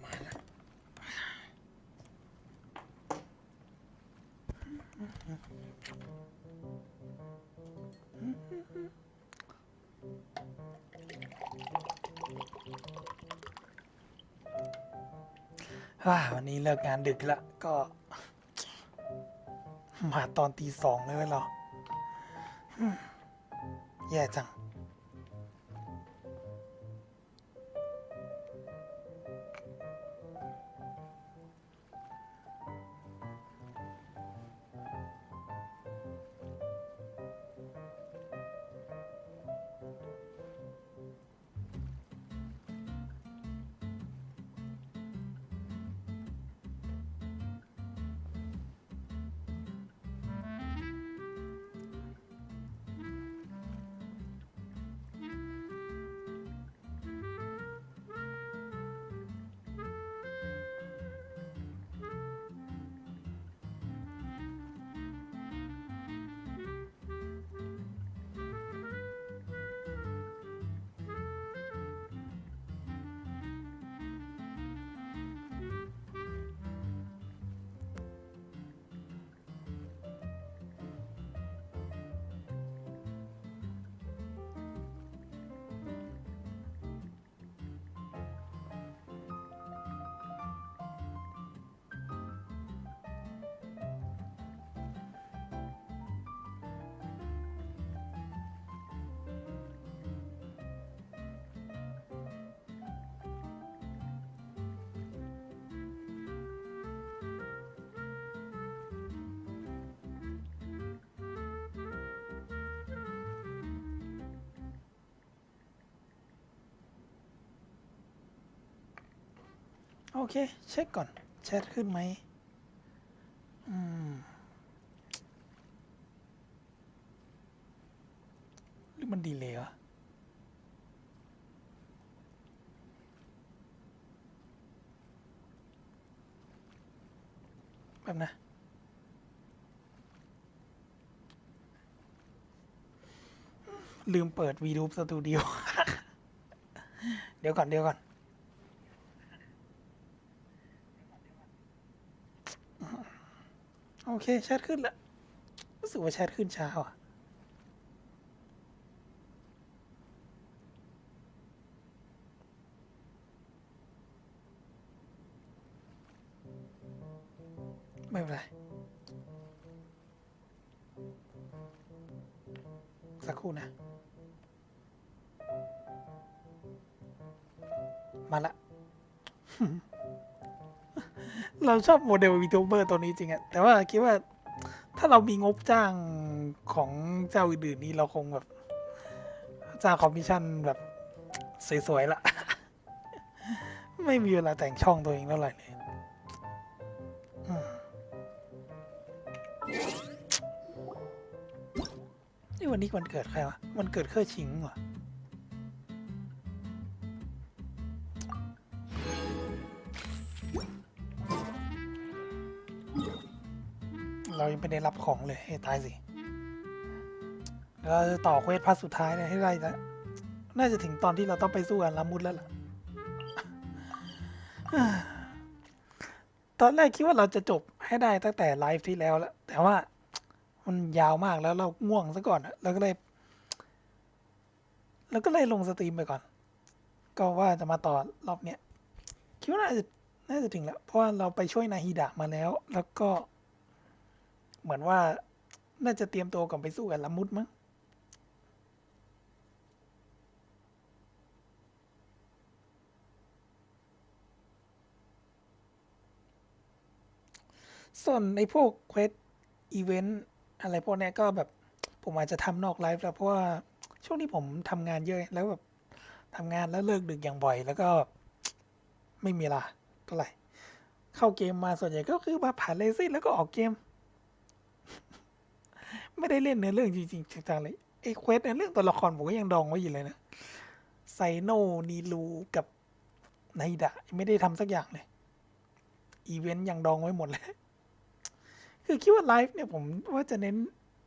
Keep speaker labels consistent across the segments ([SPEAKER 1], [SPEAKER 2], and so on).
[SPEAKER 1] มาแล้ววันนี้เลิกงานดึกแล้วก็มาตอนตี 2เลยเหรอแย่จังโอเคเช็คก่อนแชทขึ้นไหมหรือมันดีเลย์วะแบบนะลืมเปิด VTube Studio เดี๋ยวก่อนโอเคแชทขึ้นแล้วรู้สึกว่าแชทขึ้นช้าอ่ะไม่เป็นไรสักครู่นะมาละ เราชอบโมเดลวีทูเบอร์ตัวนี้จริงอะแต่ว่าคิดว่าถ้าเรามีงบจ้างของเจ้าอื่นๆนี้เราคงแบบจ้างคอมมิชชั่นแบบสวยๆละ ไม่มีเวลาแต่งช่องตัวเองเท่าไหร่เลยนี่วันนี้วันเกิดใครวะวันเกิดเครือชิงเหรอเรายังไม่ได้รับของเลยให้ตายสิเราจะต่อเควสพาร์ทสุดท้ายเลยให้ได้แล้วน่าจะถึงตอนที่เราต้องไปสู้กันละมุดแล้วล่ะ ตอนแรกคิดว่าเราจะจบให้ได้ตั้งแต่ไลฟ์ที่แล้วแล้วแต่ว่ามันยาวมากแล้วเราง่วงซะก่อนเราก็เลยลงสตรีมไปก่อนก็ว่าจะมาต่อรอบเนี้ยคิดว่าน่าจะถึงแล้วเพราะว่าเราไปช่วยนาฮิดะมาแล้วแล้วก็เหมือนว่าน่าจะเตรียมตัวก่อนไปสู้กับละมุดมั้งส่วนในพวกเควสอีเวนต์อะไรพวกนี้ก็แบบผมอาจจะทำนอกไลฟ์แล้วเพราะว่าช่วงนี้ผมทำงานเยอะแล้วแบบทำงานแล้วเลิกดึกอย่างบ่อยแล้วก็ไม่มีเวลาเท่าไหร่เข้าเกมมาส่วนใหญ่ก็คือมาผ่านเลซี่แล้วก็ออกเกม ไม่ได้เล่นเนื้อเรื่องจริงๆจังๆเลยไอ้เควสในเรื่องตัวละครผมก็ยังดองไว้อยู่เลยนะไซโนนีลูกับไนดะไม่ได้ทำสักอย่างเลยอีเวนต์ยังดองไว้หมดเลย คือคิดว่าไลฟ์เนี่ยผมว่าจะเน้น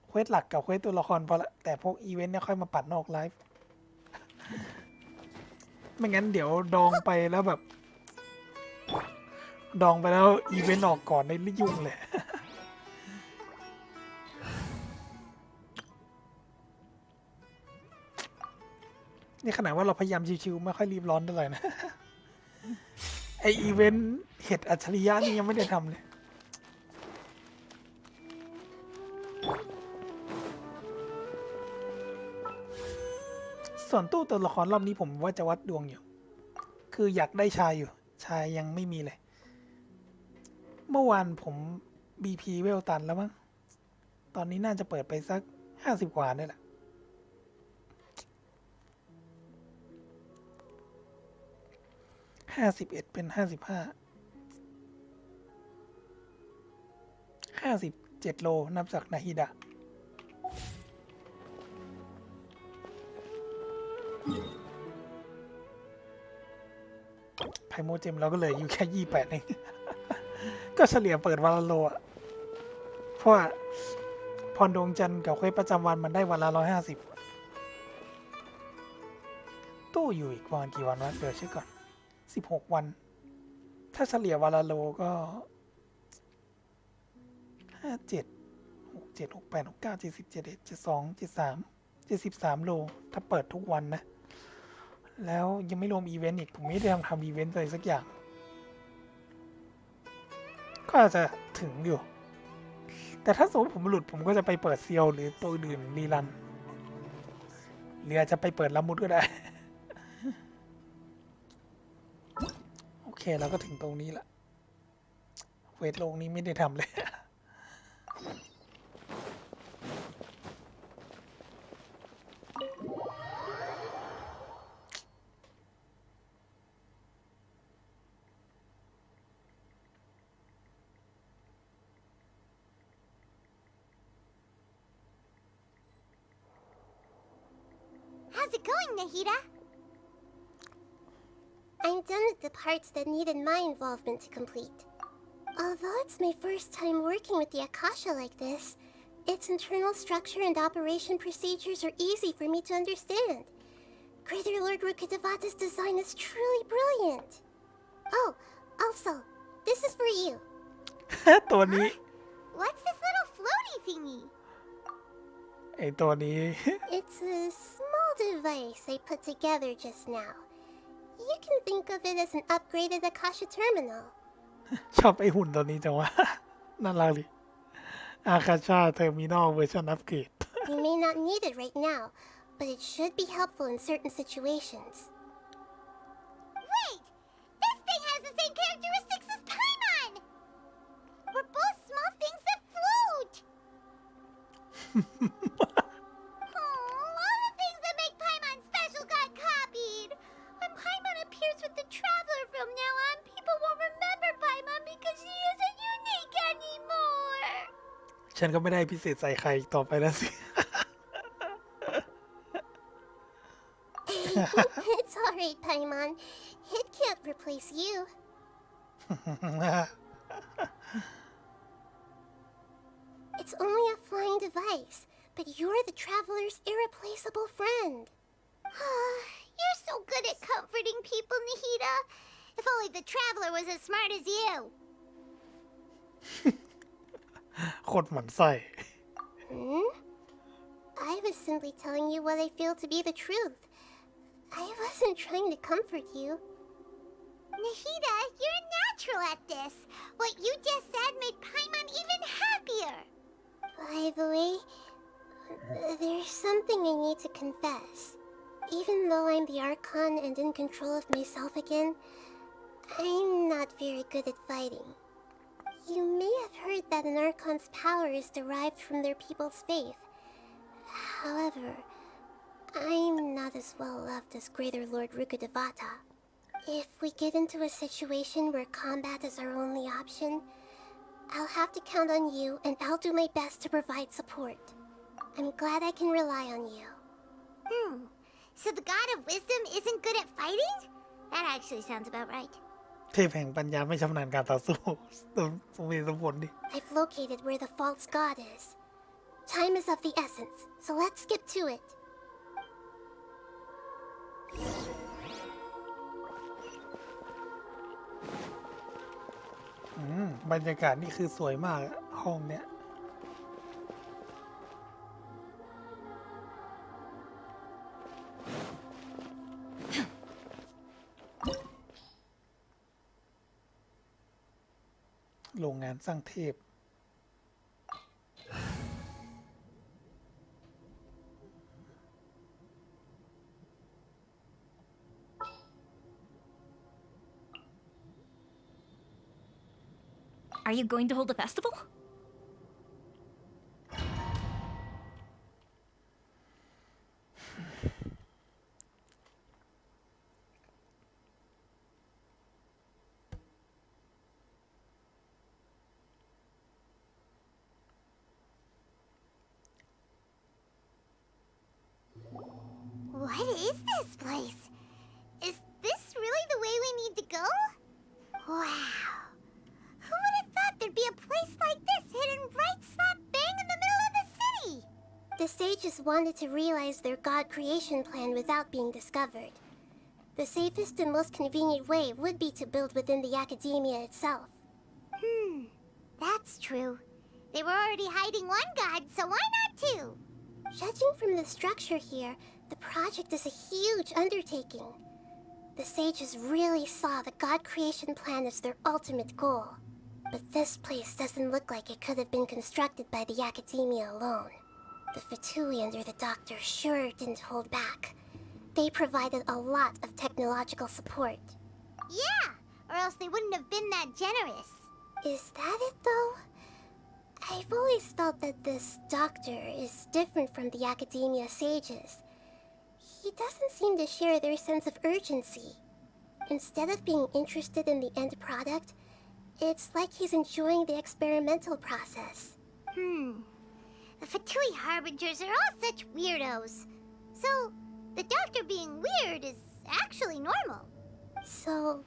[SPEAKER 1] เควสหลักกับเควสตัวละครพอละแต่พวกอีเวนต์เนี่ยค่อยมาปัดนอกไลฟ์ ไม่งั้นเดี๋ยวดองไปแล้วแบบดองไปแล้วอีเวนต์ออกก่อนในยุ่งเลย นี่ขนาดว่าเราพยายามชิวๆไม่ค่อยรีบร้อนเท่าไหร่นะ ไออีเวนต์เห็ดอัจฉริยะนี่ยังไม่ได้ทำเลย ส่วนตู้ตัวละครรอบนี้ผมว่าจะวัดดวงอยู่ คืออยากได้ชายอยู่ ชายยังไม่มีเลย เมื่อวานผม BP เวลตันแล้วมั้ง ตอนนี้น่าจะเปิดไปสัก50 กว่านี่แหละ51เป็น57 โลนับจากนาฮิดะไพโมเจมเราก็เลยอยู่แค่28เอง ก็เฉลี่ยเปิดวันละโลอะเพราะว่าพรดวงจันทร์กับเควสประจำวันมันได้วันละ150ตู้อยู่อีกประมาณกี่วันวะเดี๋ยวเช็คก่อน16 วัน ถ้าเฉลี่ยวันละโลก็57 67 68 69 70 71 72 73 73 โลถ้าเปิดทุกวันนะ แล้วยังไม่รวมอีเวนต์อีกผมไม่ได้ทำอีเวนต์อะไรสักอย่างก็อาจจะถึงอยู่ แต่ถ้าสมมติผมหลุดผมก็จะไปเปิดเซียวหรือตัวอื่นรีรันหรืออาจจะไปเปิดละมุดก็ได้ โอเคเราก็ถึงตรงนี้ละเวทโลงนี้ไม่ได้ทำเลย
[SPEAKER 2] How's it going, Nahida? I'm done with the parts that needed my involvement to complete. Although it's my first time working with the Akasha like this, its internal structure and operation procedures are easy for me to understand. Greater Lord Rukkhadevata's design is truly brilliant. Oh, also, this is for you.
[SPEAKER 1] ตัวนี้
[SPEAKER 2] What's this little floaty thingy?
[SPEAKER 1] ไอตัวนี้
[SPEAKER 2] It's a small device I put together just now. You can think of it as an upgraded Akasha terminal.
[SPEAKER 1] ชอบไอหุ่นตัวนี้จังวะ น่ารักดิอาคาชาเทอร์มินอลเวอร์ชันอัปเกรด
[SPEAKER 2] You may not need it right now, but it should be helpful in certain situations. Wait! This thing has the same characteristics as Paimon! We're both small things that float! All the things that make Paimon special got copied! When Paimon appears with the Traveler from now on, people won't remember Paimon because she isn't unique anymore!
[SPEAKER 1] ฉันก็ไม่ได้พิเศษใส่ใครต่อไปแล้วสิ
[SPEAKER 2] It's alright, Paimon. It can't replace you. It's only a flying device, but you're the Traveler's irreplaceable friend. You're so good at comforting people, Nahida. If only the Traveler was as smart as you.
[SPEAKER 1] โคตรหมันไส้
[SPEAKER 2] Hmm? I was simply telling you what I feel to be the truth. I wasn't trying to comfort you. Nahida, you're natural at this. What you just said made Paimon even happier. By the way, there's something I need to confess. Even though I'm the Archon and in control of myself again, I'm not very good at fighting. You may have heard that an Archon's power is derived from their people's faith. However, I'm not as well loved as Greater Lord Rukkhadevata. If we get into a situation where combat is our only option, I'll have to count on you and I'll do my best to provide support. I'm glad I can rely on you. So the God of Wisdom isn't good at fighting? That actually sounds about right.
[SPEAKER 1] เทพแห่งปัญญาไม่ชำนาญการต่อสู้ สมเหตุสมผลดิ
[SPEAKER 2] I've located where the false god is. Time is of the essence, so let's get to it.
[SPEAKER 1] บรรยากาศนี่คือสวยมากอะห้องเนี้ยโรงงานสร้างเทพ
[SPEAKER 3] Are you going to hold a festival?
[SPEAKER 2] What is this place? Is this really the way we need to go? Wow. Who would have thought there'd be a place like this hidden right slap bang in the middle of the city? The sages wanted to realize their god creation plan without being discovered. The safest and most convenient way would be to build within the academia itself. That's true. They were already hiding one god, so why not two? Judging from the structure here, the project is a huge undertaking. The sages really saw the god creation plan as their ultimate goal. But this place doesn't look like it could have been constructed by the academia alone. The Fatui under the doctor sure didn't hold back. They provided a lot of technological support. Yeah, or else they wouldn't have been that generous. Is that it though? I've always felt that this doctor is different from the academia sages. He doesn't seem to share their sense of urgency. Instead of being interested in the end product, it's like he's enjoying the experimental process. The Fatui Harbingers are all such weirdos. So, the doctor being weird is actually normal. So,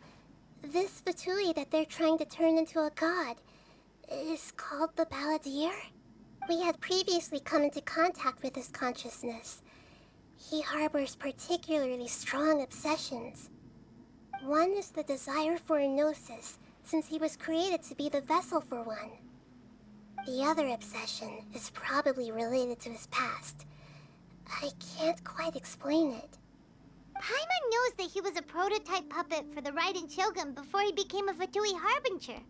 [SPEAKER 2] this Fatui that they're trying to turn into a god is called the Balladeer? We had previously come into contact with his consciousness. He harbors particularly strong obsessions. One is the desire for a gnosis, since he was created to be the vessel for one. The other obsession is probably related to his past. I can't quite explain it. Paimon knows that he was a prototype puppet for the Raiden Shogun before he became a Fatui Harbinger.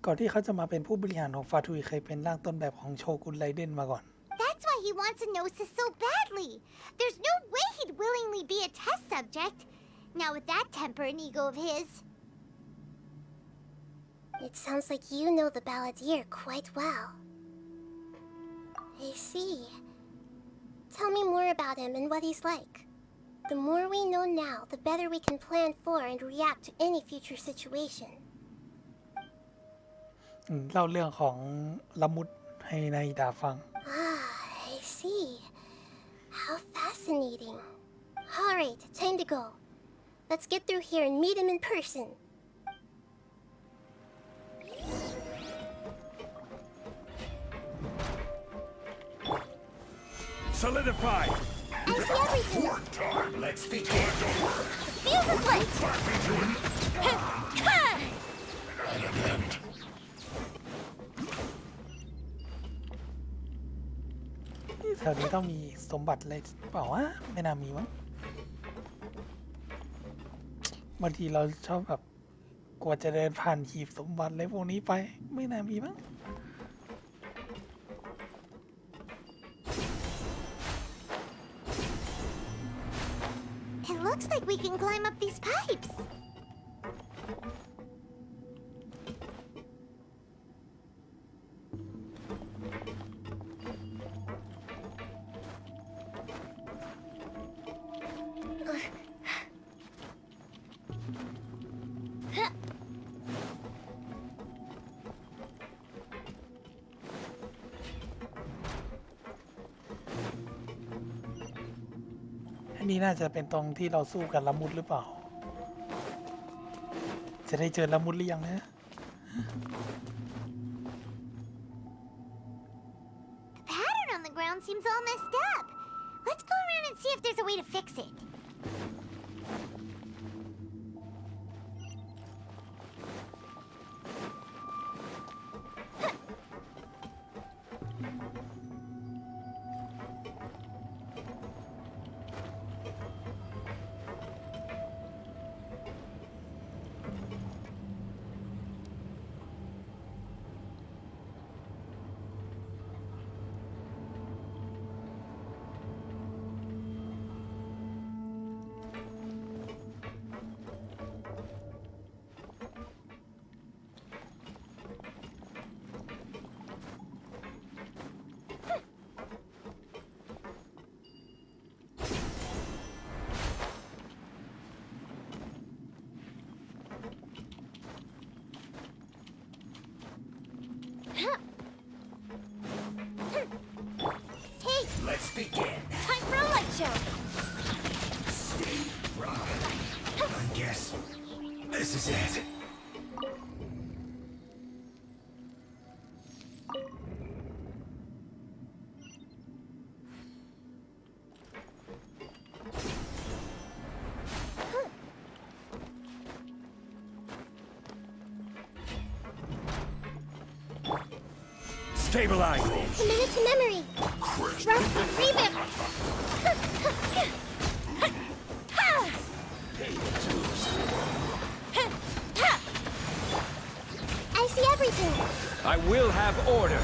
[SPEAKER 1] ก่อนที่เขาจะมาเป็นผู้บริหารของฟาทุยเคยเป็นร่างต้นแบบของโชกุนไรเดนมาก่อน
[SPEAKER 2] That's why he wants a gnosis so badly. There's no way he'd willingly be a test subject. Now with that temper and ego of his. It sounds like you know the Balladeer quite well. I see. Tell me more about him and what he's like. The more we know now, the better we can plan for and react to any future situation.
[SPEAKER 1] เล่าเรื่องของละมุดให้นายดาฟัง
[SPEAKER 2] I see. How fascinating. Alright, time to go. Let's get through here and meet him in person.
[SPEAKER 4] Solidify!
[SPEAKER 2] I see everything.
[SPEAKER 4] Time, let's begin.
[SPEAKER 2] Fuse is light.
[SPEAKER 4] Element.
[SPEAKER 1] แถวนี้ต้องมีสมบัติอะไรเปล่าวะไม่น่ามีมั้งบางทีเราชอบแบบกลัวจะเดินผ่านหีบสมบัติอะไรพวกนี้ไปไม่น่ามีมั้ง
[SPEAKER 2] It looks like we can climb up these pipes. Huh.
[SPEAKER 1] อันนี้น่าจะเป็นตรงที่เราสู้กับละมุดหรือเปล่า จะได้เจอละมุดหรือยังนะ
[SPEAKER 2] The pattern on the ground seems all messed up. Let's go around and see if there's a way to fix it.
[SPEAKER 4] This is it. Stabilize.
[SPEAKER 2] Committed to memory. Rust, rebuild. I see everything.
[SPEAKER 4] I will have order.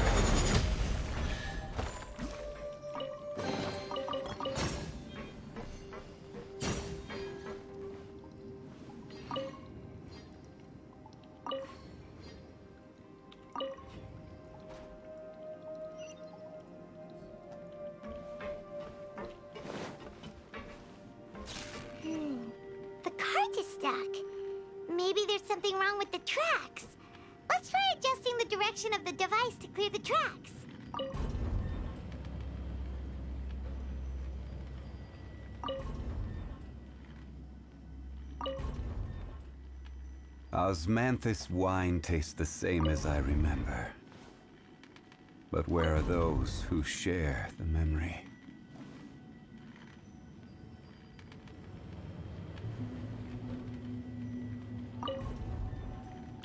[SPEAKER 2] The cart is stuck. Maybe there's something wrong with the tracks. Let's try adjusting the direction of the device to clear the tracks.
[SPEAKER 3] Osmanthus wine tastes the same as I remember. But where are those who share the memory?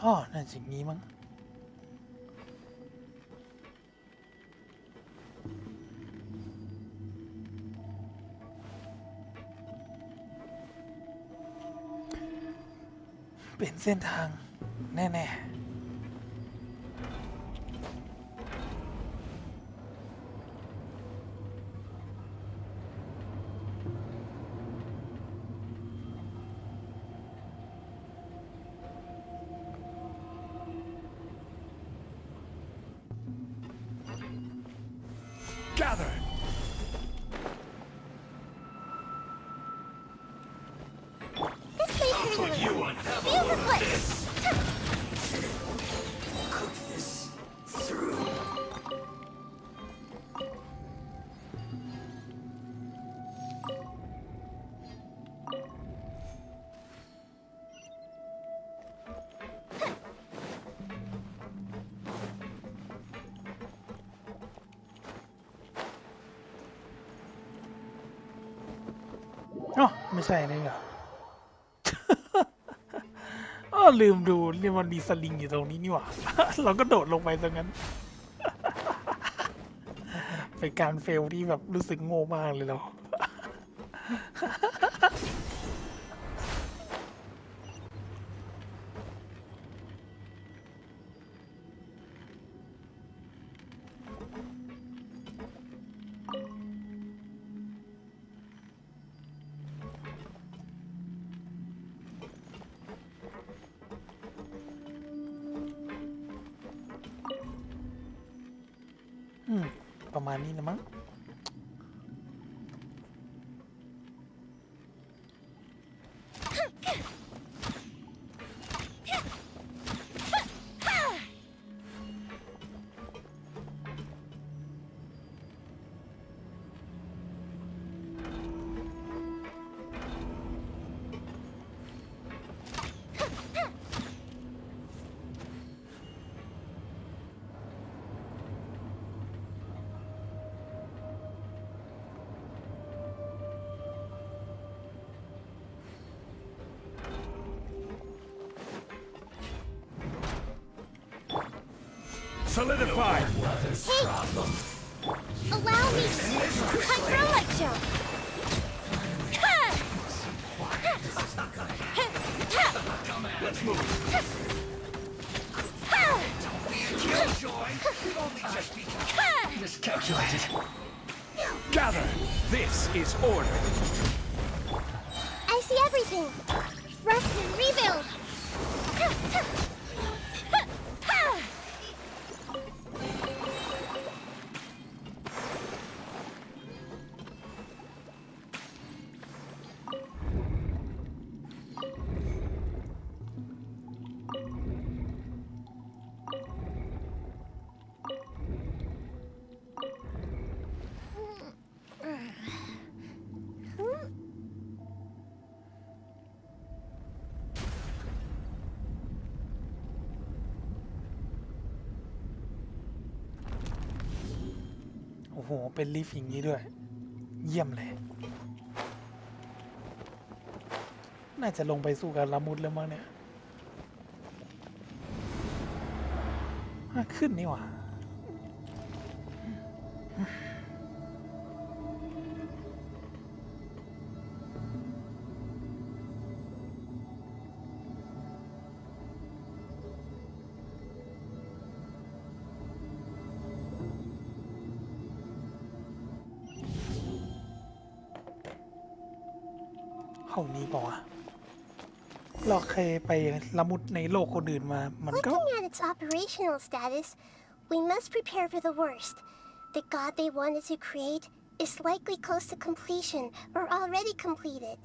[SPEAKER 1] อ๋อนั่นสิ่งนี้มั้งเป็นเส้นทางแน่ๆ
[SPEAKER 4] Gather.
[SPEAKER 2] This place is
[SPEAKER 4] Put you on
[SPEAKER 2] Feel the foot.
[SPEAKER 4] Cook this through.
[SPEAKER 1] อ๋อไม่ใช่นี่เหรอ อ๋อลืมดูนี่มันมีสลิงอยู่ตรงนี้นี่หว่า เราก็โดดลงไปตรงนั้น เป็นการเฟลที่แบบรู้สึกโง่มากเลยเรา ประมาณนี้นะมั้ง
[SPEAKER 4] Solidify.
[SPEAKER 2] Hey! Allow me to control a jump.
[SPEAKER 4] Let's move. Killjoy. Only just begun. Miscalculated. Gather. This is order.
[SPEAKER 2] I see everything. Rust and rebuild.
[SPEAKER 1] โหเป็นลิฟต์อย่างนี้ด้วย เยี่ยมเลย น่าจะลงไปสู้กับละมุดแล้วมั้งเนี่ยขึ้นนี่หว่าห้องนี้ป่าวะเราเคยไปละมุดในโลกคนอื่นมา มันก็
[SPEAKER 2] Looking at its operational status, we must prepare for the worst. The god they wanted to create is likely close to completion or already completed.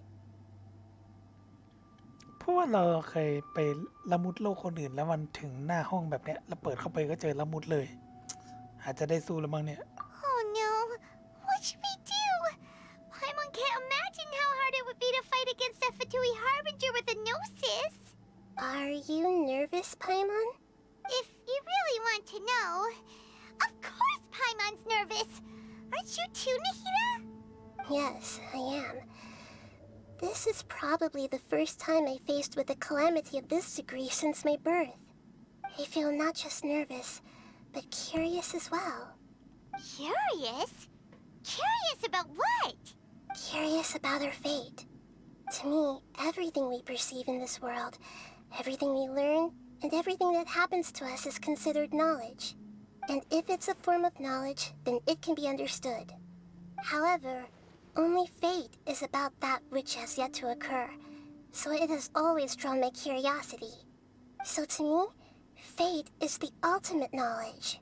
[SPEAKER 1] เพราะว่าเราเคยไปละมุดโลกคนอื่นแล้วมันถึงหน้าห้องแบบเนี้ยแล้วเปิดเข้าไปก็เจอละมุดเลย อาจจะได้สู้แล้วมั้งเนี่ย
[SPEAKER 2] Oh no, what should we do? Paimon can't imagine how hard it would be to fight against a Fatui Harbinger with a Gnosis. Are you nervous, Paimon? If you really want to know, of course Paimon's nervous. Aren't you too, Nahida? Yes, I am. This is probably the first time I faced with a calamity of this degree since my birth. I feel not just nervous, but curious as well. Curious? Curious about what? Curious about our fate. To me, everything we perceive in this world, everything we learn, and everything that happens to us is considered knowledge. And if it's a form of knowledge, then it can be understood. However, only fate is about that which has yet to occur, so it has always drawn my curiosity. So to me, fate is the ultimate knowledge.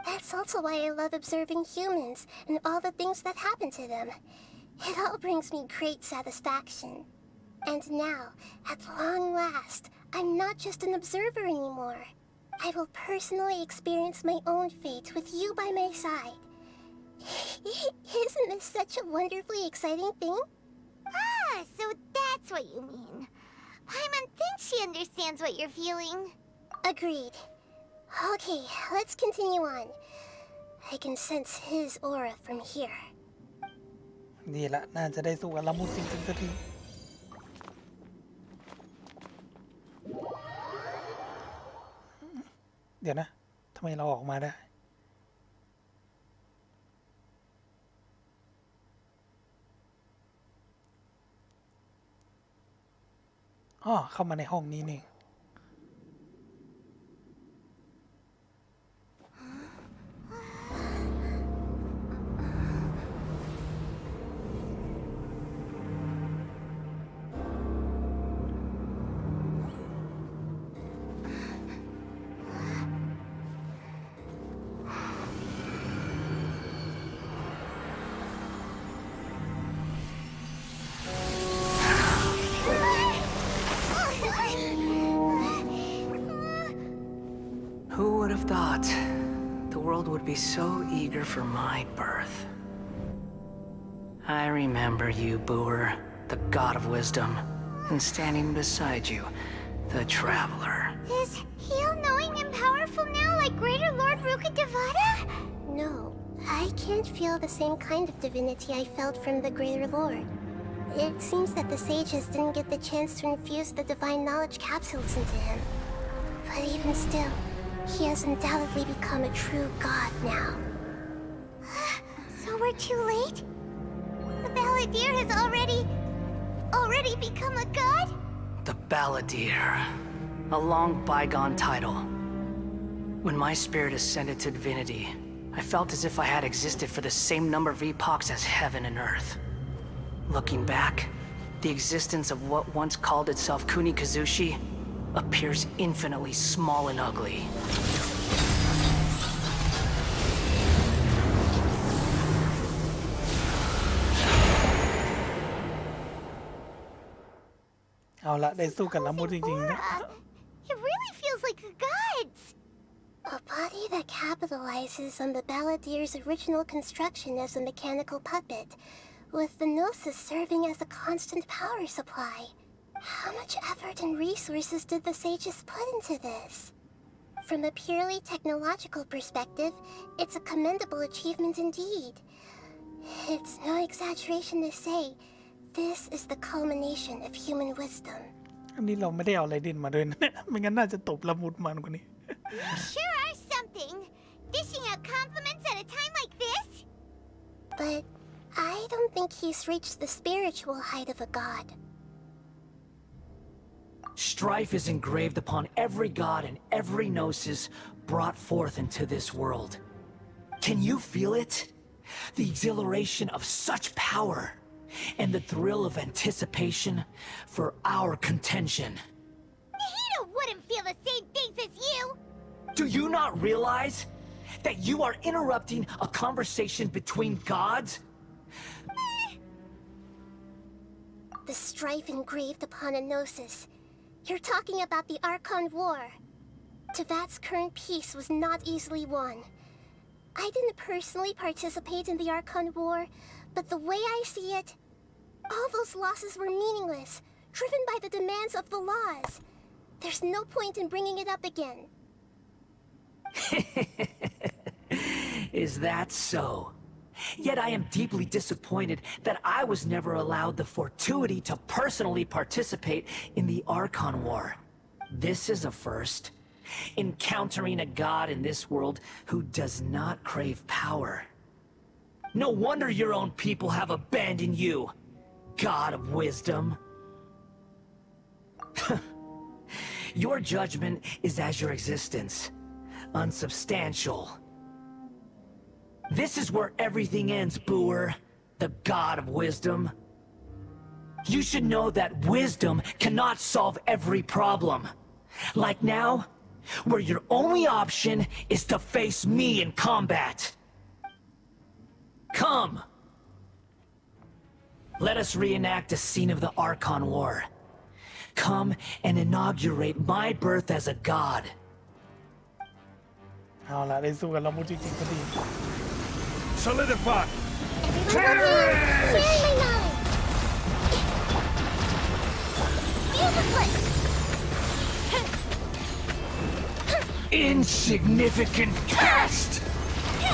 [SPEAKER 2] That's also why I love observing humans and all the things that happen to them. It all brings me great satisfaction. And now, at long last, I'm not just an observer anymore. I will personally experience my own fate with you by my side. Isn't this such a wonderfully exciting thing? Ah, so that's what you mean. Paimon thinks she understands what you're feeling. Agreed. Okay, let's continue on. I can sense his aura from here.
[SPEAKER 1] นี่แหละน่าจะได้สู้กับละมุดจริงๆสักทีเดี๋ยวนะทำไมเราออกมาได้อ๋อเข้ามาในห้องนี้นี่
[SPEAKER 5] Who would have thought the world would be so eager for my birth? I remember you, Booer, the god of wisdom, and standing beside you, the traveler.
[SPEAKER 2] Is he all-knowing and powerful now like Greater Lord Rukkhadevata? No, I can't feel the same kind of divinity I felt from the Greater Lord. It seems that the sages didn't get the chance to infuse the divine knowledge capsules into him. But even still, he has undoubtedly become a true god now. So we're too late? The Balladeer has already become a god?
[SPEAKER 5] The Balladeer. A long bygone title. When my spirit ascended to divinity, I felt as if I had existed for the same number of epochs as heaven and earth. Looking back, the existence of what once called itself Kunikazushi appears infinitely small and ugly.
[SPEAKER 1] เอาละได้สู้กับละมุดจริงๆนะ
[SPEAKER 2] It really feels like a god's. A body that capitalizes on the Balladeer's original construction as a mechanical puppet, with the Gnosis serving as a constant power supply. How much effort and resources did the sages put into this? From a purely technological perspective, it's a commendable achievement indeed. It's no exaggeration to say, this is the culmination of human wisdom.
[SPEAKER 1] อันนี้เราไม่ได้เอาอะไรดินมาด้วยนะ ไม่งั้นน่าจะตบละมุดมันกว่านี้
[SPEAKER 2] Sure are something. Dishing out compliments at a time like this? But I don't think he's reached the spiritual height of a god.
[SPEAKER 5] Strife is engraved upon every god and every gnosis brought forth into this world. Can you feel it? The exhilaration of such power and the thrill of anticipation for our contention.
[SPEAKER 2] Nahida wouldn't feel the same things as you!
[SPEAKER 5] Do you not realize that you are interrupting a conversation between gods?
[SPEAKER 2] The strife engraved upon a gnosis. You're talking about the Archon War. Tevat's current peace was not easily won. I didn't personally participate in the Archon War, but the way I see it, all those losses were meaningless, driven by the demands of the laws. There's no point in bringing it up again.
[SPEAKER 5] Is that so? Yet I am deeply disappointed that I was never allowed the fortuity to personally participate in the Archon War. This is a first. Encountering a god in this world who does not crave power. No wonder your own people have abandoned you, God of wisdom. Your judgment is as your existence, unsubstantial. This is where everything ends, Booer, the god of wisdom. You should know that wisdom cannot solve every problem. Like now, where your only option is to face me in combat. Come. Let us reenact a scene of the Archon War. Come and inaugurate my birth as a god.
[SPEAKER 1] เอาล่ะได้สู้กันละมุดจริงๆก็ดี
[SPEAKER 4] Solidify!
[SPEAKER 2] Everyone over here, sharing my knowledge! Feel the foot!
[SPEAKER 5] Insignificant pest!
[SPEAKER 2] No!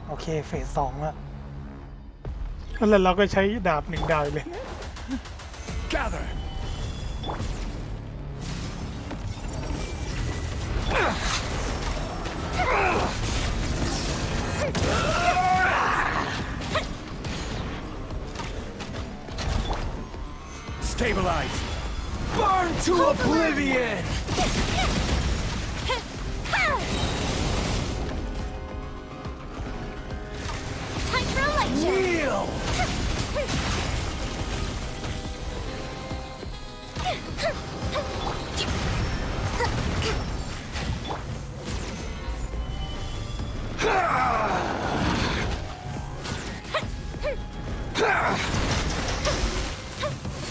[SPEAKER 1] โอเคเฟสสองแล้วแล้วเราก็ใช้ดาบ1 ดาวเลย
[SPEAKER 4] Gather! Stabilize!
[SPEAKER 5] Burn to oblivion!
[SPEAKER 2] Time for a lecture!
[SPEAKER 5] Kneel!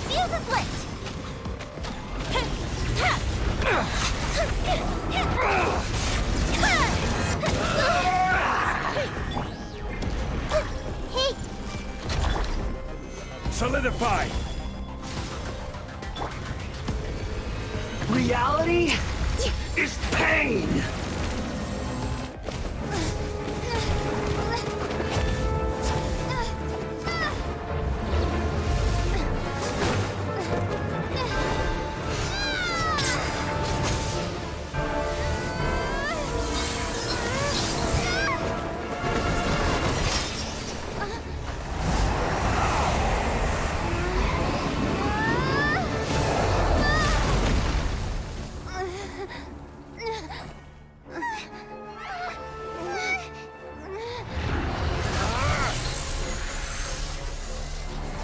[SPEAKER 2] Fuse is lit! Hey!
[SPEAKER 4] Solidify!
[SPEAKER 5] Reality is pain!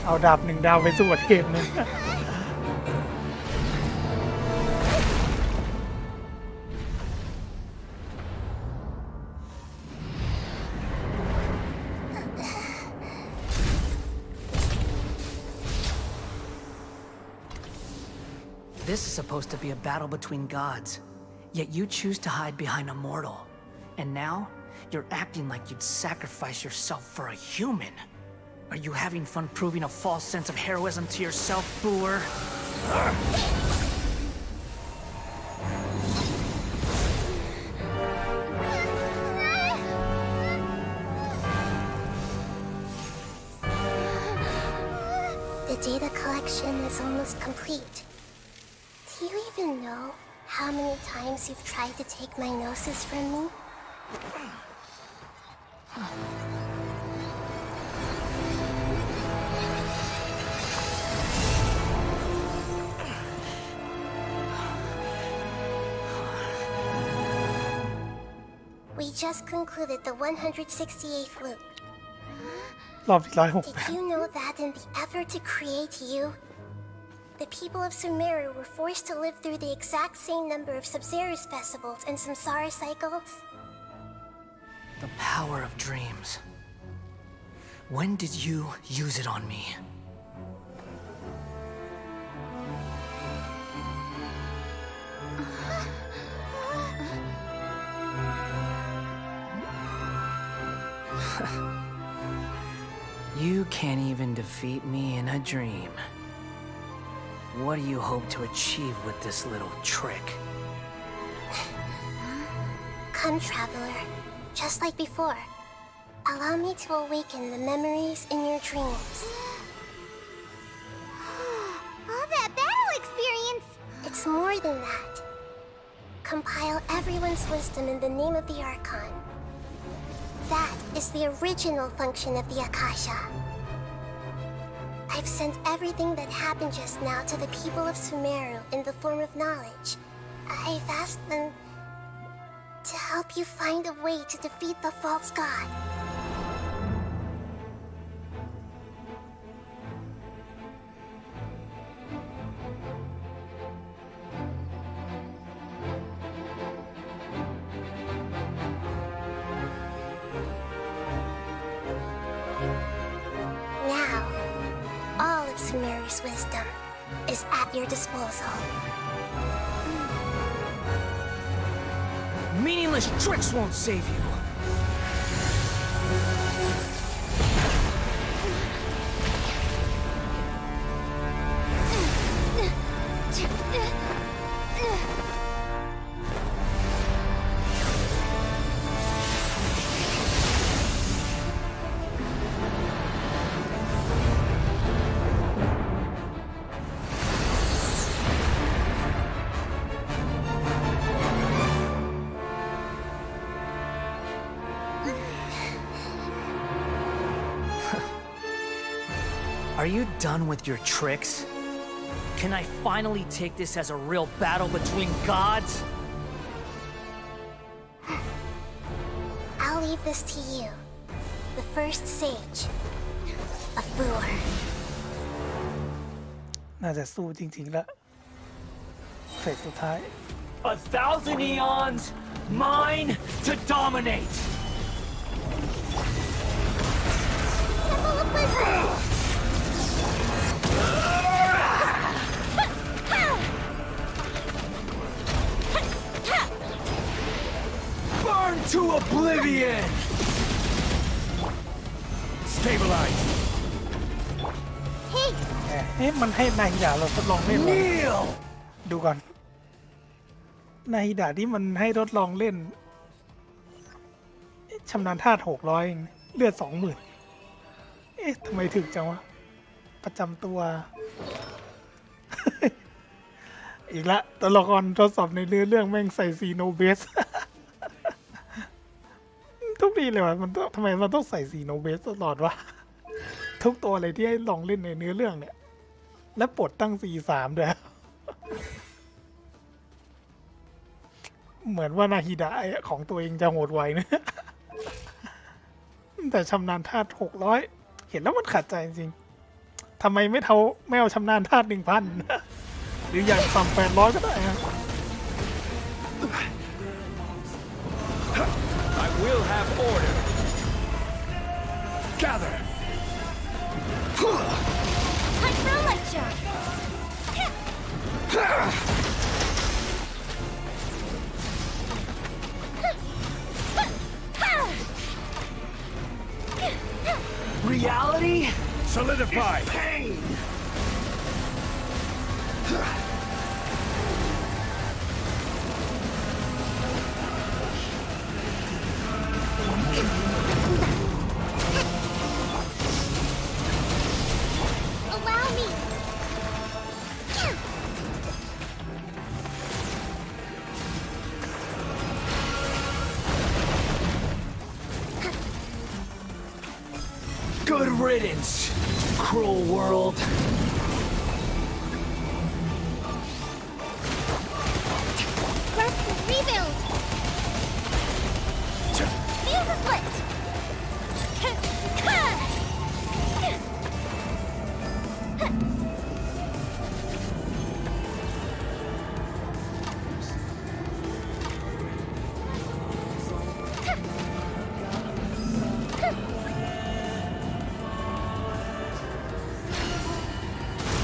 [SPEAKER 1] เอาดาบ1 ดาวไปสู้กับเทพนึง
[SPEAKER 5] This is supposed to be a battle between gods, yet you choose to hide behind a mortal. And now, you're acting like you'd sacrifice yourself for a human. Are you having fun proving a false sense of heroism to yourself, Boor?
[SPEAKER 2] The data collection is almost complete. Do you even know how many times you've tried to take my gnosis from me? We just concluded the 168th loop.
[SPEAKER 1] รอบที่168
[SPEAKER 2] Did you know that in the effort to create you, the people of Sumeru were forced to live through the exact same number of Sub-Zerus festivals and Samsara cycles?
[SPEAKER 5] The power of dreams. When did you use it on me? You can't even defeat me in a dream. What do you hope to achieve with this little trick?
[SPEAKER 2] Come, traveler. Just like before. Allow me to awaken the memories in your dreams.
[SPEAKER 6] All that battle experience!
[SPEAKER 2] It's more than that. Compile everyone's wisdom in the name of the Archon. That is the original function of the Akasha. I've sent everything that happened just now to the people of Sumeru in the form of knowledge. I've asked them to help you find a way to defeat the false god. Now, all of Sumeru's wisdom is at your disposal.
[SPEAKER 5] Meaningless tricks won't save you. Are you done with your tricks? Can I finally take this as a real battle between gods?
[SPEAKER 2] I'll leave this to you, the first sage of Boor.
[SPEAKER 1] น่าจะสู้จริงๆแล้วเฟสสุดท้าย
[SPEAKER 5] 1,000 eons, mine to dominate.
[SPEAKER 6] Temple of Wisdom!
[SPEAKER 4] Burn to oblivion! Stabilize!
[SPEAKER 1] เอ๊ะมันให้นายฮิดะเราทดลองเล่นเหรอ
[SPEAKER 4] Kneel!
[SPEAKER 1] ดูก่อนนายฮิดะที่มันให้ทดลองเล่นชำนาญธาตุ600เองเลือด 20,000 เอ๊ะทำไมถึกจังวะ ประจำตัว อีกละตัวละครทดสอบในเรื่องแม่งใส่ซีโนเบส ทุกทีเลยวะมันทำไมมันต้องใส่ซีโนเบสตลอดวะ ทุกตัวเลยที่ให้ลองเล่นในเนื้อเรื่องเนี่ย และปลดตั้ง C3 ด้วย เหมือนว่านาฮิดะของตัวเองจะโหดไวนะ แต่ชำนาญธาตุ600 เห็นแล้วมันขัดใจจริงๆทำไมไม่เอาชำนาญธาตุ 1,000 หรืออย่างต่ำ800 ก็ได้ฮะ
[SPEAKER 4] I will have order. Gather.
[SPEAKER 6] Time for a light jump!
[SPEAKER 4] Solidify!
[SPEAKER 5] Pain!
[SPEAKER 6] Allow me.
[SPEAKER 4] Good riddance, cruel world.
[SPEAKER 6] Let's rebuild. Fuse is lit.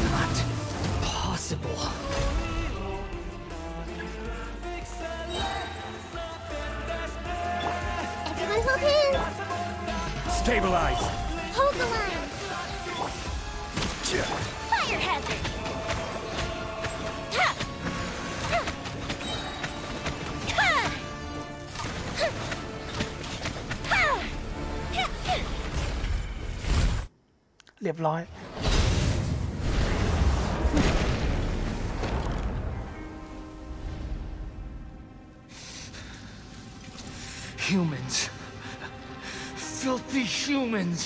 [SPEAKER 5] Not possible.
[SPEAKER 6] Everyone hold hands.
[SPEAKER 4] Stabilize.
[SPEAKER 6] Hold the line. Fire hazard. Ha! Ha! Ha! Ha! Ha!
[SPEAKER 1] เรียบร้อย
[SPEAKER 5] Humans. Filthy humans.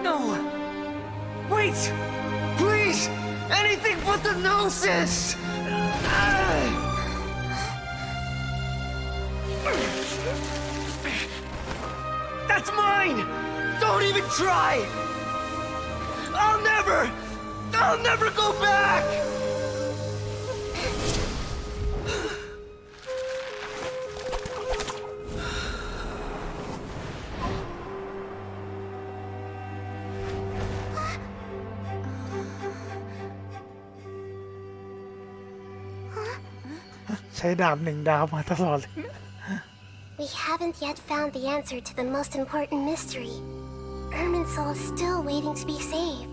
[SPEAKER 5] No! Wait! Please! Anything but the gnosis! That's mine! Don't even try! I'll never go back!
[SPEAKER 6] Huh?
[SPEAKER 1] ใช้ดาบหนึ่งดาวมาตลอดเลย
[SPEAKER 2] We haven't yet found the answer to the most important mystery. Irminsul is still waiting to be saved.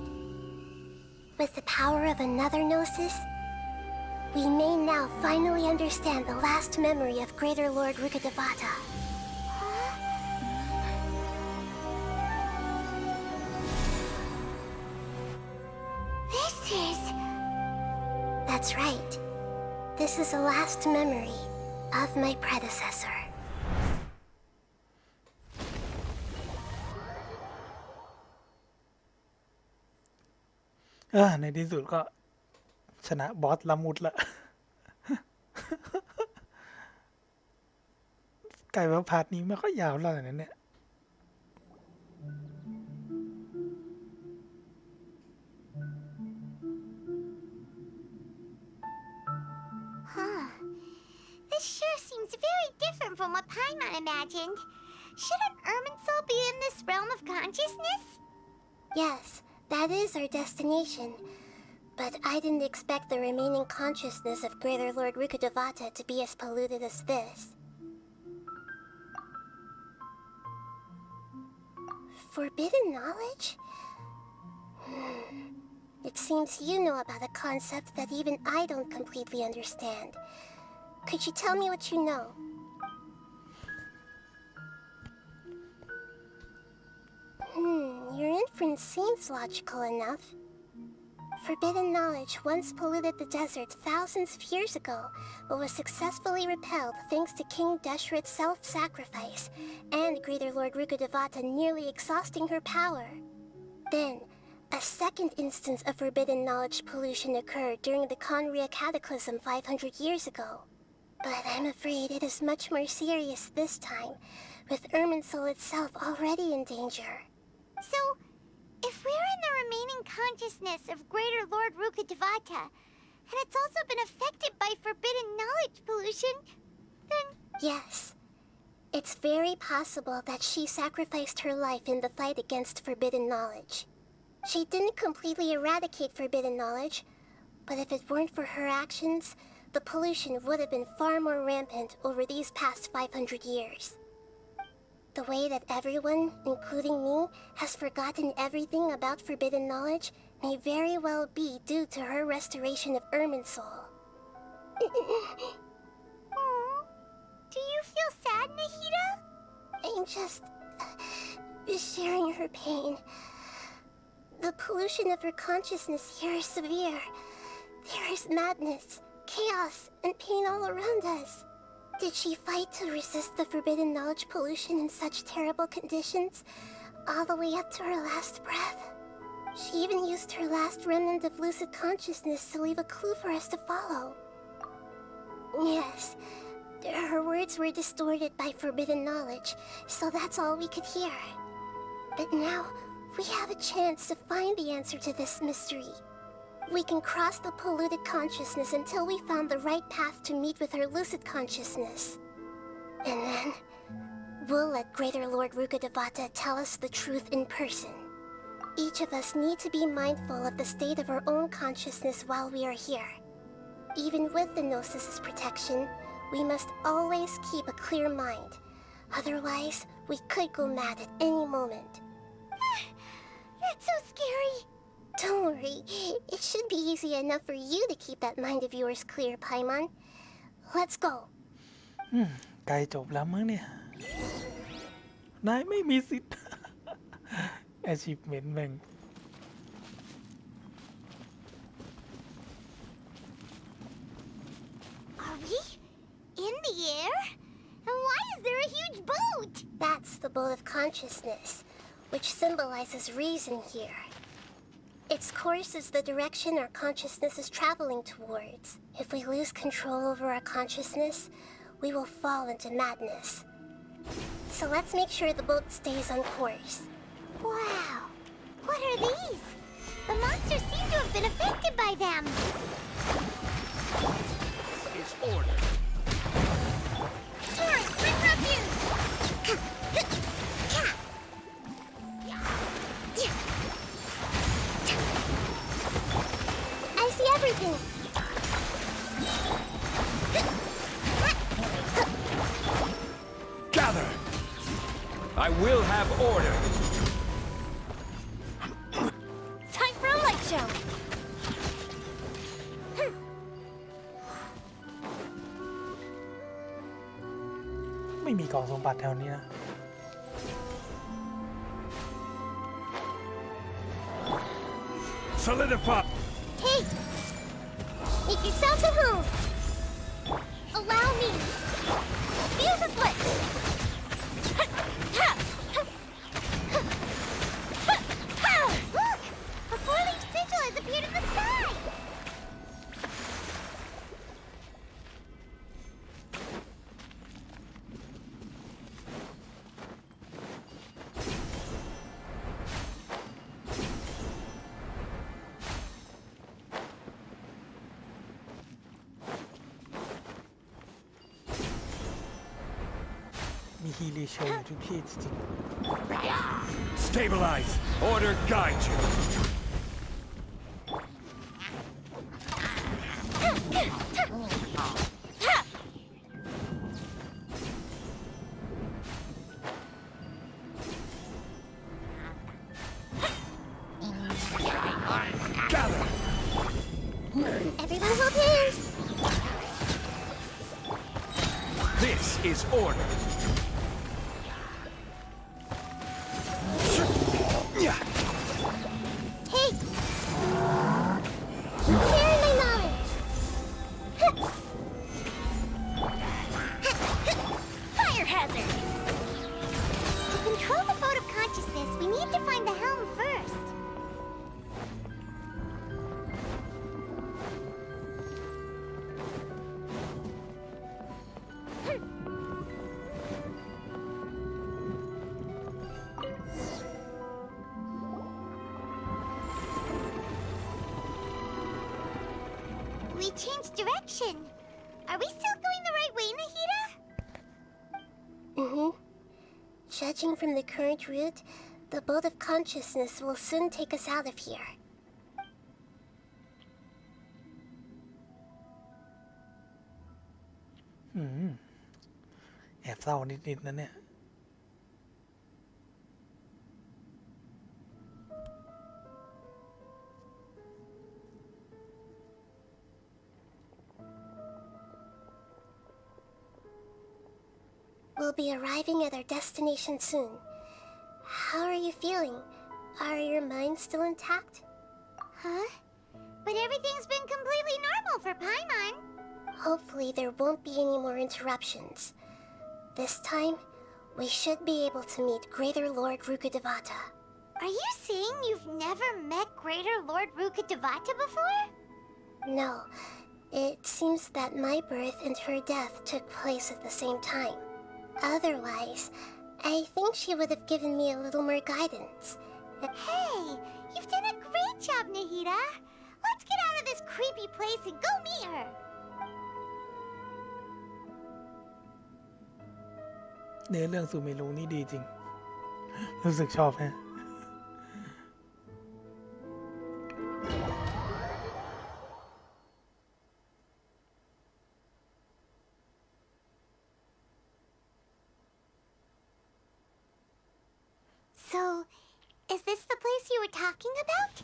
[SPEAKER 2] With the power of another Gnosis, we may now finally understand the last memory of Greater Lord Rukkhadevata.
[SPEAKER 6] This is...
[SPEAKER 2] That's right. This is the last memory of my predecessor.
[SPEAKER 1] ในที่สุดก็ชนะบอสละมุดละ ไก่ว่าพาร์ทนี้ไม่ค่อยยาวแล้วนะเนี่ย
[SPEAKER 6] Huh. This sure seems very different from what Paimon imagined. Shouldn't Irminsul be in this realm of consciousness?
[SPEAKER 2] Yes, that is our destination. But I didn't expect the remaining consciousness of Greater Lord Rukkhadevata to be as polluted as this. Forbidden knowledge? It seems you know about a concept that even I don't completely understand. Could you tell me what you know? Your inference seems logical enough. Forbidden knowledge once polluted the desert thousands of years ago, but was successfully repelled thanks to King Deshret's self-sacrifice and Greater Lord Rukkhadevata nearly exhausting her power. Then, a second instance of forbidden knowledge pollution occurred during the Conria Cataclysm 500 years ago. But I'm afraid it is much more serious this time, with Irminsul itself already in danger.
[SPEAKER 6] So, If we're in the remaining consciousness of Greater Lord Rukkhadevata, and it's also been affected by forbidden knowledge pollution, then...
[SPEAKER 2] Yes. It's very possible that she sacrificed her life in the fight against forbidden knowledge. She didn't completely eradicate forbidden knowledge, but if it weren't for her actions, the pollution would have been far more rampant over these past 500 years. The way that everyone, including me, has forgotten everything about forbidden knowledge may very well be due to her restoration of Irminsul.
[SPEAKER 6] Aw, do you feel sad, Nahida?
[SPEAKER 2] I'm just sharing her pain. The pollution of her consciousness here is severe. There is madness, chaos, and pain all around us. Did she fight to resist the forbidden knowledge pollution in such terrible conditions, all the way up to her last breath? She even used her last remnant of lucid consciousness to leave a clue for us to follow. Yes, her words were distorted by forbidden knowledge, so that's all we could hear. But now, we have a chance to find the answer to this mystery. We can cross the polluted consciousness until we found the right path to meet with her lucid consciousness. And then, we'll let Greater Lord Rukkhadevata tell us the truth in person. Each of us need to be mindful of the state of our own consciousness while we are here. Even with the Gnosis' protection, we must always keep a clear mind. Otherwise, we could go mad at any moment.
[SPEAKER 6] That's so scary.
[SPEAKER 2] Don't worry, it should be easy enough for you to keep that mind of yours clear, Paimon. Let's go.
[SPEAKER 1] ใกล้จบแล้วมั้งเนี่ย นายไม่มีสิทธิ์ achievement แม่ง
[SPEAKER 6] Are we in the air? And why is there a huge boat?
[SPEAKER 2] That's the boat of consciousness, which symbolizes reason here. Its course is the direction our consciousness is traveling towards. If we lose control over our consciousness, we will fall into madness. So let's make sure the boat stays on course.
[SPEAKER 6] Wow. What are these? The monsters seem to have been affected by them.
[SPEAKER 4] Is order.
[SPEAKER 6] Torrent, bring refuge!
[SPEAKER 2] I see everything.
[SPEAKER 4] Gather. I will have order.
[SPEAKER 6] Time for a light show.
[SPEAKER 1] ไม่มีกล่องสมบัติแถวนี้นะ
[SPEAKER 4] Solidify.
[SPEAKER 2] Hey! Make yourselves at home.
[SPEAKER 6] Allow me. Fuse is lit. Look! A four-leaf sigil has appeared in the sky.
[SPEAKER 1] มีฮีรีโชว์อยู่ทุกที่จริง
[SPEAKER 4] Stabilize. Order guide you. Gather.
[SPEAKER 2] Everyone hold hands.
[SPEAKER 4] This is order.
[SPEAKER 2] Hey! Share my knowledge.
[SPEAKER 6] Fire hazard. To control the boat of consciousness, we need to find the helm first. direction. Are we still going the right way, Nahida?
[SPEAKER 2] Judging from the current route, the boat of consciousness will soon take us out of here.
[SPEAKER 1] แอบเศร้านิดๆนะเนี่ย
[SPEAKER 2] We'll be arriving at our destination soon. How are you feeling? Are your minds still intact?
[SPEAKER 6] Huh? But everything's been completely normal for Paimon.
[SPEAKER 2] Hopefully there won't be any more interruptions. This time, we should be able to meet Greater Lord Rukkhadevata.
[SPEAKER 6] Are you saying you've never met Greater Lord Rukkhadevata before?
[SPEAKER 2] No, it seems that my birth and her death took place at the same time. Otherwise, I think she would have given me a little more guidance.
[SPEAKER 6] Hey, you've done a great job, Nahida. Let's get out of this creepy place and go meet her.
[SPEAKER 1] เนื้อเรื่องซูเมรุนี่ดีจริง รู้สึกชอบฮะ
[SPEAKER 6] So, is this the place you were talking about?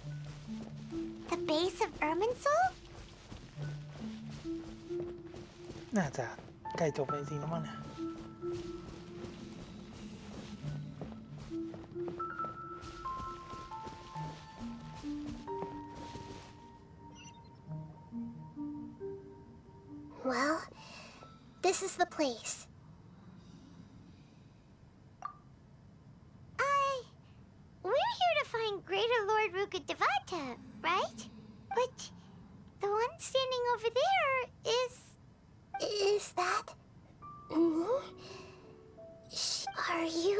[SPEAKER 6] The base of Irminsul?
[SPEAKER 1] น่าจะใกล้จบจริงๆแล้วมั้งเนี่ย
[SPEAKER 2] Well, this is the place.
[SPEAKER 6] We're here to find Greater Lord Rukkhadevata, right? But the one standing over there is...
[SPEAKER 2] Is that... me? Are you...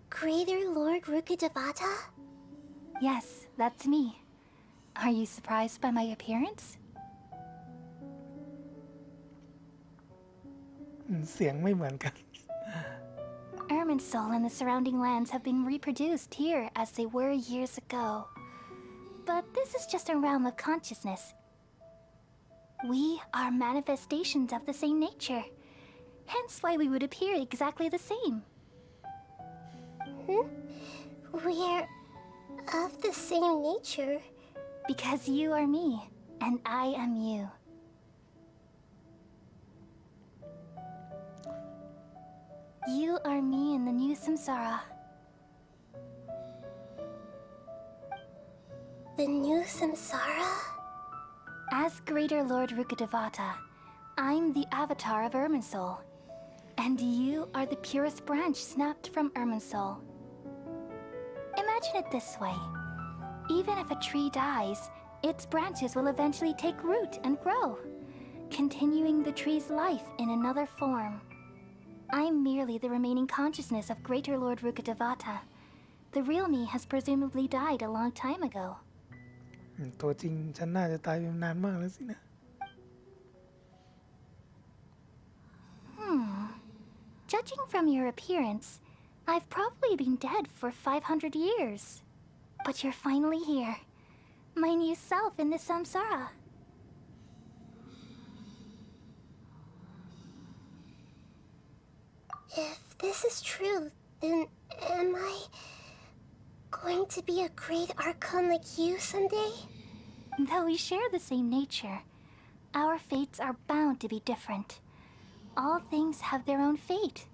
[SPEAKER 2] Greater Lord Rukkhadevata?
[SPEAKER 7] Yes, that's me. Are you surprised by my appearance?
[SPEAKER 1] เสียงไม่เหมือนกัน
[SPEAKER 7] Irminsul and the surrounding lands have been reproduced here as they were years ago. But this is just a realm of consciousness. We are manifestations of the same nature. Hence why we would appear exactly the same.
[SPEAKER 2] We're of the same nature.
[SPEAKER 7] Because you are me, and I am you. You are me in the new samsara.
[SPEAKER 2] The new samsara?
[SPEAKER 7] As Greater Lord Rukkhadevata, I'm the avatar of Irminsul. And you are the purest branch snapped from Irminsul. Imagine it this way. Even if a tree dies, its branches will eventually take root and grow, continuing the tree's life in another form. I'm merely the remaining consciousness of Greater Lord Rukkhadevata. The real me has presumably died a long time ago.
[SPEAKER 1] ตัวจริงฉันน่าจะตายไปนานมากแล้วสินะ
[SPEAKER 7] Judging from your appearance, I've probably been dead for 500 years. But you're finally here. My new self in the samsara.
[SPEAKER 2] If this is true, then am I going to be a great archon like you someday?
[SPEAKER 7] Though we share the same nature, our fates are bound to be different. All things have their own fate.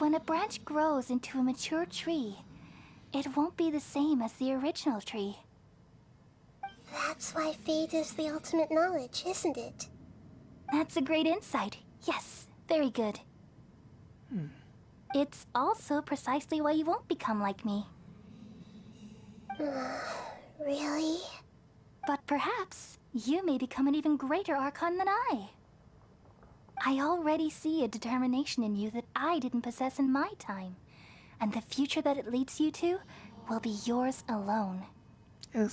[SPEAKER 7] When a branch grows into a mature tree, it won't be the same as the original tree.
[SPEAKER 2] That's why fate is the ultimate knowledge, isn't it?
[SPEAKER 7] That's a great insight. Yes, very good. It's also precisely why you won't become like me.
[SPEAKER 2] Really?
[SPEAKER 7] But perhaps you may become an even greater archon than I. I already see a determination in you that I didn't possess in my time, and the future that it leads you to will be yours alone.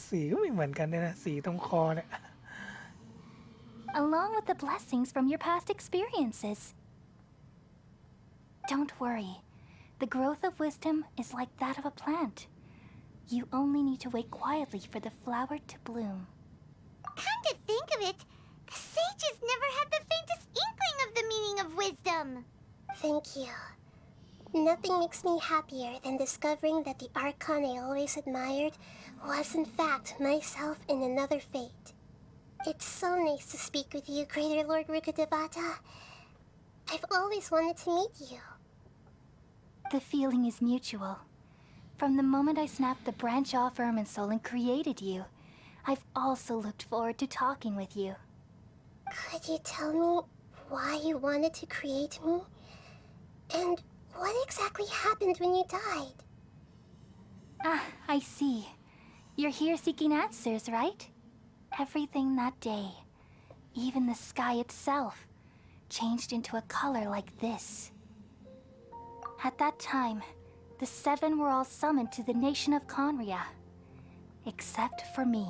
[SPEAKER 1] สีก็ไม่เหมือนกันเลยนะ สีตรงคอเนี่ย
[SPEAKER 7] along with the blessings from your past experiences. Don't worry. The growth of wisdom is like that of a plant. You only need to wait quietly for the flower to bloom.
[SPEAKER 6] Come to think of it, the sages never had the faintest inkling of the meaning of wisdom.
[SPEAKER 2] Thank you. Nothing makes me happier than discovering that the Archon I always admired was in fact myself in another fate. It's so nice to speak with you, Greater Lord Rukkhadevata. I've always wanted to meet you.
[SPEAKER 7] The feeling is mutual. From the moment I snapped the branch off Irminsul and created you, I've also looked forward to talking with you.
[SPEAKER 2] Could you tell me why you wanted to create me? And what exactly happened when you died?
[SPEAKER 7] Ah, I see. You're here seeking answers, right? Everything that day, even the sky itself, changed into a color like this. At that time, the seven were all summoned to the nation of Conria. Except for me.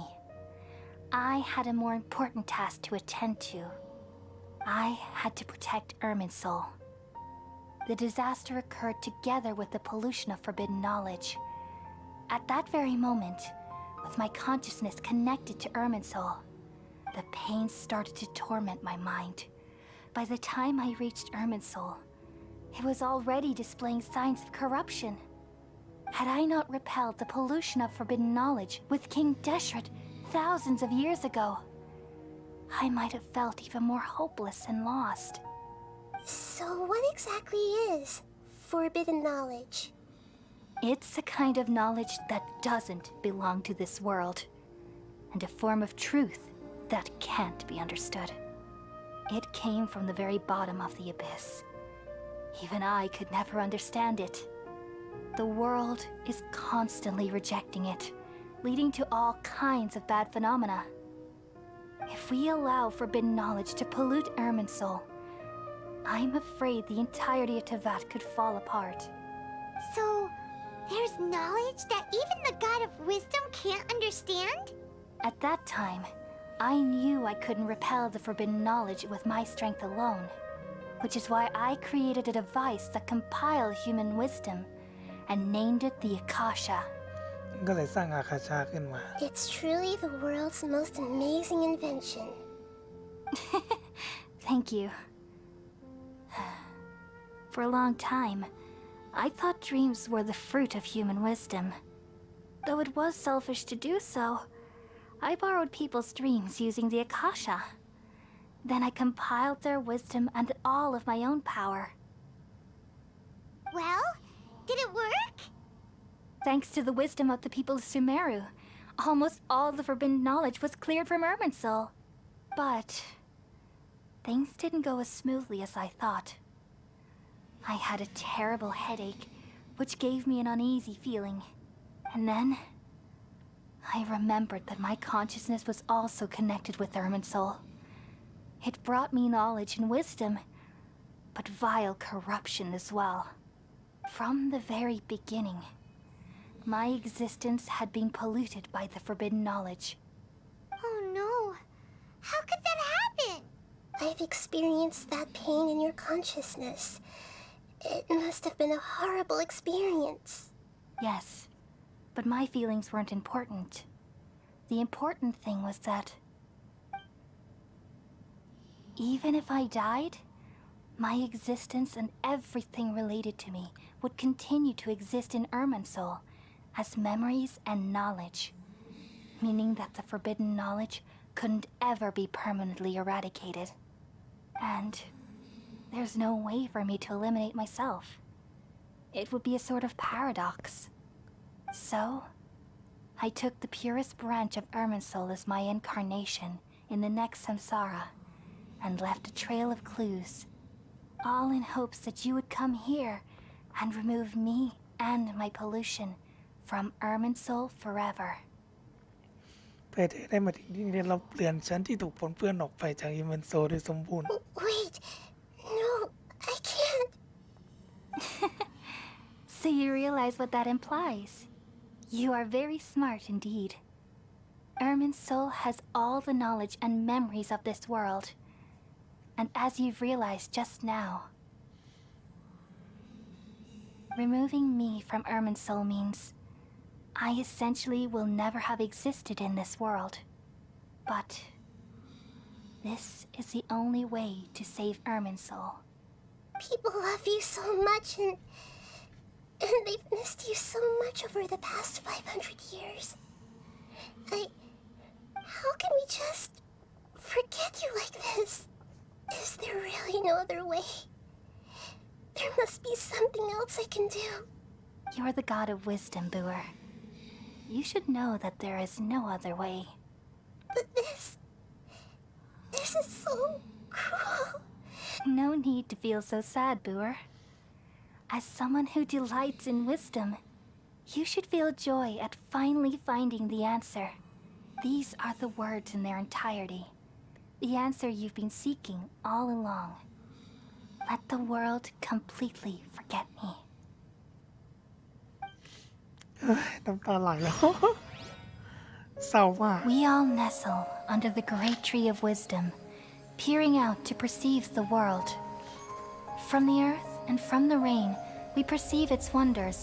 [SPEAKER 7] I had a more important task to attend to. I had to protect Irminsul. The disaster occurred together with the pollution of forbidden knowledge. At that very moment, with my consciousness connected to Irminsul, the pain started to torment my mind. By the time I reached Irminsul, it was already displaying signs of corruption. Had I not repelled the pollution of forbidden knowledge with King Deshret thousands of years ago, I might have felt even more hopeless and lost.
[SPEAKER 2] So what exactly is forbidden knowledge?
[SPEAKER 7] It's a kind of knowledge that doesn't belong to this world, and a form of truth that can't be understood. It came from the very bottom of the abyss. Even I could never understand it. The world is constantly rejecting it, leading to all kinds of bad phenomena. If we allow forbidden knowledge to pollute Irminsul, I'm afraid the entirety of Teyvat could fall apart.
[SPEAKER 6] So, there's knowledge that even the God of wisdom can't understand?
[SPEAKER 7] At that time, I knew I couldn't repel the forbidden knowledge with my strength alone, which is why I created a device that compiled human wisdom and named it the Akasha.
[SPEAKER 1] ก็เลยสร้างอาคาชาขึ้นมา
[SPEAKER 2] It's truly the world's most amazing invention.
[SPEAKER 7] Thank you. For a long time, I thought dreams were the fruit of human wisdom. Though it was selfish to do so, I borrowed people's dreams using the Akasha. Then I compiled their wisdom and all of my own power.
[SPEAKER 6] Well, did it work?
[SPEAKER 7] Thanks to the wisdom of the people of Sumeru, almost all the forbidden knowledge was cleared from Irminsul. But things didn't go as smoothly as I thought. I had a terrible headache, which gave me an uneasy feeling. And then I remembered that my consciousness was also connected with Irminsul. It brought me knowledge and wisdom, but vile corruption as well. From the very beginning, my existence had been polluted by the forbidden knowledge.
[SPEAKER 6] Oh no. How could that happen?
[SPEAKER 2] I've experienced that pain in your consciousness. It must have been a horrible experience.
[SPEAKER 7] Yes, but my feelings weren't important. The important thing was that even if I died, my existence and everything related to me would continue to exist in Irminsul as memories and knowledge, meaning that the forbidden knowledge couldn't ever be permanently eradicated. And there's no way for me to eliminate myself. It would be a sort of paradox. So, I took the purest branch of Irminsul as my incarnation in the next samsara and left a trail of clues, all in hopes that you would come here and remove me and my pollution from Irminsul forever.
[SPEAKER 1] เพื่อจะได้มาถึงที่นี่เราเปลี่ยนชั้นที่ถูกปนเปื้อนออกไปจากอิมเวนโซโดยสมบูรณ์
[SPEAKER 2] Wait, no, I can't.
[SPEAKER 7] So you realize what that implies? You are very smart indeed. Irminsul has all the knowledge and memories of this world. And as you've realized just now, removing me from Irminsul means I essentially will never have existed in this world. But this is the only way to save Irminsul.
[SPEAKER 2] People love you so much, and they've missed you so much over the past 500 years. How can we just forget you like this? Is there really no other way? There must be something else I can do.
[SPEAKER 7] You're the god of wisdom, Booer. You should know that there is no other way.
[SPEAKER 2] But this is so cruel.
[SPEAKER 7] No need to feel so sad, Booer. As someone who delights in wisdom, you should feel joy at finally finding the answer. These are the words in their entirety. The answer you've been seeking all along. Let the world completely forget me.
[SPEAKER 1] น้ำตาไหลแล้ว เศร้ามาก
[SPEAKER 7] We all nestle under the great tree of wisdom, peering out to perceive the world. From the earth and from the rain, we perceive its wonders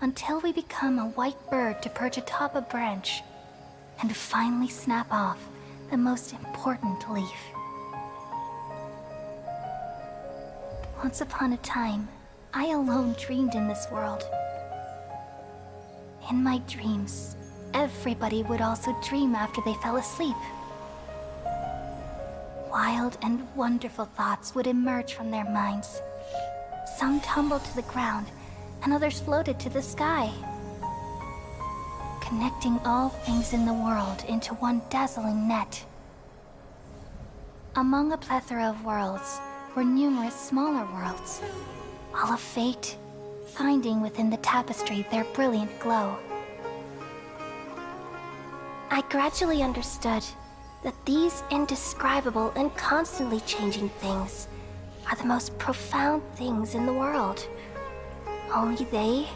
[SPEAKER 7] until we become a white bird to perch atop a branch and finally snap off the most important leaf. Once upon a time, I alone dreamed in this world. In my dreams, everybody would also dream after they fell asleep. Wild and wonderful thoughts would emerge from their minds. Some tumbled to the ground, and others floated to the sky, connecting all things in the world into one dazzling net. Among a plethora of worlds were numerous smaller worlds, all of fate, finding within the tapestry their brilliant glow. I gradually understood that these indescribable and constantly changing things are the most profound things in the world. Only they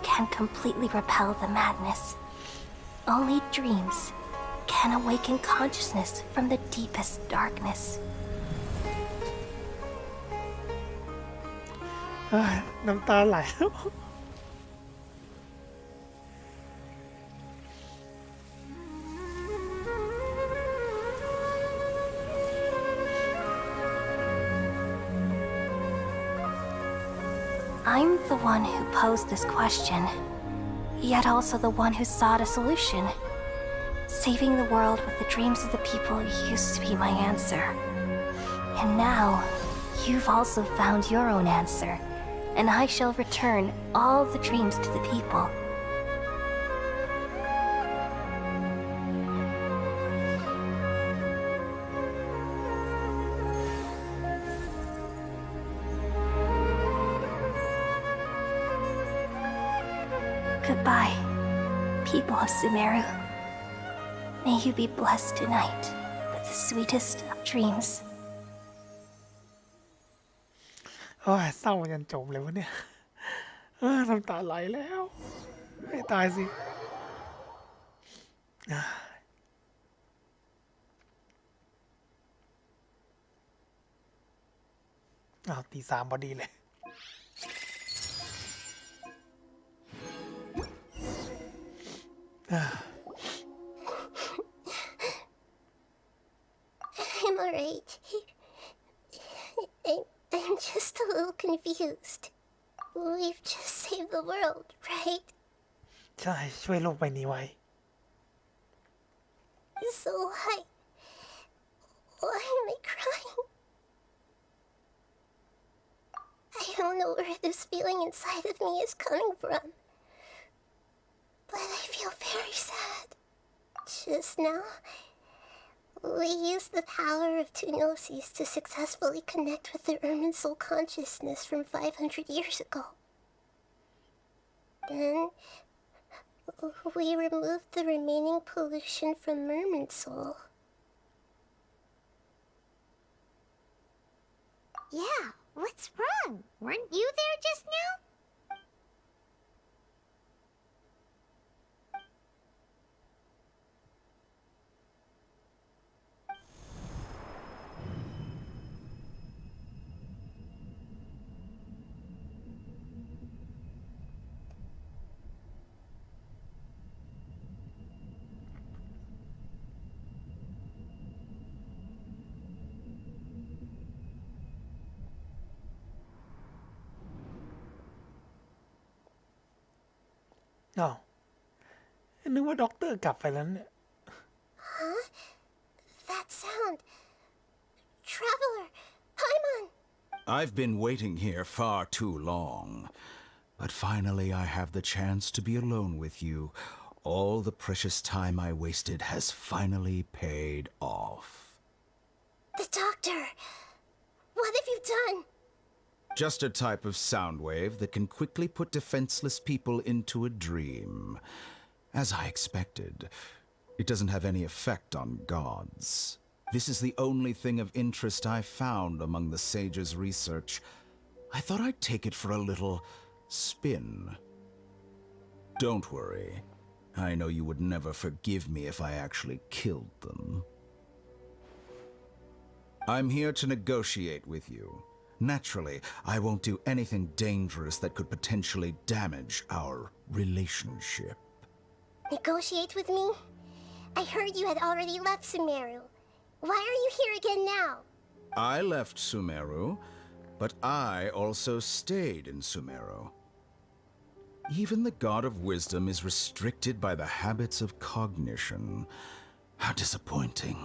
[SPEAKER 7] can completely repel the madness. Only dreams can awaken consciousness from the deepest darkness.
[SPEAKER 1] น้ำตาไหลแล้ว
[SPEAKER 7] I'm the one who posed this question, yet also the one who sought a solution. Saving the world with the dreams of the people used to be my answer. And now, you've also found your own answer, and I shall return all the dreams to the people. Goodbye, people of Sumeru. May you be blessed tonight with the sweetest of dreams.
[SPEAKER 1] โอ้ยเศร้ายันจบเลยวะเนี่ยน้ำตาไหลแล้วให้ตายสิตีสามพอดีเลย
[SPEAKER 2] I'm alright. I'm just a little confused. We've just saved the world, right?
[SPEAKER 1] ใช่ช่วยโลกใบนี้ไว้
[SPEAKER 2] So why am I crying? I don't know where this feeling inside of me is coming from, but I feel very sad. Just now, we used the power of two gnosis to successfully connect with the Irminsul consciousness from 500 years ago. Then, we removed the remaining pollution from Irminsul.
[SPEAKER 6] Yeah, what's wrong? Weren't you there just now?
[SPEAKER 1] อ้าวนึกว่าด็อกเตอร์กลับไปแล้วเนี่ย
[SPEAKER 2] That sound. Traveler, Paimon.
[SPEAKER 8] I've been waiting here far too long. But finally I have the chance to be alone with you. All the precious time I wasted has finally paid off.
[SPEAKER 2] The doctor. What have you done?
[SPEAKER 8] Just a type of sound wave that can quickly put defenseless people into a dream. As I expected, it doesn't have any effect on gods. This is the only thing of interest I found among the sage's research. I thought I'd take it for a little spin. Don't worry. I know you would never forgive me if I actually killed them. I'm here to negotiate with you. Naturally, I won't do anything dangerous that could potentially damage our relationship.
[SPEAKER 2] Negotiate with me? I heard you had already left Sumeru. Why are you here again now?
[SPEAKER 8] I left Sumeru, but I also stayed in Sumeru. Even the God of Wisdom is restricted by the habits of cognition. How disappointing.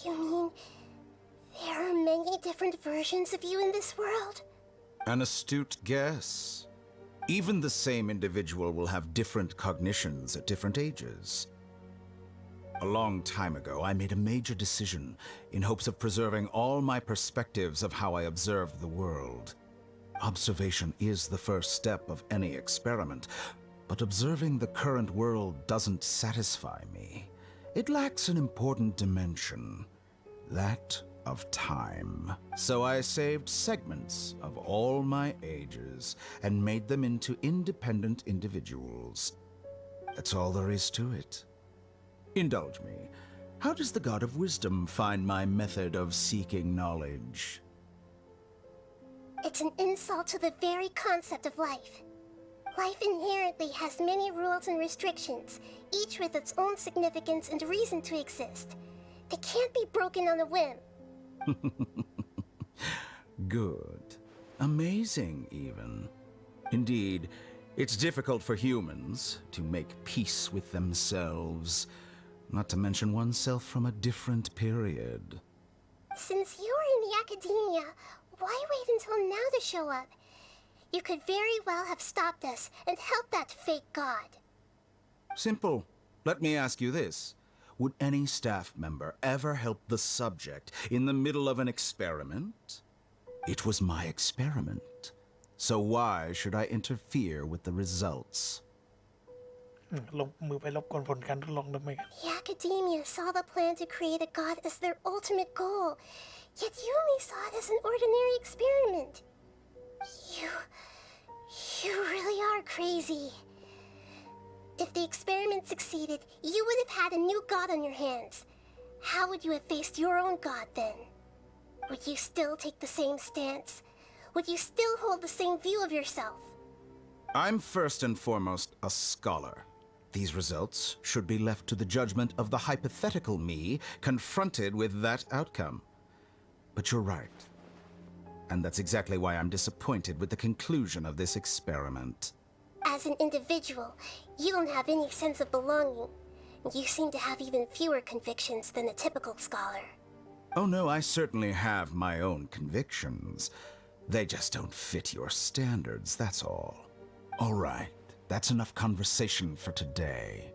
[SPEAKER 2] You mean there are many different versions of you in this world?
[SPEAKER 8] An astute guess. Even the same individual will have different cognitions at different ages. A long time ago, I made a major decision in hopes of preserving all my perspectives of how I observed the world. Observation is the first step of any experiment, but observing the current world doesn't satisfy me. It lacks an important dimension, that of time. So I saved segments of all my ages and made them into independent individuals. That's all there is to it. Indulge me. How does the God of Wisdom find my method of seeking knowledge?
[SPEAKER 2] It's an insult to the very concept of life. Life inherently has many rules and restrictions, each with its own significance and reason to exist. They can't be broken on a whim.
[SPEAKER 8] Good. Amazing, even. Indeed, it's difficult for humans to make peace with themselves, not to mention oneself from a different period.
[SPEAKER 2] Since you're in the academia, why wait until now to show up? You could very well have stopped us and helped that fake god.
[SPEAKER 8] Simple. Let me ask you this. Would any staff member ever help the subject in the middle of an experiment? It was my experiment. So why should I interfere with the results?
[SPEAKER 1] ลงมือไปรบกวนผลการทดลองทำไมกัน
[SPEAKER 2] The academia saw the plan to create a god as their ultimate goal, yet you only saw it as an ordinary experiment. You really are crazy. If the experiment succeeded, you would have had a new god on your hands. How would you have faced your own god then? Would you still take the same stance? Would you still hold the same view of yourself?
[SPEAKER 8] I'm first and foremost a scholar. These results should be left to the judgment of the hypothetical me confronted with that outcome. But you're right. And that's exactly why I'm disappointed with the conclusion of this experiment.
[SPEAKER 2] As an individual, you don't have any sense of belonging. You seem to have even fewer convictions than a typical scholar.
[SPEAKER 8] Oh no, I certainly have my own convictions. They just don't fit your standards, that's all. All right, that's enough conversation for today.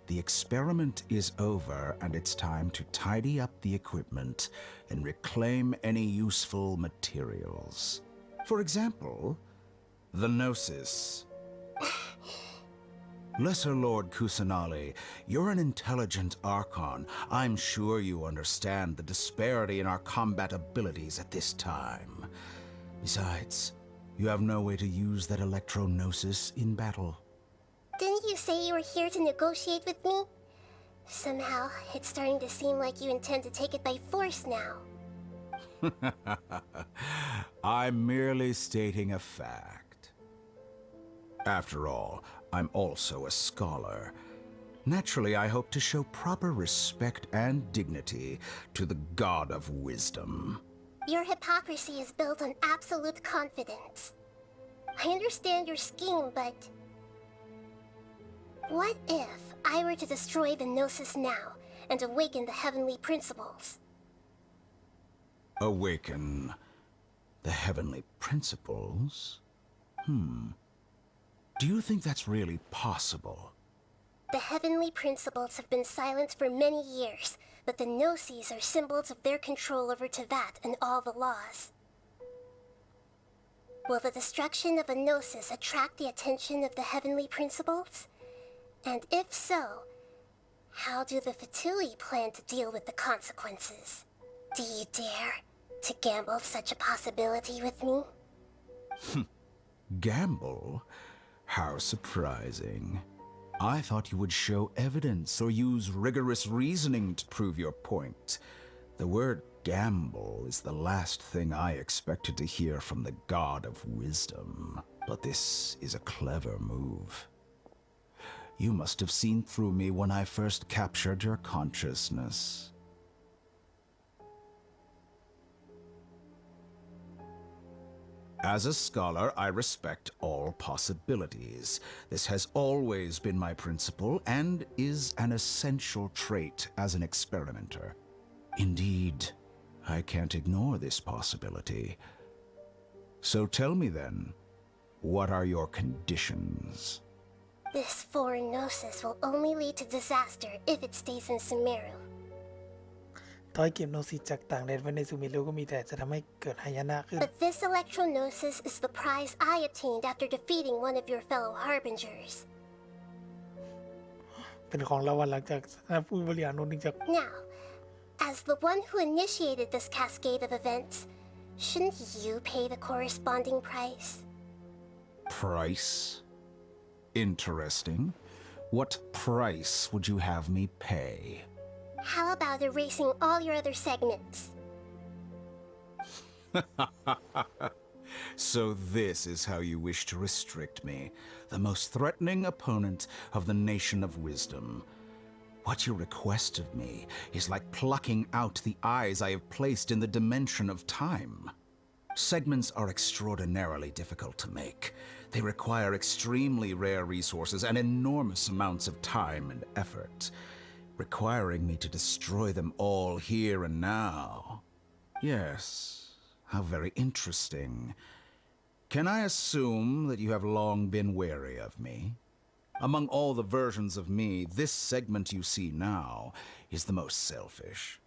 [SPEAKER 8] The experiment is over and it's time to tidy up the equipment and reclaim any useful materials. For example, the Gnosis. Lesser Lord Kusanali, you're an intelligent Archon. I'm sure you understand the disparity in our combat abilities at this time. Besides, you have no way to use that electro-gnosis in battle.
[SPEAKER 2] Didn't you say you were here to negotiate with me? Somehow, it's starting to seem like you intend to take it by force now.
[SPEAKER 8] I'm merely stating a fact. After all, I'm also a scholar. Naturally, I hope to show proper respect and dignity to the God of Wisdom.
[SPEAKER 2] Your hypocrisy is built on absolute confidence. I understand your scheme, but What if I were to destroy the Gnosis now and awaken the heavenly principles?
[SPEAKER 8] Awaken the heavenly principles? Do you think that's really possible?
[SPEAKER 2] The heavenly principles have been silent for many years, but the Gnosis are symbols of their control over Tevat and all the laws. Will the destruction of a Gnosis attract the attention of the heavenly principles? And if so, how do the Fatui plan to deal with the consequences? Do you dare to gamble such a possibility with me?
[SPEAKER 8] Gamble? How surprising. I thought you would show evidence or use rigorous reasoning to prove your point. The word gamble is the last thing I expected to hear from the god of wisdom. But this is a clever move. You must have seen through me when I first captured your consciousness. As a scholar, I respect all possibilities. This has always been my principle and is an essential trait as an experimenter. Indeed, I can't ignore this possibility. So tell me then, what are your conditions?
[SPEAKER 2] This foreign Gnosis will only lead to disaster if it stays in Sumeru.
[SPEAKER 1] ต่อยเก็บโนซิจากต่างแดนไว้ในซูมิรุก็มีแต่จะทำให้เกิดหายนะขึ้น
[SPEAKER 2] But this Electro Gnosis is the prize I obtained after defeating one of your fellow Harbingers.
[SPEAKER 1] เป็นของรางวัลหลังจากผู้บริหารคนหนึ่งจาก
[SPEAKER 2] Now, as the one who initiated this cascade of events, shouldn't you pay the corresponding price?
[SPEAKER 8] Price? Interesting. What price would you have me pay?
[SPEAKER 2] How about erasing all your other segments?
[SPEAKER 8] So this is how you wish to restrict me, the most threatening opponent of the Nation of Wisdom. What you request of me is like plucking out the eyes I have placed in the dimension of time. Segments are extraordinarily difficult to make. They require extremely rare resources and enormous amounts of time and effort, requiring me to destroy them all here and now. Yes, how very interesting. Can I assume that you have long been wary of me? Among all the versions of me, this segment you see now is the most selfish.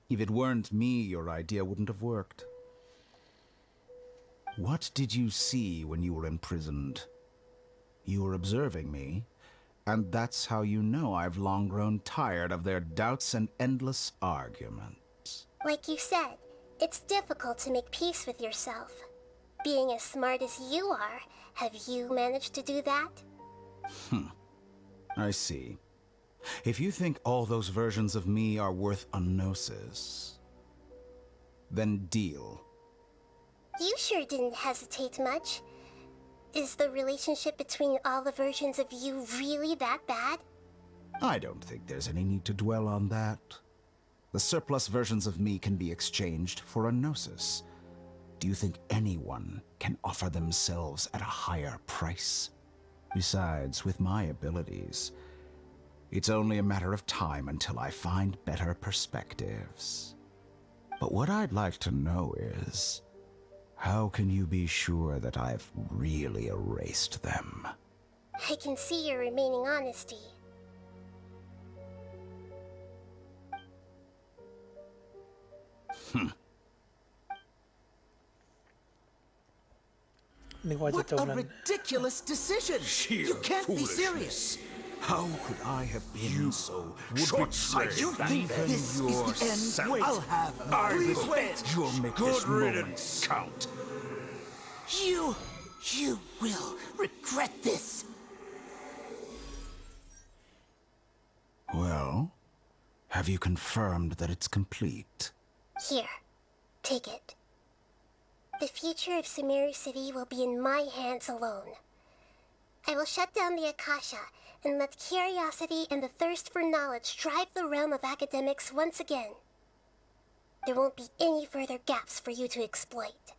[SPEAKER 8] If it weren't me, your idea wouldn't have worked. What did you see when you were imprisoned? You were observing me, and that's how you know I've long grown tired of their doubts and endless arguments.
[SPEAKER 2] Like you said, it's difficult to make peace with yourself. Being as smart as you are, have you managed to do that?
[SPEAKER 8] I see. If you think all those versions of me are worth a gnosis, then deal.
[SPEAKER 2] You sure didn't hesitate much. Is the relationship between all the versions of you really that bad?
[SPEAKER 8] I don't think there's any need to dwell on that. The surplus versions of me can be exchanged for a gnosis. Do you think anyone can offer themselves at a higher price? Besides, with my abilities, it's only a matter of time until I find better perspectives. But what I'd like to know is, how can you be sure that I've really erased them?
[SPEAKER 2] I can see your remaining honesty.
[SPEAKER 9] What a ridiculous decision! You can't be serious!
[SPEAKER 8] How could I have been so short-sighted?
[SPEAKER 9] You think this is the end?
[SPEAKER 4] Wait.
[SPEAKER 9] I'll have
[SPEAKER 4] Please
[SPEAKER 9] wait!
[SPEAKER 8] You'll make
[SPEAKER 4] Good
[SPEAKER 8] this moment
[SPEAKER 4] riddance.
[SPEAKER 8] count.
[SPEAKER 9] You will regret this!
[SPEAKER 8] Well, have you confirmed that it's complete?
[SPEAKER 2] Here, take it. The future of Sumeru City will be in my hands alone. I will shut down the Akasha and let curiosity and the thirst for knowledge drive the realm of academics once again. There won't be any further gaps for you to exploit.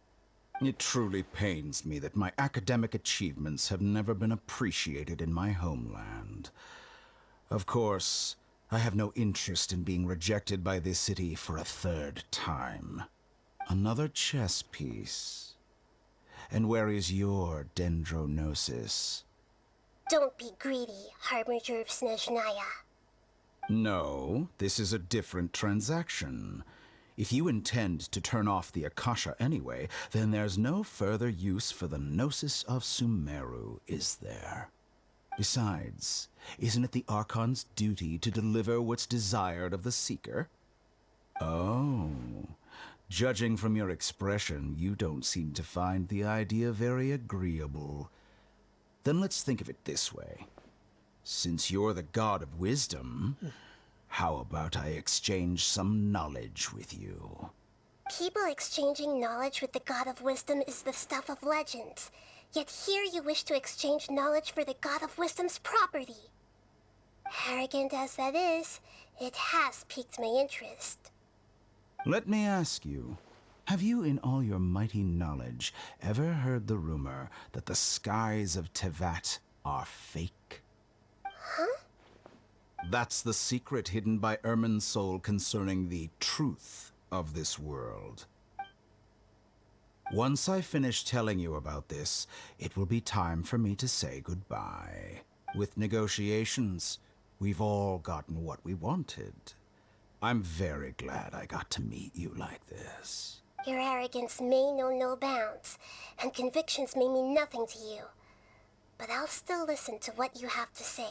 [SPEAKER 8] It truly pains me that my academic achievements have never been appreciated in my homeland. Of course, I have no interest in being rejected by this city for a third time. Another chess piece. And where is your dendronosis?
[SPEAKER 2] Don't be greedy, Harbinger of Snezhnaya.
[SPEAKER 8] No, this is a different transaction. If you intend to turn off the Akasha anyway, then there's no further use for the Gnosis of Sumeru, is there? Besides, isn't it the Archon's duty to deliver what's desired of the Seeker? Oh, judging from your expression, you don't seem to find the idea very agreeable. Then let's think of it this way. Since you're the god of wisdom, how about I exchange some knowledge with you?
[SPEAKER 2] People exchanging knowledge with the God of Wisdom is the stuff of legends. Yet here you wish to exchange knowledge for the God of Wisdom's property. Arrogant as that is, it has piqued my interest.
[SPEAKER 8] Let me ask you, have you in all your mighty knowledge ever heard the rumor that the skies of Tevat are fake?
[SPEAKER 2] Huh?
[SPEAKER 8] That's the secret hidden by Irminsul concerning the truth of this world. Once I finish telling you about this, it will be time for me to say goodbye. With negotiations, we've all gotten what we wanted. I'm very glad I got to meet you like this.
[SPEAKER 2] Your arrogance may know no bounds, and convictions may mean nothing to you. But I'll still listen to what you have to say.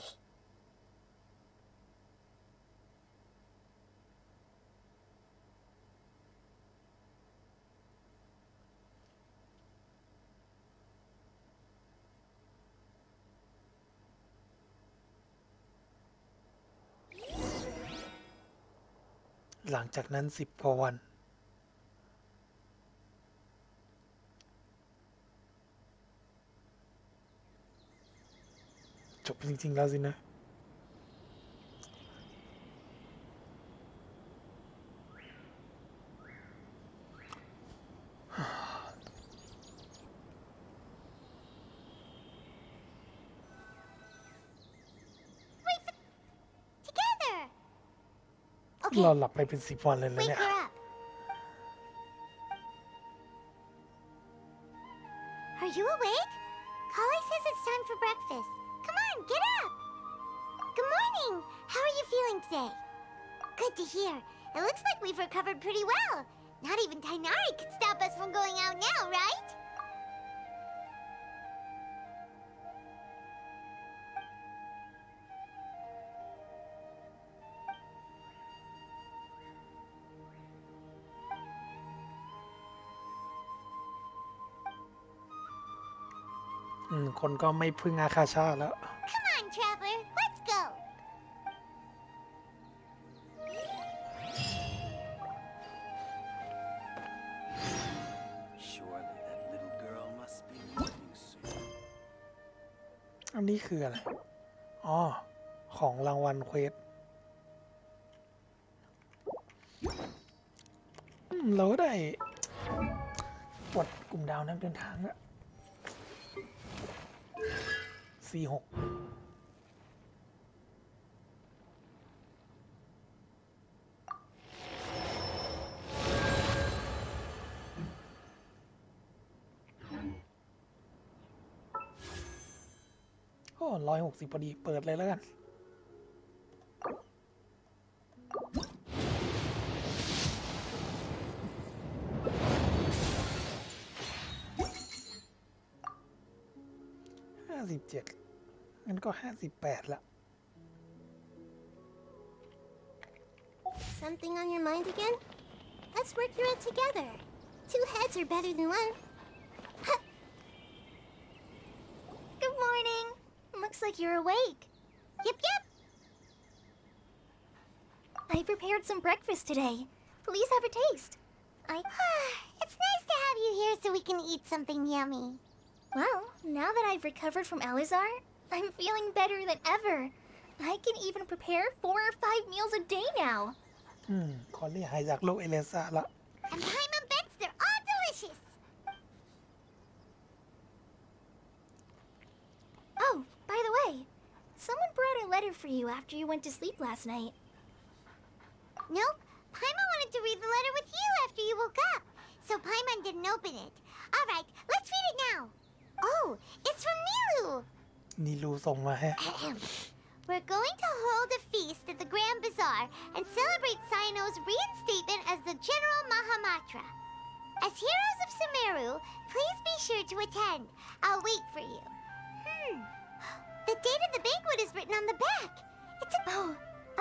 [SPEAKER 1] หลังจากนั้น10 กว่าวันจบจริงๆแล้วสินะเราหลับไปเป็น10 วันเลยนะ
[SPEAKER 6] Wake
[SPEAKER 1] เนี่ย
[SPEAKER 6] her up. Are you awake? Kali says it's time for breakfast. Come on, get up. Good morning. How are you feeling today? Good to hear. It looks like we've recovered pretty well. Not even Tainari could stop us from going out now, right?
[SPEAKER 1] อืมคนก็ไม่พึ่งอาคาชาแล้ว
[SPEAKER 6] Come on, traveler. Let's go.
[SPEAKER 3] Surely that little girl must be leaving soon.
[SPEAKER 1] อันนี้คืออะไร อ๋อ ของรางวัลเควสเราก็ได้ปลดกลุ่มดาวนักเดินทางแล้ว C6 โอ้160พอดี เปิดเลยแล้วกัน57งั้นก็58ละ
[SPEAKER 2] Something on your mind again? Let's work through it together. 2 heads are better than 1.
[SPEAKER 6] Good morning. Looks like you're awake. Yep.
[SPEAKER 7] I prepared some breakfast today. Please have a taste.
[SPEAKER 6] It's nice to have you here so we can eat something yummy.
[SPEAKER 7] Well, now that I've recovered from Alizar, I'm feeling better than ever. I can even prepare 4 or 5 meals a day now.
[SPEAKER 1] ขอเรียกหายจากโลกเอเลซ่าละ
[SPEAKER 6] And Paimon bets they're all delicious. for you after you went to sleep last night. Nope. Paimon wanted to read the letter with you after you woke up. So Paimon didn't open it. Alright, let's read it now. Oh, it's from Nilu.
[SPEAKER 1] นีลูส่งมาให้
[SPEAKER 6] We're going to hold a feast at the Grand Bazaar and celebrate Sino's reinstatement as the General Mahamatra. As heroes of Sumeru, please be sure to attend. I'll wait for you. The date of the banquet is written on the back. It's a...
[SPEAKER 2] Oh,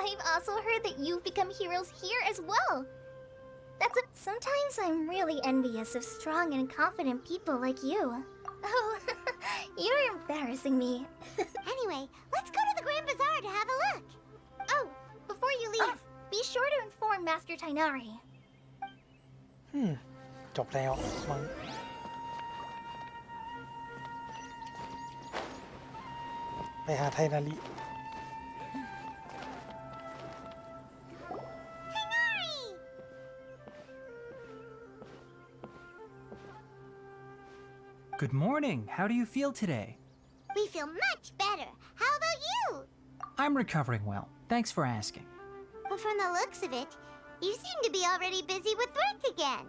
[SPEAKER 2] I've also heard that you've become heroes here as well. Sometimes I'm really envious of strong and confident people like you. Oh, you're embarrassing me.
[SPEAKER 6] Anyway, let's go to the Grand Bazaar to have a look.
[SPEAKER 2] Oh, before you leave, be sure to inform Master Tainari.
[SPEAKER 1] จบแล้วมั้งไปหาไทนาริ
[SPEAKER 10] Good morning. How do you feel today?
[SPEAKER 6] We feel much better. How about you?
[SPEAKER 10] I'm recovering well. Thanks for asking.
[SPEAKER 6] But from the looks of it, you seem to be already busy with work again.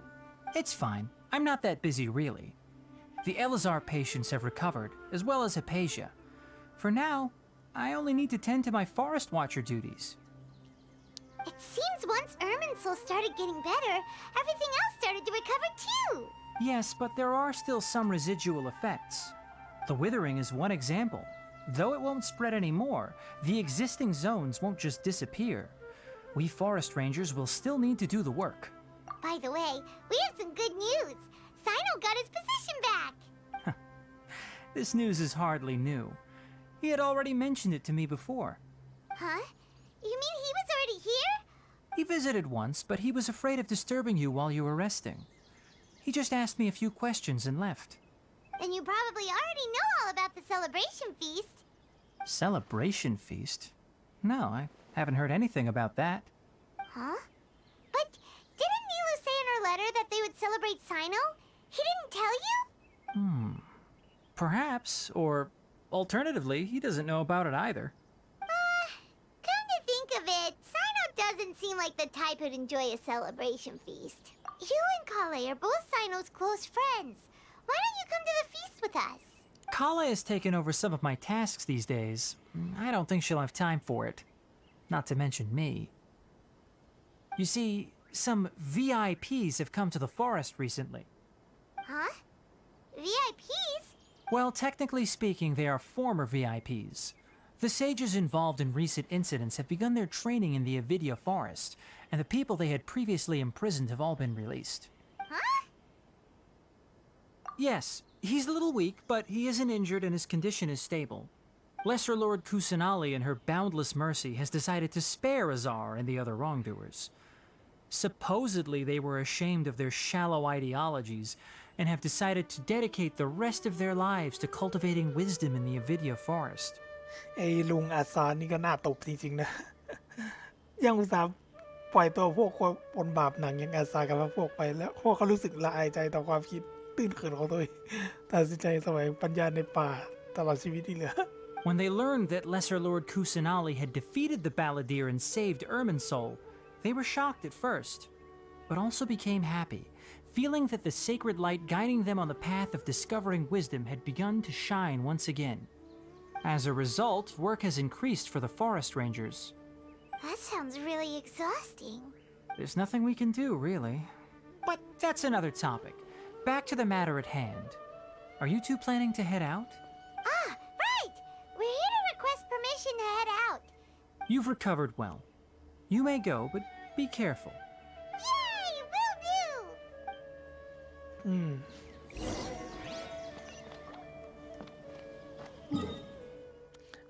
[SPEAKER 10] It's fine. I'm not that busy, really. The Elazar patients have recovered, as well as Hypatia. For now, I only need to tend to my Forest Watcher duties.
[SPEAKER 6] It seems once Irminsul started getting better, everything else started to recover too.
[SPEAKER 10] Yes, but there are still some residual effects. The withering is one example. Though it won't spread anymore, the existing zones won't just disappear. We forest rangers will still need to do the work.
[SPEAKER 6] By the way, we have some good news. Sino got his position back.
[SPEAKER 10] This news is hardly new. He had already mentioned it to me before.
[SPEAKER 6] Huh? You mean he was already here?
[SPEAKER 10] He visited once, but he was afraid of disturbing you while you were resting. He just asked me a few questions and left.
[SPEAKER 6] Then you probably already know all about the celebration feast.
[SPEAKER 10] Celebration feast? No, I haven't heard anything about that.
[SPEAKER 6] Huh? But didn't Nilu say in her letter that they would celebrate Sino? He didn't tell you?
[SPEAKER 10] Perhaps, or alternatively, he doesn't know about it either.
[SPEAKER 6] Come to think of it, Sino doesn't seem like the type who'd enjoy a celebration feast. You and Kale are both Sino's close friends. Why don't you come to the feast with us?
[SPEAKER 10] Kale has taken over some of my tasks these days. I don't think she'll have time for it. Not to mention me. You see, some VIPs have come to the forest recently.
[SPEAKER 6] Huh? VIPs?
[SPEAKER 10] Well, technically speaking, they are former VIPs. The sages involved in recent incidents have begun their training in the Avidya forest, and the people they had previously imprisoned have all been released.
[SPEAKER 6] Huh?
[SPEAKER 10] Yes, he's a little weak, but he isn't injured and his condition is stable. Lesser Lord Kusanali, in her boundless mercy, has decided to spare Azar and the other wrongdoers. Supposedly, they were ashamed of their shallow ideologies and have decided to dedicate the rest of their lives to cultivating wisdom in the Avidya forest.
[SPEAKER 1] ไอ้ลุงอาซานี่ก็น่าตบจริงๆนะ ยังอุตส่าห์ปล่อยตัวพวกคนบาปหนังอย่างอาซากับพวกไปแล้วพวกเขารู้สึกละอายใจต่อความคิดตื้นเขินของตัวเองตัดสินใจแสวงปัญญาในป่าตลอดชีวิตที่เหลือ
[SPEAKER 10] When they learned that Lesser Lord Kusanali had defeated the Balladeer and saved Irminsul, they were shocked at first, but also became happy, feeling that the sacred light guiding them on the path of discovering wisdom had begun to shine once again. As a result, work has increased for the forest rangers.
[SPEAKER 6] That sounds really exhausting.
[SPEAKER 10] There's nothing we can do, really. But that's another topic. Back to the matter at hand. Are you two planning to head out?
[SPEAKER 6] Ah, right! We're here to request permission to head out.
[SPEAKER 10] You've recovered well. You may go, but be careful.
[SPEAKER 6] Yay! Will do!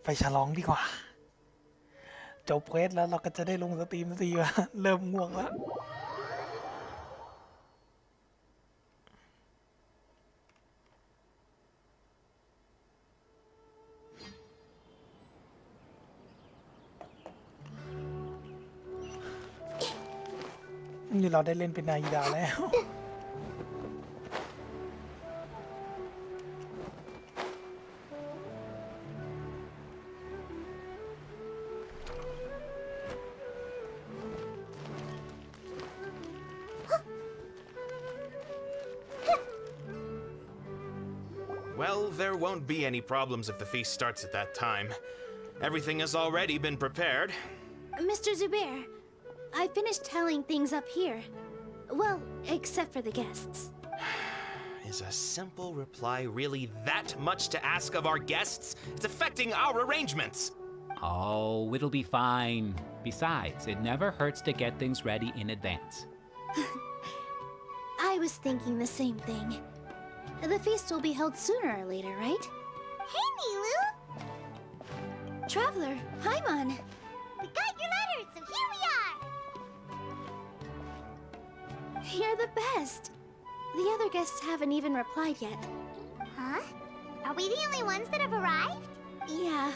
[SPEAKER 1] ไปฉลองดีกว่า จบเควสแล้วเราก็จะได้ลงสตรีมสักทีว่า เริ่มง่วงแล้ว นี่เราได้เล่นเป็นนายดาแล้ว
[SPEAKER 6] Hey,
[SPEAKER 11] Well, there won't be any problems if the feast starts at that time. Everything has already been prepared.
[SPEAKER 6] Mr. Zubair, I finished tallying things up here. Well, except for the guests.
[SPEAKER 11] Is a simple reply really that much to ask of our guests? It's affecting our arrangements.
[SPEAKER 12] Oh, it'll be fine. Besides, it never hurts to get things ready in advance.
[SPEAKER 6] I was thinking the same thing. The feast will be held sooner or later, right? Hey, Nilu! Traveler, Paimon! We got your letters, so here we are! You're the best! The other guests haven't even replied yet. Huh? Are we the only ones that have arrived? Yeah.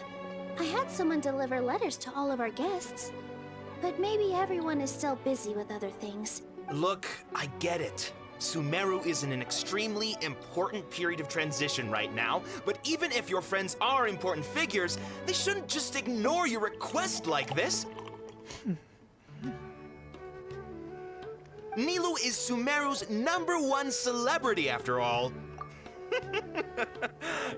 [SPEAKER 6] I had someone deliver letters to all of our guests. But maybe everyone is still busy with other things.
[SPEAKER 11] Look, I get it. Sumeru is in an extremely important period of transition right now, but even if your friends are important figures, they shouldn't just ignore your request like this. Nilu is Sumeru's #1 celebrity after all.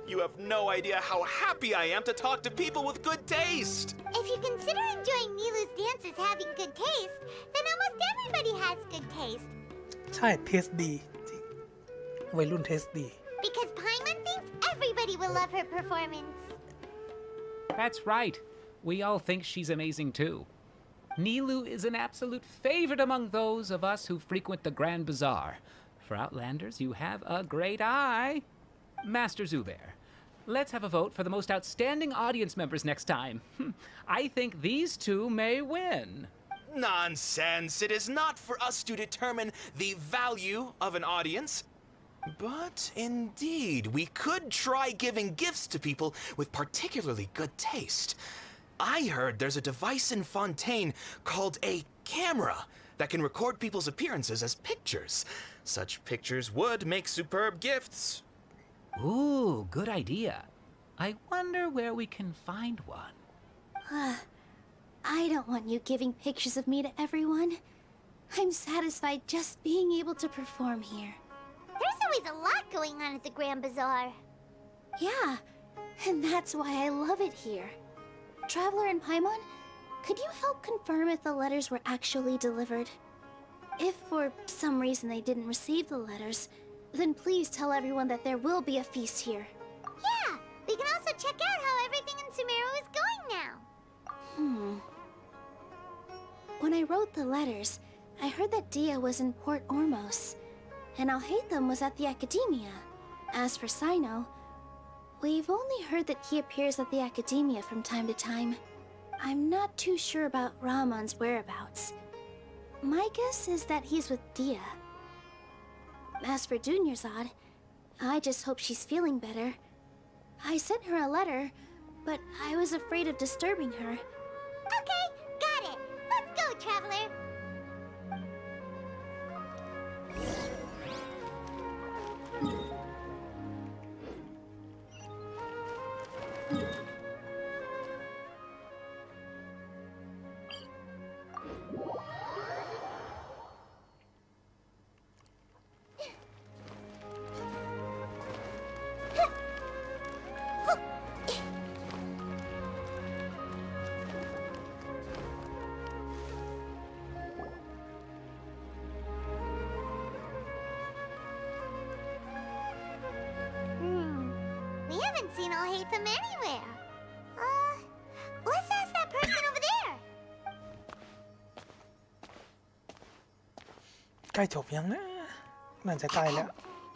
[SPEAKER 11] You have no idea how happy I am to talk to people with good taste.
[SPEAKER 6] If you consider enjoying Nilu's dance as having good taste, then almost everybody has good taste.
[SPEAKER 1] ใช่เทสดีจริงวัยรุ่นเทสดี
[SPEAKER 6] Because Paimon thinks everybody will love her performance.
[SPEAKER 12] That's right. We all think she's amazing too. Nilu is an absolute favorite among those of us who frequent the Grand Bazaar. For Outlanders, you have a great eye. Master Zubair, let's have a vote for the most outstanding audience members next time. I think these two may win.
[SPEAKER 11] Nonsense. It is not for us to determine the value of an audience. But indeed, we could try giving gifts to people with particularly good taste. I heard there's a device in Fontaine called a camera that can record people's appearances as pictures. Such pictures would make superb gifts.
[SPEAKER 12] Ooh, good idea. I wonder where we can find one.
[SPEAKER 6] I don't want you giving pictures of me to everyone. I'm satisfied just being able to perform here. There's always a lot going on at the Grand Bazaar. Yeah, and that's why I love it here. Traveler and Paimon, could you help confirm if the letters were actually delivered? If for some reason they didn't receive the letters, then please tell everyone that there will be a feast here. Yeah, we can also check out how everything in Sumeru is going now. When I wrote the letters, I heard that Dia was in Port Ormos, and Alhaitham was at the Academia. As for Sino, we've only heard that he appears at the Academia from time to time. I'm not too sure about Rahman's whereabouts. My guess is that he's with Dia. As for Dunyarzad, I just hope she's feeling better. I sent her a letter, but I was afraid of disturbing her. Okay, got it. Let's go, Traveler. We haven't seen Alhaitham anywhere. Let's ask that person over there.
[SPEAKER 1] ใกล้จบยังนะน่าจะใกล้แล้ว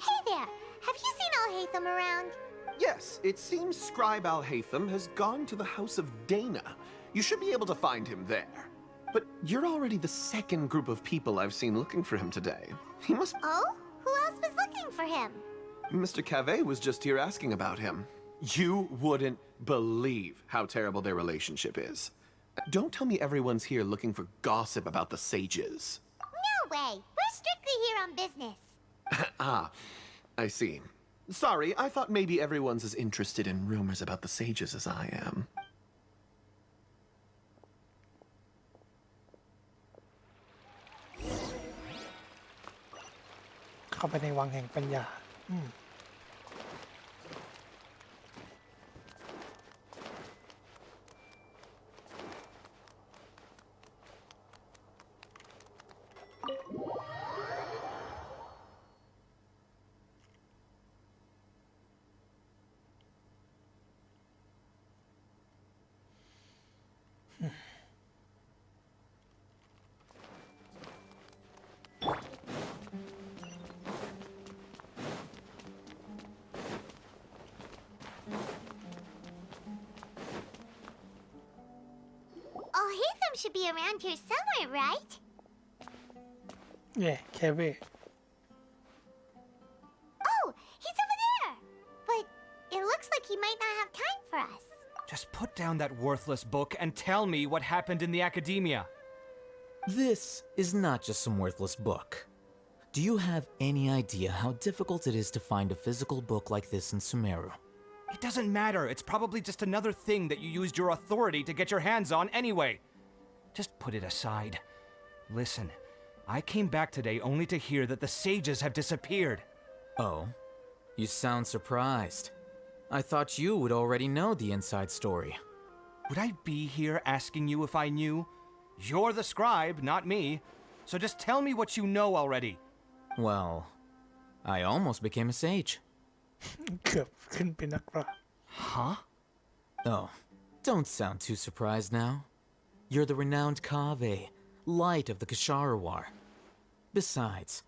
[SPEAKER 6] Hey there, have you seen Alhaitham around?
[SPEAKER 13] Yes, it seems Scribe Alhaitham has gone to the house of Dana. You should be able to find him there. But you're already the second group of people I've seen looking for him today. He must...
[SPEAKER 6] Oh? Who else was looking for him?
[SPEAKER 13] Mr. Cave was just here asking about him. You wouldn't believe how terrible their relationship is. Don't tell me everyone's here looking for gossip about the sages.
[SPEAKER 6] No way. We're strictly here on business.
[SPEAKER 13] Ah, I see. Sorry, I thought maybe everyone's as interested in rumors about the sages as I am.
[SPEAKER 1] เข้าไปในวังแห่งปัญญา
[SPEAKER 6] Hatham should be around here somewhere, right?
[SPEAKER 1] แย่แคเว่
[SPEAKER 6] Oh, he's over there! But it looks like he might not have time for us.
[SPEAKER 4] Just put down that worthless book and tell me what happened in the academia.
[SPEAKER 14] This is not just some worthless book. Do you have any idea how difficult it is to find a physical book like this in Sumeru?
[SPEAKER 4] It doesn't matter. It's probably just another thing that you used your authority to get your hands on anyway. Just put it aside. Listen, I came back today only to hear that the sages have disappeared.
[SPEAKER 14] Oh, you sound surprised. I thought you would already know the inside story.
[SPEAKER 4] Would I be here asking you if I knew? You're the scribe, not me. So just tell me what you know already.
[SPEAKER 14] Well, I almost became a sage.
[SPEAKER 1] เกือบขึ้นเป็นนักปราชญ์
[SPEAKER 4] Huh?
[SPEAKER 14] Oh, don't sound too surprised now. You're the renowned Kaveh, light of the Ksharawar. Besides,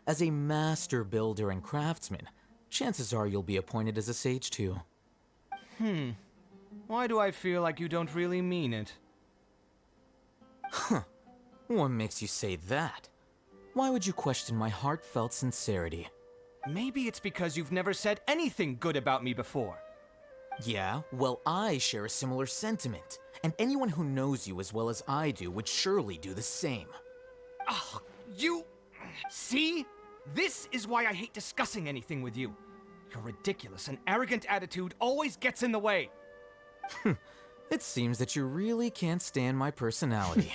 [SPEAKER 14] as a master builder and craftsman, chances are you'll be appointed as a sage too.
[SPEAKER 4] Why do I feel like you don't really mean it?
[SPEAKER 14] Huh. What makes you say that? Why would you question my heartfelt sincerity?
[SPEAKER 4] Maybe it's because you've never said anything good about me before.
[SPEAKER 14] Yeah, well, I share a similar sentiment, and anyone who knows you as well as I do would surely do the same.
[SPEAKER 4] Oh, you... See? This is why I hate discussing anything with you. Your ridiculous and arrogant attitude always gets in the way.
[SPEAKER 14] It seems that you really can't stand my personality.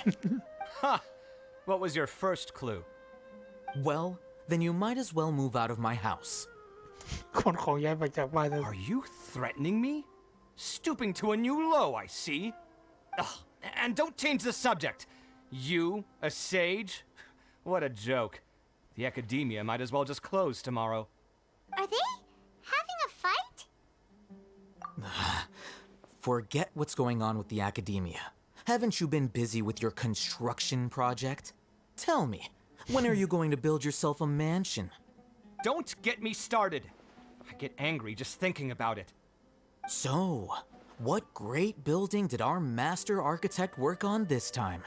[SPEAKER 4] Ha! What was your first clue?
[SPEAKER 14] Well, then you might as well move out of my house.
[SPEAKER 1] คนของย้ายไปจากบ้านแล้ว
[SPEAKER 4] Are you threatening me? Stooping to a new low, I see. Ugh, and don't change the subject. You, a sage? What a joke. The academia might as well just close tomorrow.
[SPEAKER 6] Are they having a fight?
[SPEAKER 14] Forget what's going on with the academia. Haven't you been busy with your construction project? Tell me, when are you going to build yourself a mansion?
[SPEAKER 4] Don't get me started. I get angry just thinking about it.
[SPEAKER 14] So, what great building did our master architect work on this time?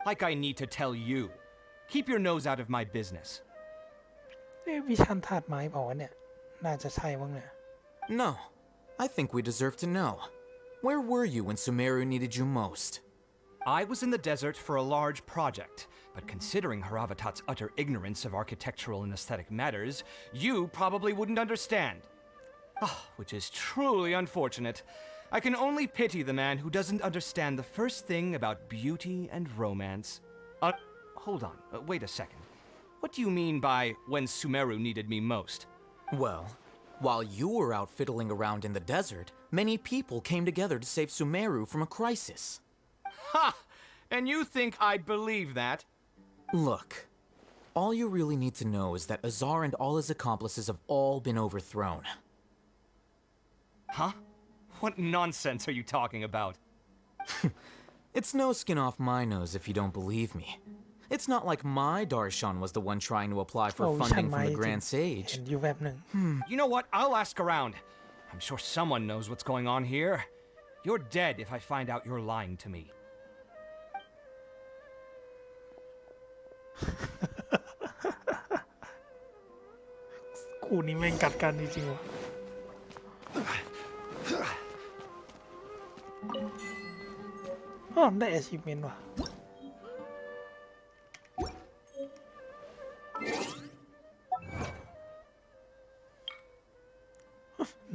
[SPEAKER 4] Like I need to tell you. Keep your nose out of my business.
[SPEAKER 1] วิชันธาตุไม้เปล่าวะเนี่ย น่าจะใช่มั้งเนี่ย
[SPEAKER 14] No, I think we deserve to know. Where were you when Sumeru needed you most?
[SPEAKER 4] I was in the desert for a large project, but considering Haravatat's utter ignorance of architectural and aesthetic matters, you probably wouldn't understand. Which is truly unfortunate. I can only pity the man who doesn't understand the first thing about beauty and romance. Hold on, wait a second. What do you mean by when Sumeru needed me most?
[SPEAKER 14] Well, while you were out fiddling around in the desert, many people came together to save Sumeru from a crisis.
[SPEAKER 4] Ha! And you think I'd believe that?
[SPEAKER 14] Look, all you really need to know is that Azar and all his accomplices have all been overthrown.
[SPEAKER 4] Huh? What nonsense are you talking about?
[SPEAKER 14] It's no skin off my nose if you don't believe me. It's not like my Darshan was the one trying to apply for funding from the Grand Sage.
[SPEAKER 1] เห็นอยู่แบบหนึ่ง
[SPEAKER 4] You know what? I'll ask around. I'm sure someone knows what's going on here. You're dead if I find out you're lying to me.
[SPEAKER 1] คู่นี้แม่งกัดกันจริงๆวะอ๋อได้ achievement ว่ะ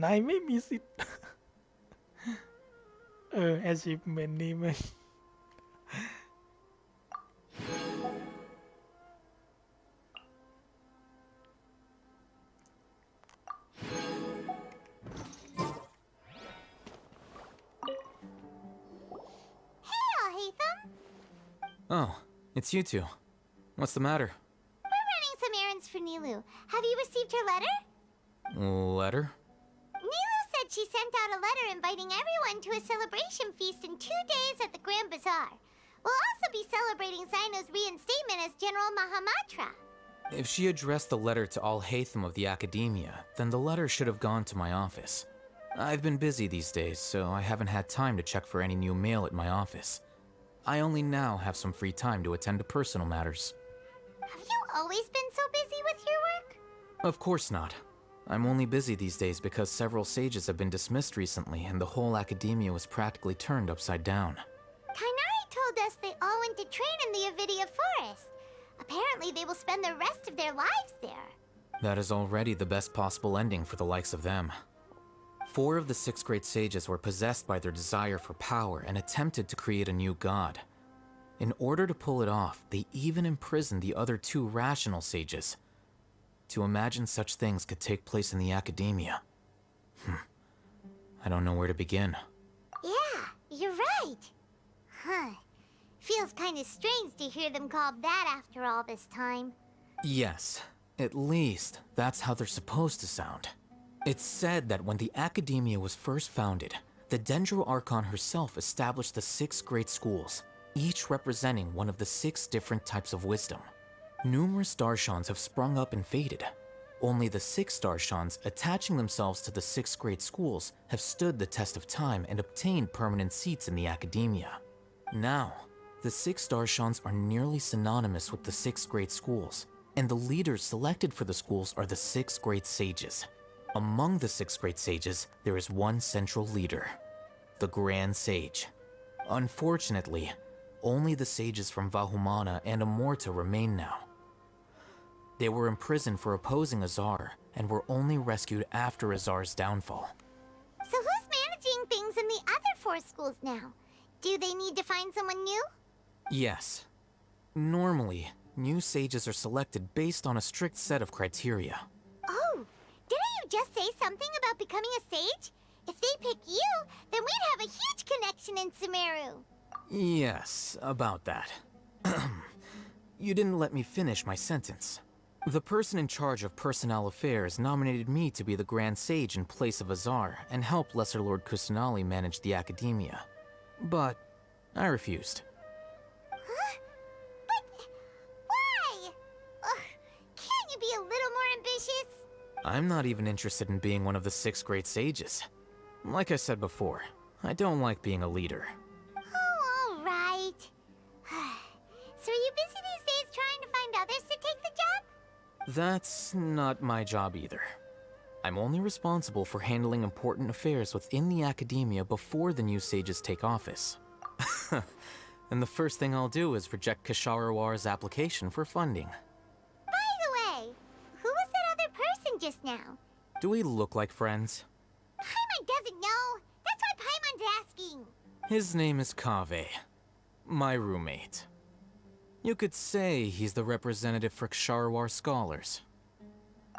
[SPEAKER 1] นายไม่มีสิทธิ์ achievement นี้แม่ง
[SPEAKER 14] Oh, it's you two. What's the matter?
[SPEAKER 6] We're running some errands for Nilu. Have you received her letter?
[SPEAKER 14] Letter?
[SPEAKER 6] Nilu said she sent out a letter inviting everyone to a celebration feast in 2 days at the Grand Bazaar. We'll also be celebrating Zaino's reinstatement as General Mahamatra.
[SPEAKER 14] If she addressed the letter to all Hatham of the Academia, then the letter should have gone to my office. I've been busy these days, so I haven't had time to check for any new mail at my office. I only now have some free time to attend to personal matters.
[SPEAKER 6] Have you always been so busy with your work?
[SPEAKER 14] Of course not. I'm only busy these days because several sages have been dismissed recently and the whole academia was practically turned upside down.
[SPEAKER 6] Kainari told us they all went to train in the Avidia Forest. Apparently they will spend the rest of their lives there.
[SPEAKER 14] That is already the best possible ending for the likes of them. 4 of the 6 great sages were possessed by their desire for power and attempted to create a new god. In order to pull it off, they even imprisoned the other 2 rational sages. To imagine such things could take place in the academia. I don't know where to begin.
[SPEAKER 6] Yeah, you're right. Huh. Feels kinda strange to hear them called that after all this time.
[SPEAKER 14] Yes, at least that's how they're supposed to sound. It's said that when the academia was first founded, the Dendro Archon herself established the 6 great schools, each representing one of the 6 different types of wisdom. Numerous Darshans have sprung up and faded. Only the 6 Darshans attaching themselves to the 6 great schools have stood the test of time and obtained permanent seats in the academia. Now, the 6 Darshans are nearly synonymous with the 6 great schools, and the leaders selected for the schools are the 6 great sages. Among the 6 great sages, there is one central leader, the Grand Sage. Unfortunately, only the sages from Vahumana and Amorta remain now. They were imprisoned for opposing Azar and were only rescued after Azar's downfall.
[SPEAKER 6] So who's managing things in the other 4 schools now? Do they need to find someone new?
[SPEAKER 14] Yes. Normally, new sages are selected based on a strict set of criteria.
[SPEAKER 6] Oh, didn't you just say something about becoming a sage? If they pick you, then we'd have a huge connection in Sumeru.
[SPEAKER 14] Yes, about that. You didn't let me finish my sentence. The person in charge of personnel affairs nominated me to be the Grand Sage in place of Azar and help Lesser Lord Kusanali manage the academia. But I refused.
[SPEAKER 6] Huh? But why? Ugh, can't you be a little more ambitious?
[SPEAKER 14] I'm not even interested in being one of the 6 great sages. Like I said before, I don't like being a leader.
[SPEAKER 6] Oh, all right. So are you busy these days trying to find others to take the job?
[SPEAKER 14] That's not my job either. I'm only responsible for handling important affairs within the academia before the new sages take office. And the first thing I'll do is reject Kasharawar's application for funding.
[SPEAKER 6] By the way, who was that other person just now?
[SPEAKER 14] Do we look like friends?
[SPEAKER 6] Paimon doesn't know. That's why Paimon's asking.
[SPEAKER 14] His name is Kaveh, my roommate. You could say he's the representative for Ksharawar scholars.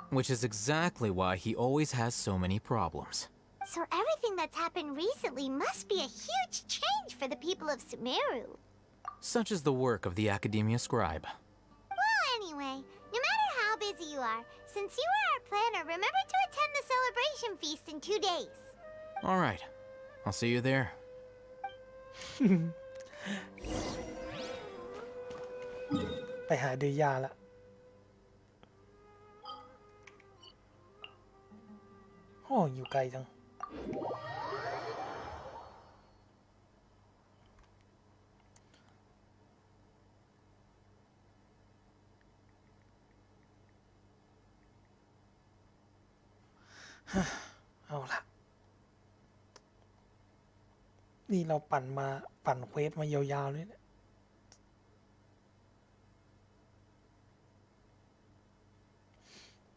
[SPEAKER 14] Which is exactly why he always has so many problems.
[SPEAKER 6] So everything that's happened recently must be a huge change for the people of Sumeru.
[SPEAKER 14] Such is the work of the Academia Scribe.
[SPEAKER 6] Well, anyway, no matter how busy you are, since you are our planner, remember to attend the celebration feast in 2 days.
[SPEAKER 14] Alright, I'll see you there.
[SPEAKER 1] ไปหาเดยาละโอ้อยู่ไกลจัง เอาละนี่เราปั่นเควสมายาวๆเลยเนี่ย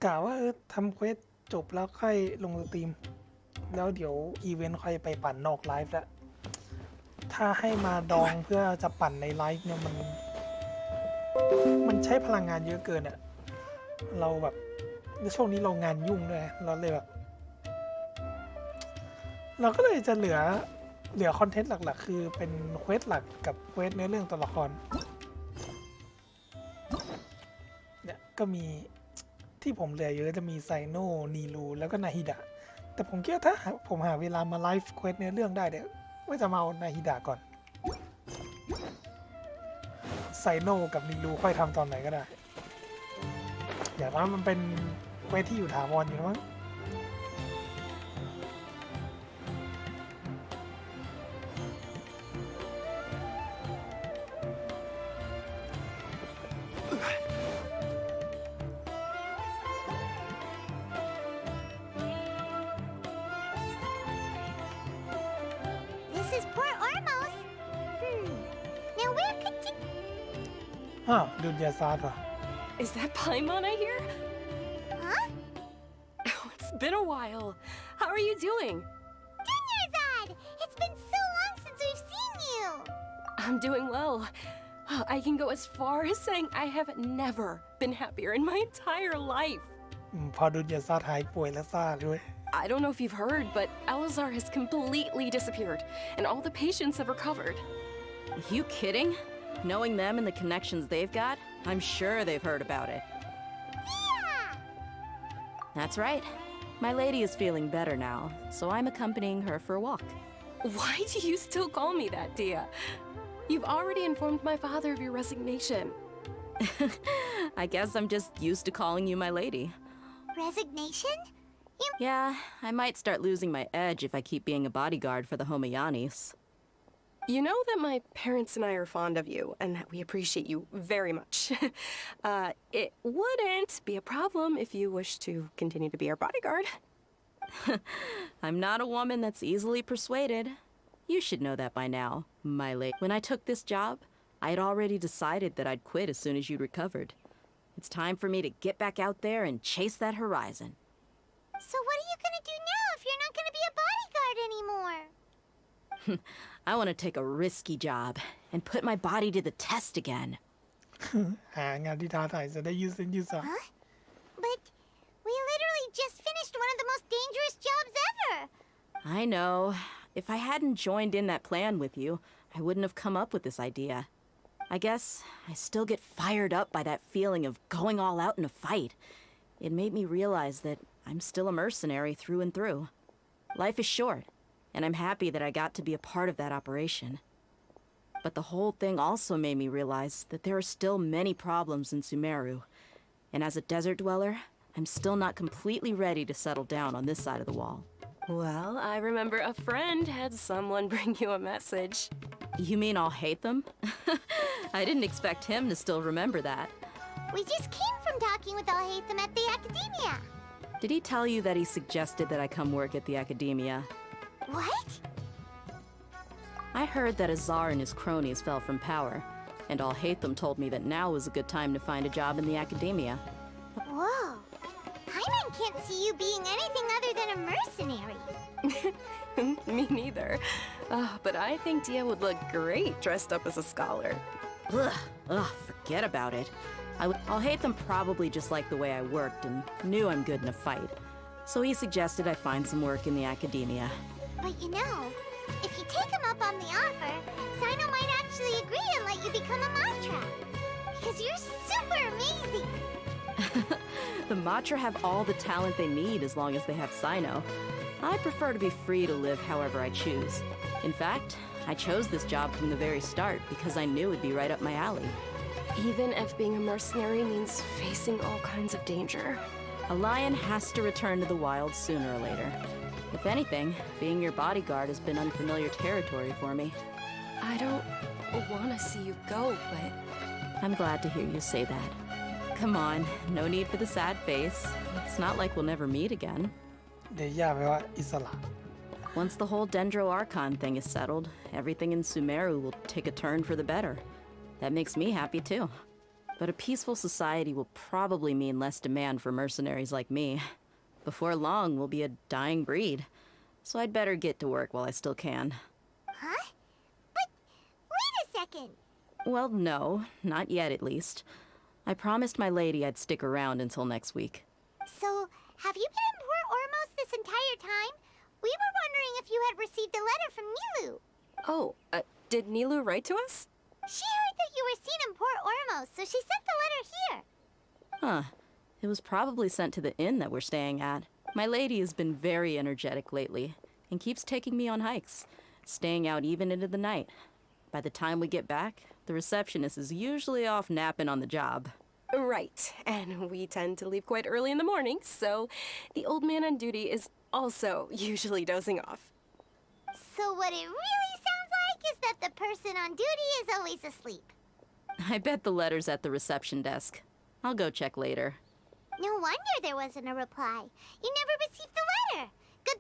[SPEAKER 1] กะว่าทำเควสจบแล้วค่อยลงสตรีมแล้วเดี๋ยวอีเวนต์ค่อยไปปั่นนอกไลฟ์แล้วถ้าให้มาดองเพื่อจะปั่นในไลฟ์เนี่ยมันใช้พลังงานเยอะเกินอะเราแบบช่วงนี้เรางานยุ่งด้วยเราเลยแบบเราก็เลยจะเหลือคอนเทนต์หลักๆคือเป็นเควสหลักกับเควสเนื้อเรื่องตัวละครเนี่ยก็มีที่ผมเหลือเยอะจะมีไซโนนีรูแล้วก็นาฮิดะแต่ผมคิดว่าถ้าผมหาเวลามาไลฟ์เควสเนื้อเรื่องได้เดี๋ยวว่าจะมาเอานาฮิดะก่อนไซโนกับนีรูค่อยทำตอนไหนก็ได้อย่างว่ามันเป็นเควสที่อยู่ถาวรอยู่แล้วมั้ง
[SPEAKER 6] This is Port Ormos. Now where could you...
[SPEAKER 1] อ้าวดุลยาซาดว่ะ
[SPEAKER 15] Is that Paimon I hear?
[SPEAKER 6] Huh?
[SPEAKER 15] Oh, it's been a while. How are you doing?
[SPEAKER 6] Dunyarzad! It's been so long since we've seen you!
[SPEAKER 15] I'm doing well. I can go as far as saying I have never been happier in my entire life.
[SPEAKER 1] พอดุลยาซาดหายป่วยแล้วซาด้วย
[SPEAKER 15] I don't know if you've heard, but Elazar has completely disappeared, and all the patients have recovered.
[SPEAKER 16] You kidding? Knowing them and the connections they've got, I'm sure they've heard about it.
[SPEAKER 6] Yeah!
[SPEAKER 16] That's right. My lady is feeling better now, so I'm accompanying her for a walk.
[SPEAKER 15] Why do you still call me that, Dia? You've already informed my father of your resignation.
[SPEAKER 16] I guess I'm just used to calling you my lady.
[SPEAKER 6] Resignation?
[SPEAKER 16] Yeah, I might start losing my edge if I keep being a bodyguard for the Homayanis.
[SPEAKER 15] You know that my parents and I are fond of you, and that we appreciate you very much. It wouldn't be a problem if you wish to continue to be our bodyguard.
[SPEAKER 16] I'm not a woman that's easily persuaded. You should know that by now, my lady. When I took this job, I had already decided that I'd quit as soon as you'd recovered. It's time for me to get back out there and chase that horizon.
[SPEAKER 6] So what are you gonna do now if you're not gonna be a bodyguard anymore?
[SPEAKER 16] I want to take a risky job and put my body to the test again.
[SPEAKER 1] หางานที่ท้าทายจะได้ยืดเส้นยืดสาย
[SPEAKER 6] Huh? But we literally just finished one of the most dangerous jobs ever!
[SPEAKER 16] I know. If I hadn't joined in that plan with you, I wouldn't have come up with this idea. I guess I still get fired up by that feeling of going all out in a fight. It made me realize that I'm still a mercenary through and through. Life is short, and I'm happy that I got to be a part of that operation. But the whole thing also made me realize that there are still many problems in Sumeru, and as a desert dweller, I'm still not completely ready to settle down on this side of the wall.
[SPEAKER 15] Well, I remember a friend had someone bring you a message.
[SPEAKER 16] You mean I'll hate them? I didn't expect him to still remember that.
[SPEAKER 6] We just came from talking with Al-Haytham at the Academia.
[SPEAKER 16] Did he tell you that he suggested that I come work at the Academia?
[SPEAKER 6] What?
[SPEAKER 16] I heard that Azar and his cronies fell from power, and Al-Haytham told me that now was a good time to find a job in the Academia.
[SPEAKER 6] Whoa. Paimon can't see you being anything other than a mercenary.
[SPEAKER 15] Me neither. But I think Dia would look great dressed up as a scholar.
[SPEAKER 16] Ugh, forget about it. Al-Haytham probably just liked the way I worked and knew I'm good in a fight. So he suggested I find some work in the Academia.
[SPEAKER 6] But you know, if you take him up on the offer, Sino might actually agree and let you become a Matra. Because you're super amazing.
[SPEAKER 16] The Matra have all the talent they need as long as they have Sino. I prefer to be free to live however I choose. In fact, I chose this job from the very start because I knew it'd be right up my alley.
[SPEAKER 15] Even if being a mercenary means facing all kinds of danger.
[SPEAKER 16] A lion has to return to the wild sooner or later. If anything, being your bodyguard has been unfamiliar territory for me.
[SPEAKER 15] I don't want to see you go, but...
[SPEAKER 16] I'm glad to hear you say that. Come on, no need for the sad face. It's not like we'll never meet again.
[SPEAKER 1] เดย่าแปลว่าอิสระ
[SPEAKER 16] Once the whole Dendro Archon thing is settled, everything in Sumeru will take a turn for the better. That makes me happy too. But a peaceful society will probably mean less demand for mercenaries like me. Before long, we'll be a dying breed. So I'd better get to work while I still can.
[SPEAKER 6] Huh? But wait a second.
[SPEAKER 16] Well, no, not yet at least. I promised my lady I'd stick around until next week.
[SPEAKER 6] So, have you been in Port Ormos this entire time? We were wondering if you had received a letter from Nilu.
[SPEAKER 15] Oh, did Nilu write to us?
[SPEAKER 6] She heard that you were seen in Port Ormos, so she sent the letter here.
[SPEAKER 16] Huh. It was probably sent to the inn that we're staying at. My lady has been very energetic lately and keeps taking me on hikes, staying out even into the night. By the time we get back, the receptionist is usually off napping on the job.
[SPEAKER 15] Right, and we tend to leave quite early in the morning, so the old man on duty is also usually dozing off.
[SPEAKER 6] So what it really sounds like is that the person on duty is always asleep.
[SPEAKER 16] I bet the letter's at the reception desk. I'll go check later.
[SPEAKER 6] No wonder there wasn't a reply. You never received the letter. Good.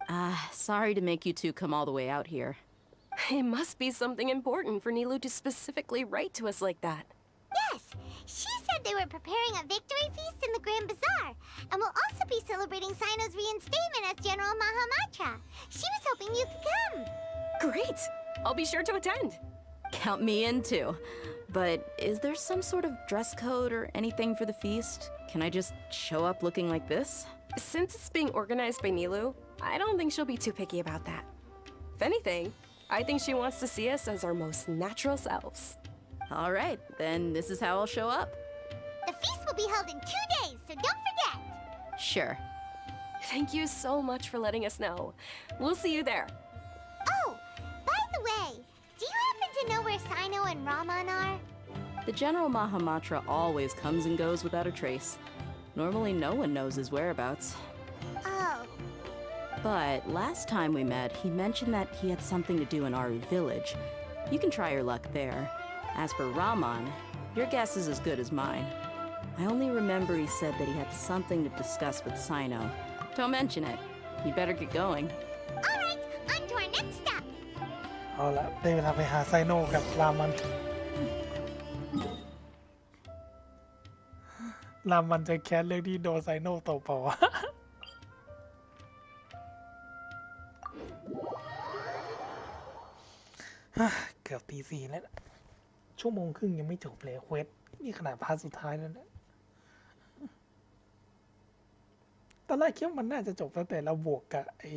[SPEAKER 16] Sorry to make you two come all the way out here.
[SPEAKER 15] It must be something important for Nilu to specifically write to us like that.
[SPEAKER 6] Yes, she said they were preparing a victory feast in the Grand Bazaar, and will also be celebrating Sino's reinstatement as General Mahamatra. She was hoping you could come.
[SPEAKER 15] Great! I'll be sure to attend.
[SPEAKER 16] Count me in too. But is there some sort of dress code or anything for the feast? Can I just show up looking like this?
[SPEAKER 15] Since it's being organized by Nilu, I don't think she'll be too picky about that. If anything, I think she wants to see us as our most natural selves.
[SPEAKER 16] All right, then this is how I'll show up.
[SPEAKER 6] The feast will be held in 2 days, so don't forget.
[SPEAKER 16] Sure.
[SPEAKER 15] Thank you so much for letting us know. We'll see you there.
[SPEAKER 6] Oh, by the way, do you happen to know where Sino and Raman are?
[SPEAKER 16] The General Mahamatra always comes and goes without a trace. Normally no one knows his whereabouts.
[SPEAKER 6] Oh.
[SPEAKER 16] But last time we met, he mentioned that he had something to do in Aru Village. You can try your luck there. As for Raman, your guess is as good as mine. I only remember he said that he had something to discuss with Sino. Don't mention it. You better get going.
[SPEAKER 6] All right, on to our next stop.
[SPEAKER 1] เอาละได้เวลาไปหาไซโนกับรามันจะแค้นเรื่องที่โดนไซโนตบเปล่าวะ เกือบตี 4แล้วนะชั่วโมงครึ่งยังไม่จบเลยเควสนี่ขนาดพาร์ทสุดท้ายแล้วนะตอนแรกคิดว่ามันน่าจะจบตั้งแต่เราบวกกับไอ้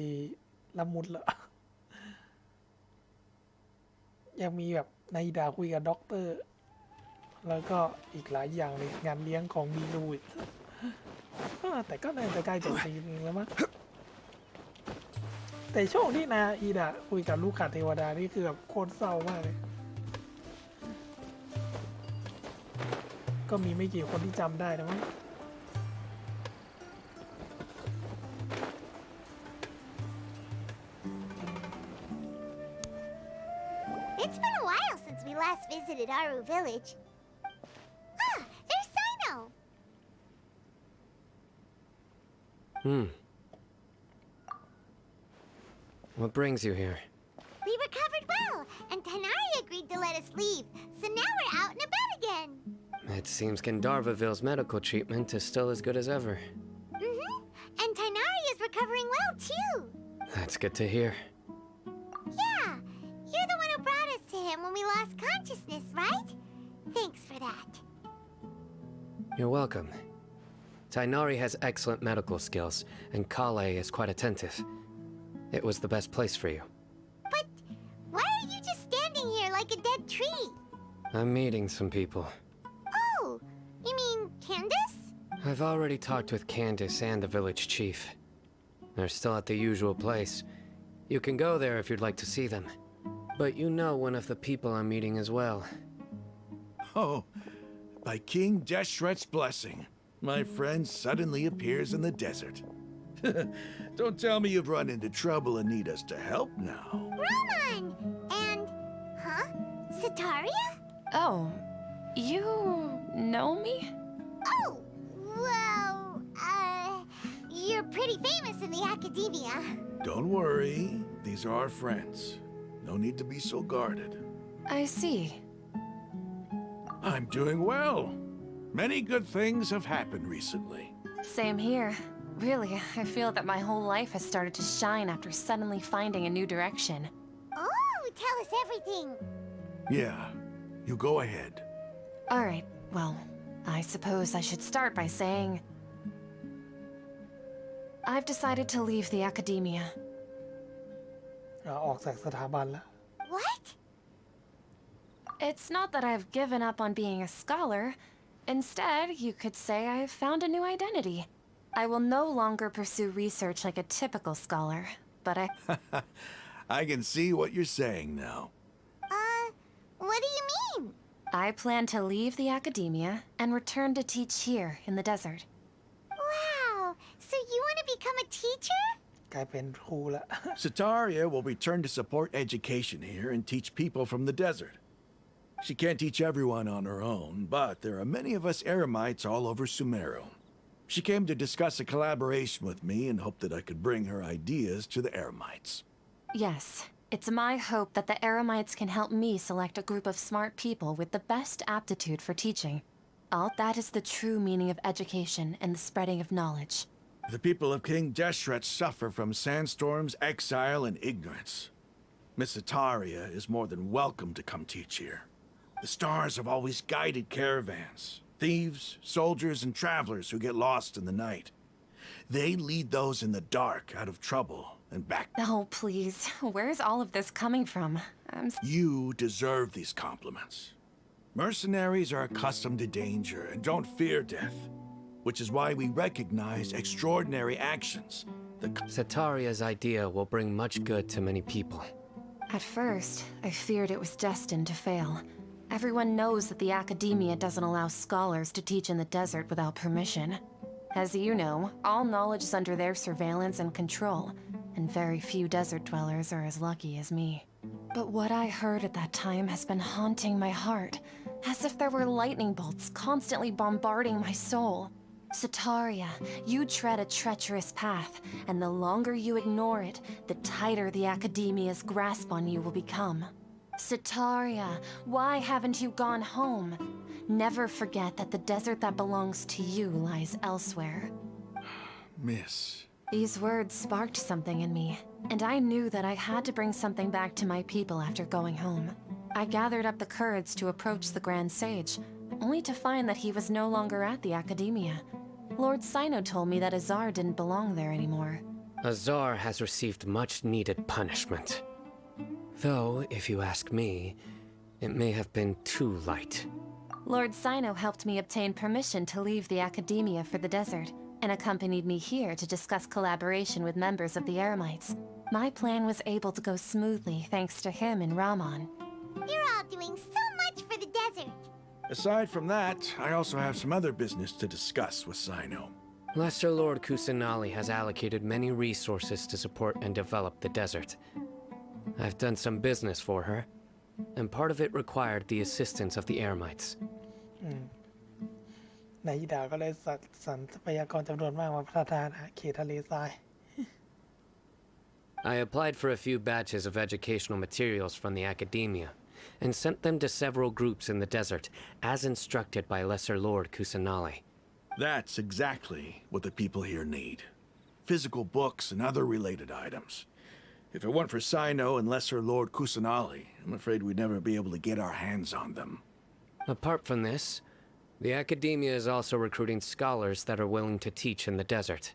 [SPEAKER 1] ละมุดแล้วยังมีแบบนายดาคุยกับด็อกเตอร์แล้วก็อีกหลายอย่างเลยงานเลี้ยงของมีลูอีกแต่ก็น่าจะใกล้จบซีนึงแล้วมั้งแต่โชคที่นาอีดาคุยกับลูกขาเทวดานี่คือแบบโคตรเศร้ามากเลยก็มีไม่กี่คนที่จำได้นะมั้ง
[SPEAKER 6] It's been a while since we last visited Aru Village. Ah, there's Sino.
[SPEAKER 17] What brings you here?
[SPEAKER 6] We recovered well, and Tanari agreed to let us leave, so now we're out and about again.
[SPEAKER 17] It seems Gandharvaville's medical treatment is still as good as ever.
[SPEAKER 6] And Tanari is recovering well, too.
[SPEAKER 17] That's good to hear.
[SPEAKER 6] Yeah, you're the one who brought us to him when we lost consciousness, right? Thanks for that.
[SPEAKER 17] You're welcome. Tainari has excellent medical skills, and Kale is quite attentive. It was the best place for you.
[SPEAKER 6] But why are you just standing here like a dead tree?
[SPEAKER 17] I'm meeting some people.
[SPEAKER 6] Oh, you mean Candace?
[SPEAKER 17] I've already talked with Candace and the village chief. They're still at the usual place. You can go there if you'd like to see them. But you know one of the people I'm meeting as well.
[SPEAKER 18] Oh, by King Deshret's blessing, my friend suddenly appears in the desert. Don't tell me you've run into trouble and need us to help now.
[SPEAKER 6] Roman! And... huh? Sataria?
[SPEAKER 15] Oh, you know me?
[SPEAKER 6] Oh, well, you're pretty famous in the academia.
[SPEAKER 18] Don't worry, these are our friends. No need to be so guarded.
[SPEAKER 15] I see.
[SPEAKER 18] I'm doing well. Many good things have happened recently.
[SPEAKER 19] Same here. Really, I feel that my whole life has started to shine after suddenly finding a new direction.
[SPEAKER 6] Oh, tell us everything.
[SPEAKER 18] Yeah, you go ahead.
[SPEAKER 19] Alright, well, I suppose I should start by saying... I've decided to leave the academia.
[SPEAKER 1] ออกจากสถาบันแล้ว
[SPEAKER 6] What?
[SPEAKER 19] It's not that I've given up on being a scholar. Instead, you could say I've found a new identity. I will no longer pursue research like a typical scholar, but
[SPEAKER 18] I can see what you're saying now.
[SPEAKER 6] What do you mean?
[SPEAKER 19] I plan to leave the academia and return to teach here in the desert.
[SPEAKER 6] Wow, so you want to become a teacher?
[SPEAKER 1] กลายเป็นครูละ
[SPEAKER 18] Sataria will return to support education here and teach people from the desert. She can't teach everyone on her own, but there are many of us Eremites all over Sumeru. She came to discuss a collaboration with me and hoped that I could bring her ideas to the Eremites.
[SPEAKER 19] Yes, It's my hope that the Eremites can help me select a group of smart people with the best aptitude for teaching. All that is the true meaning of education and the spreading of knowledge.
[SPEAKER 18] The people of King Deshret suffer from sandstorms, exile, and ignorance. Miss Ataria is more than welcome to come teach here. The stars have always guided caravans, thieves, soldiers, and travelers who get lost in the night. They lead those in the dark out of trouble and back.
[SPEAKER 19] Oh, please. Where's all of this coming from?
[SPEAKER 18] You deserve these compliments. Mercenaries are accustomed to danger and don't fear death, which is why we recognize extraordinary actions.
[SPEAKER 17] Sataria's idea will bring much good to many people.
[SPEAKER 19] At first, I feared it was destined to fail. Everyone knows that the Academia doesn't allow scholars to teach in the desert without permission. As you know, all knowledge is under their surveillance and control, and very few desert dwellers are as lucky as me. But what I heard at that time has been haunting my heart, as if there were lightning bolts constantly bombarding my soul. Sataria, you tread a treacherous path, and the longer you ignore it, the tighter the Academia's grasp on you will become. Sataria, why haven't you gone home? Never forget that the desert that belongs to you lies elsewhere.
[SPEAKER 18] Miss.
[SPEAKER 19] These words sparked something in me, and I knew that I had to bring something back to my people after going home. I gathered up the courage to approach the Grand Sage, only to find that he was no longer at the Academia. Lord Sino told me that Azar didn't belong there anymore.
[SPEAKER 17] Azar has received much-needed punishment. Though, if you ask me, it may have been too light.
[SPEAKER 19] Lord Sino helped me obtain permission to leave the Academia for the desert, and accompanied me here to discuss collaboration with members of the Eremites. My plan was able to go smoothly thanks to him and Rahman.
[SPEAKER 6] You're all doing so much for the desert.
[SPEAKER 18] Aside from that, I also have some other business to discuss with Sino.
[SPEAKER 17] Lesser Lord Kusanali has allocated many resources to support and develop the desert. I've done some business for her, and part of it required the assistance of the Eremites.
[SPEAKER 1] นายดาก็เลยสรรทรัพยากรจำนวนมากมาพัฒนาเขตทะเลทราย
[SPEAKER 17] I applied for a few batches of educational materials from the Academia, and sent them to several groups in the desert, as instructed by Lesser Lord Kusanali.
[SPEAKER 18] That's exactly what the people here need. Physical books and other related items. If it weren't for Sino and Lesser Lord Kusanali, I'm afraid we'd never be able to get our hands on them.
[SPEAKER 17] Apart from this, the Academia is also recruiting scholars that are willing to teach in the desert.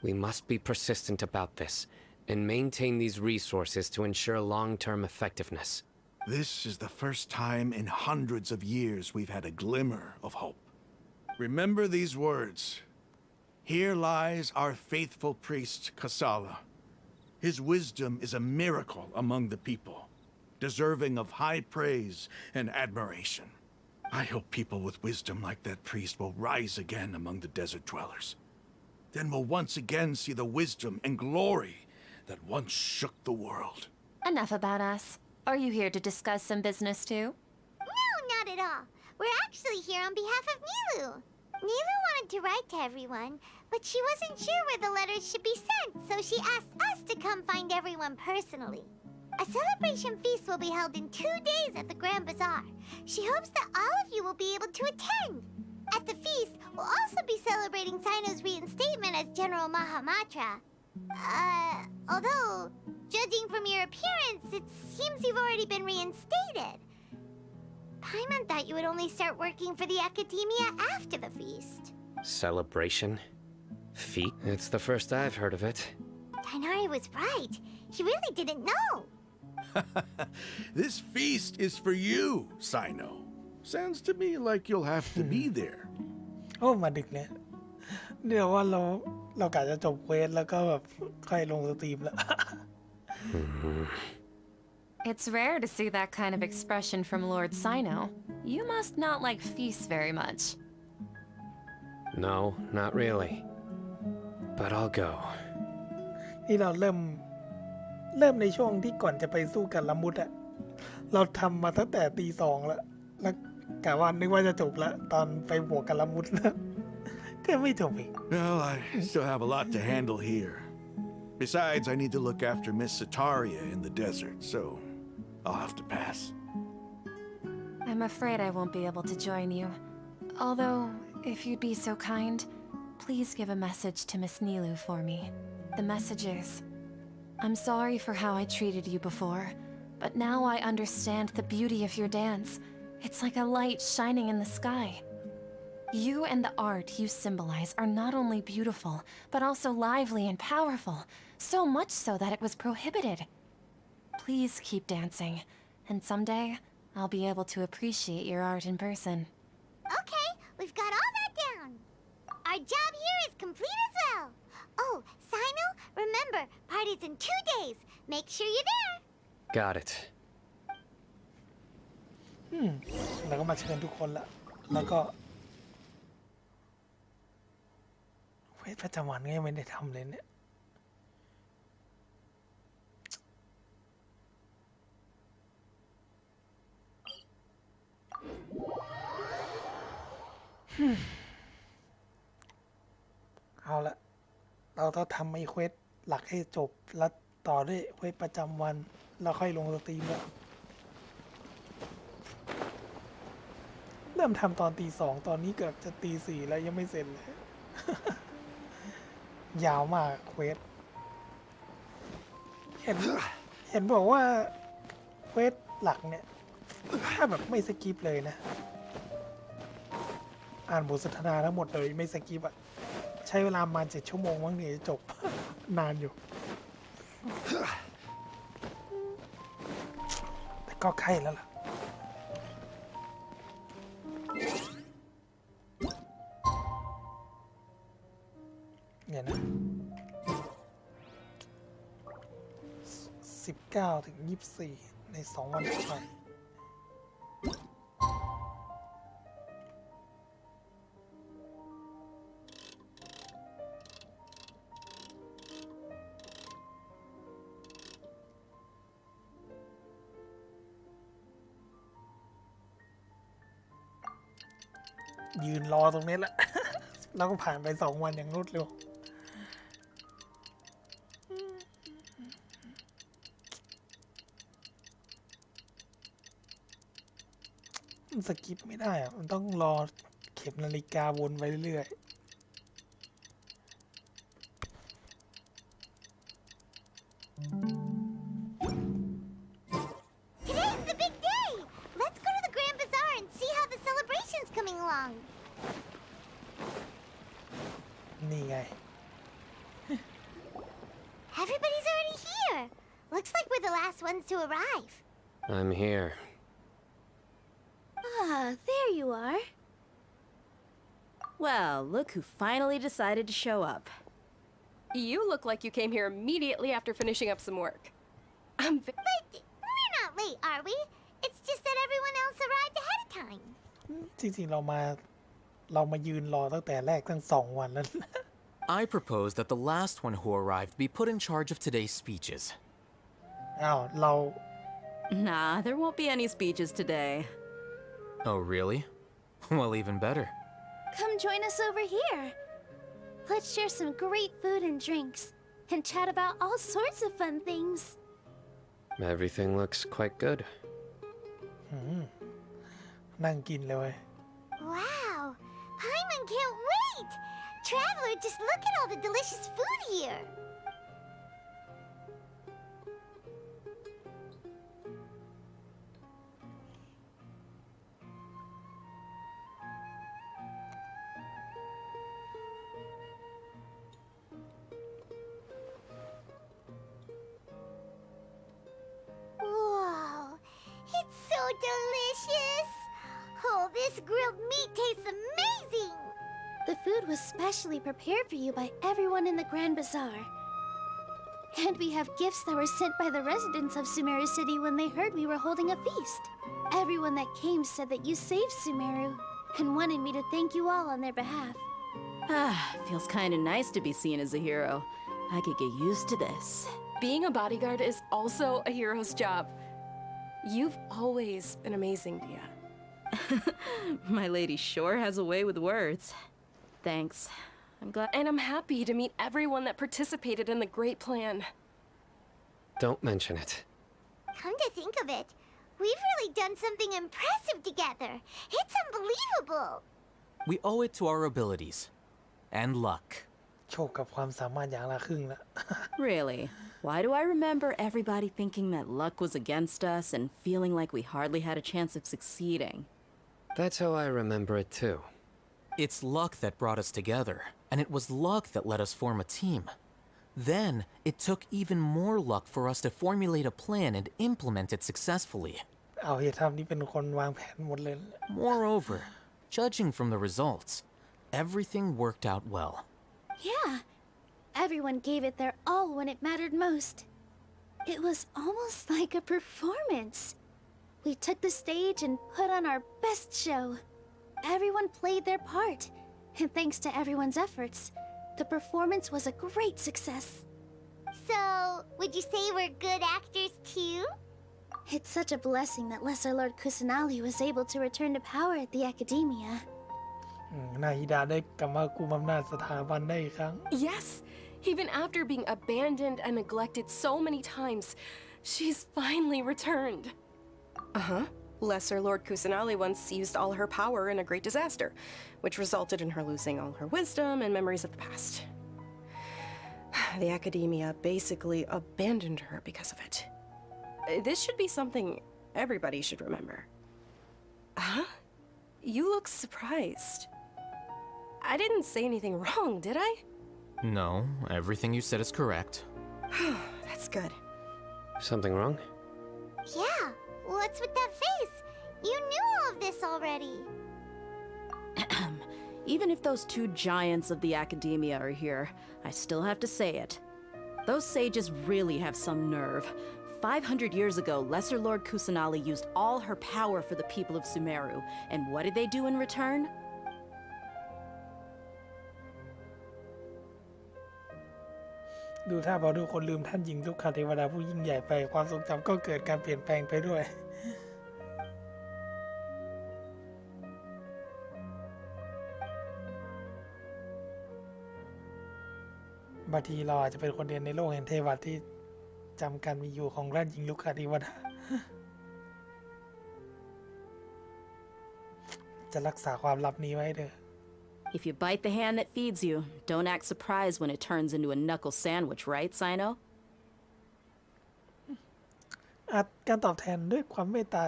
[SPEAKER 17] We must be persistent about this, and maintain these resources to ensure long-term effectiveness.
[SPEAKER 18] This is the first time in hundreds of years we've had a glimmer of hope. Remember these words. Here lies our faithful priest, Kasala. His wisdom is a miracle among the people, deserving of high praise and admiration. I hope people with wisdom like that priest will rise again among the desert dwellers. Then we'll once again see the wisdom and glory that once shook the world.
[SPEAKER 19] Enough about us. Are you here to discuss some business too?
[SPEAKER 6] No, not at all. We're actually here on behalf of Nilu. Nilu wanted to write to everyone, but she wasn't sure where the letters should be sent, so she asked us to come find everyone personally. A celebration feast will be held in 2 days at the Grand Bazaar. She hopes that all of you will be able to attend. At the feast, we'll also be celebrating Sino's reinstatement as General Mahamatra. Although, judging from your appearance, it seems you've already been reinstated. Paimon thought you would only start working for the Academia after the feast.
[SPEAKER 17] Celebration? Feat? It's the first I've heard of it.
[SPEAKER 6] Tainari was right. He really didn't know.
[SPEAKER 18] This feast is for you, Sino. Sounds to me like you'll have to be there.
[SPEAKER 1] โอ้มาดึกเนี่ยเดี๋ยวว่าเรากะจะจบเควสแล้วก็แบบค่อยลงสตรีมแล้ว
[SPEAKER 19] It's rare to see that kind of expression from Lord Sino. You must not like feasts very much.
[SPEAKER 17] No, not really. But I'll go.
[SPEAKER 1] นี่เราเริ่มในช่วงที่ก่อนจะไปสู้กับละมุดอะเราทำมาตั้งแต่ตี 2แล้วกะว่านึกว่าจะจบแล้วตอนไปบวกกับละมุดนะก็ไม่จบอีก
[SPEAKER 18] Well, I still have a lot to handle here. Besides, I need to look after Miss Sataria in the desert, so I'll have to pass.
[SPEAKER 19] I'm afraid I won't be able to join you. Although, if you'd be so kind, please give a message to Miss Nilu for me. The message is, I'm sorry for how I treated you before, but now I understand the beauty of your dance. It's like a light shining in the sky. You and the art you symbolize are not only beautiful, but also lively and powerful, so much so that it was prohibited. Please keep dancing, and someday, I'll be able to appreciate your art in person.
[SPEAKER 6] Okay, we've got all that down. Our job here is complete as well. Oh, Sino, remember, party's in 2 days. Make sure you're there.
[SPEAKER 17] Got it.
[SPEAKER 1] แล้วก็มาเชิญทุกคนละแล้วก็เควสประจำวันก็ยังไม่ได้ทำเลยเนี่ยเอาละเราต้องทำไอ้เควสหลักให้จบแล้วต่อด้วยเควสประจำวันแล้วค่อยลงสตรีมแล้วเริ่มทำตอนตี 2ตอนนี้เกือบจะตี 4แล้วยังไม่เสร็จเลย ยาวมากเควสเห็นบอกว่าเควสหลักเนี่ยถ้าแบบไม่สกิปเลยนะอ่านบทสนทนาทั้งหมดเลยไม่สกิปอะใช้เวลามา7 ชั่วโมงมั้งเนี่ยจะจบ นานอยู่ แต่ก็ใกล้แล้วล่ะเนี่ยนะ19 ถึง 24ใน2 วันถัดไปยืนรอตรงนี้แหละ แล้วก็ผ่านไป2 วันอย่างรวดเร็วมันสกิปไม่ได้อะมันต้องรอเข็มนาฬิกาวนไปเรื่อย
[SPEAKER 6] Today's the big day. Let's go to the Grand Bazaar and see how the celebration's coming along.
[SPEAKER 1] นี่ไง
[SPEAKER 6] Everybody's already here. Looks like we're the last ones to arrive.
[SPEAKER 17] I'm here.
[SPEAKER 16] Ah, there you are. Well, look who finally decided to show up.
[SPEAKER 15] You look like you came here immediately after finishing up some work.
[SPEAKER 6] But we're not late, are we? It's just that everyone else arrived ahead of time.
[SPEAKER 1] จริงๆเรามายืนรอตั้งแต่แรกทั้ง2 วันแล้ว
[SPEAKER 14] I propose that the last one who arrived be put in charge of today's speeches.
[SPEAKER 1] อ้าวเรา
[SPEAKER 16] Nah, there won't be any speeches today.
[SPEAKER 14] Oh, really? Well, even better.
[SPEAKER 6] Come join us over here. Let's share some great food and drinks, and chat about all sorts of fun things.
[SPEAKER 17] Everything looks quite good.
[SPEAKER 1] นั่งกินเลย
[SPEAKER 6] Wow! Paimon can't wait! Traveler, just look at all the delicious food here! Whoa! It's so delicious! Oh, this grilled meat tastes amazing! The food was specially prepared for you by everyone in the Grand Bazaar. And we have gifts that were sent by the residents of Sumeru City when they heard we were holding a feast. Everyone that came said that you saved Sumeru and wanted me to thank you all on their behalf.
[SPEAKER 16] Ah, feels kinda nice to be seen as a hero. I could get used to this.
[SPEAKER 15] Being a bodyguard is also a hero's job. You've always been amazing, Dia.
[SPEAKER 16] My lady sure has a way with words. Thanks.
[SPEAKER 15] I'm glad, and I'm happy to meet everyone that participated in the great plan.
[SPEAKER 17] Don't mention it.
[SPEAKER 6] Come to think of it, we've really done something impressive together. It's unbelievable.
[SPEAKER 14] We owe it to our abilities. And luck.
[SPEAKER 1] โชคกับความสามารถอย่างละครึ่งละ
[SPEAKER 16] Really? Why do I remember everybody thinking that luck was against us and feeling like we hardly had a chance of succeeding?
[SPEAKER 17] That's how I remember it too.
[SPEAKER 14] It's luck that brought us together, and it was luck that let us form a team. Then, it took even more luck for us to formulate a plan and implement it successfully.
[SPEAKER 1] เอาเฮียทำนี่เป็นคนวางแผนหมดเลย
[SPEAKER 14] Moreover, judging from the results, everything worked out well.
[SPEAKER 6] Yeah. Everyone gave it their all when it mattered most. It was almost like a performance. We took the stage and put on our best show. Everyone played their part, and thanks to everyone's efforts, the performance was a great success. So, would you say we're good actors too? It's such a blessing that Lesser Lord Kusanali was able to return to power at the Academia.
[SPEAKER 1] นาฮิดาได้กลับมากุมอำนาจสถาบันได้อีกครั้ง
[SPEAKER 15] Yes, even after being abandoned and neglected so many times, she's finally returned. Uh-huh. Lesser Lord Kusanali once used all her power in a great disaster, which resulted in her losing all her wisdom and memories of the past. The Academia basically abandoned her because of it. This should be something everybody should remember. Huh? You look surprised. I didn't say anything wrong, did I?
[SPEAKER 14] No, everything you said is correct.
[SPEAKER 15] That's good.
[SPEAKER 17] Something wrong?
[SPEAKER 6] Yeah, what's with that face? You knew all of this already.
[SPEAKER 16] Even if those two giants of the Academia are here, I still have to say it. Those sages really have some nerve. 500 years ago, Lesser Lord Kusanali used all her power for the people of Sumeru, and what did they do in return?
[SPEAKER 1] ดูถ้าพอทุกคนลืมท่านหญิงลูกคาเทวดาผู้ยิ่งใหญ่ไปความทรงจำก็เกิดการเปลี่ยนแปลงไปด้วย บางทีเราอาจจะเป็นคนเดียวในโลกแห่งเทวะที่จำการมีอยู่ของท่านหญิงลูกคาเทวดา จะรักษาความลับนี้ไว้เด้อ
[SPEAKER 16] If you bite the hand that feeds you, don't act surprised when it turns into a knuckle sandwich, right, Sino?
[SPEAKER 1] การตอบแทนด้วยความเมตตา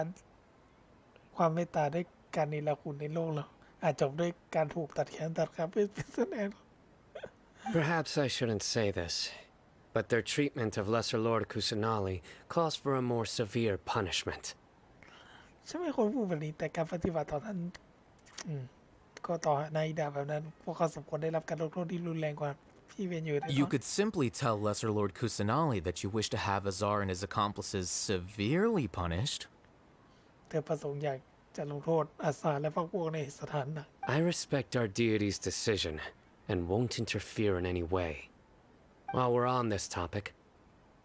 [SPEAKER 1] ด้วยการนิรคุณในโลกเราอาจจบด้วยการถูกตัดแขนตัดขาเป็นแสดง
[SPEAKER 17] Perhaps I shouldn't say this, but their treatment of Lesser Lord Kusanali calls for a more severe punishment.
[SPEAKER 1] ฉันไม่ควรพูดแบบนี้แต่การปฏิบัติต่อท่านก็ต่อนายดาแบบนั้นพวกเขาสมควรได้รับการลงโทษที่รุนแรงกว่าที่เป็นอยู่
[SPEAKER 14] You could simply tell Lesser Lord Kusanali that you wish to have Azar and his accomplices severely punished.
[SPEAKER 1] เธอประสงค์อยากจะลงโทษอาสาและพวกในสถานนั้น
[SPEAKER 17] I respect our deity's decision and won't interfere in any way. While we're on this topic,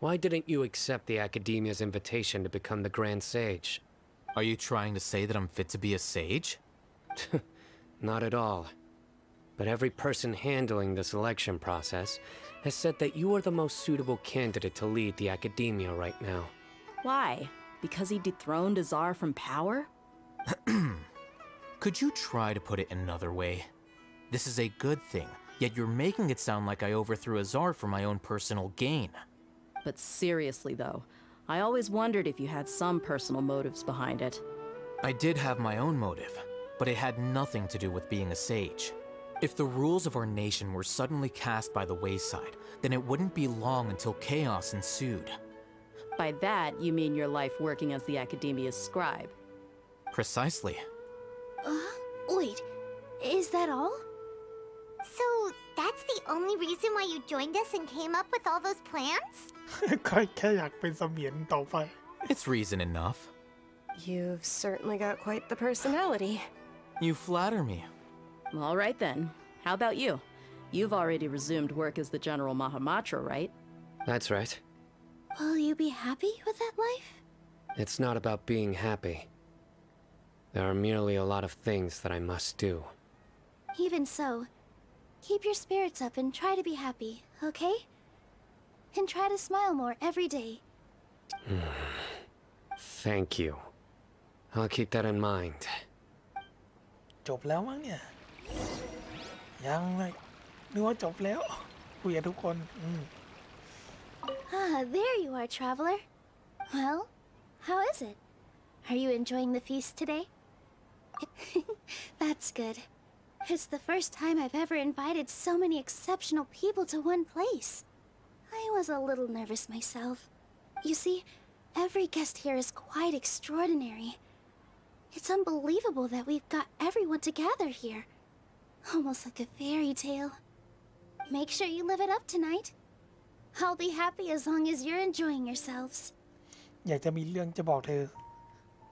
[SPEAKER 17] why didn't you accept the Academia's invitation to become the Grand Sage?
[SPEAKER 14] Are you trying to say that I'm fit to be a sage?
[SPEAKER 17] Not at all. But every person handling the selection process has said that you are the most suitable candidate to lead the Academia right now.
[SPEAKER 16] Why? Because he dethroned Azar from power?
[SPEAKER 14] Could you try to put it another way? This is a good thing, yet you're making it sound like I overthrew Azar for my own personal gain.
[SPEAKER 16] But seriously, though, I always wondered if you had some personal motives behind it.
[SPEAKER 14] I did have my own motive, but it had nothing to do with being a sage. If the rules of our nation were suddenly cast by the wayside, then it wouldn't be long until chaos ensued.
[SPEAKER 16] By that, you mean your life working as the Academia's scribe?
[SPEAKER 14] Precisely.
[SPEAKER 6] Wait, is that all? So, that's the only reason why you joined us and came up with all those plans?
[SPEAKER 1] แค่อยากเป็นเสมียนต่อไป
[SPEAKER 14] It's reason enough.
[SPEAKER 15] You've certainly got quite the personality.
[SPEAKER 14] You flatter me.
[SPEAKER 16] All right then. How about you? You've already resumed work as the General Mahamatra, right?
[SPEAKER 17] That's right.
[SPEAKER 6] Will you be happy with that life?
[SPEAKER 17] It's not about being happy. There are merely a lot of things that I must do.
[SPEAKER 6] Even so,
[SPEAKER 7] Keep your spirits up and try to be happy, okay? And try to smile more every day.
[SPEAKER 17] Thank you. I'll keep that in mind.
[SPEAKER 1] จบแล้วมั้งเนี่ยยังเลยนึกว่าจบแล้วคุยกับทุกคน
[SPEAKER 7] Ah, there you are, traveler. Well, how is it? Are you enjoying the feast today? That's good. It's the first time I've ever invited so many exceptional people to one place. I was a little nervous myself. You see, every guest here is quite extraordinary. It's unbelievable that we've got everyone together here. Almost like a fairy tale. Make sure you live it up tonight. I'll be happy as long as you're enjoying yourselves.
[SPEAKER 1] อยากจะมีเรื่องจะบอกเธอ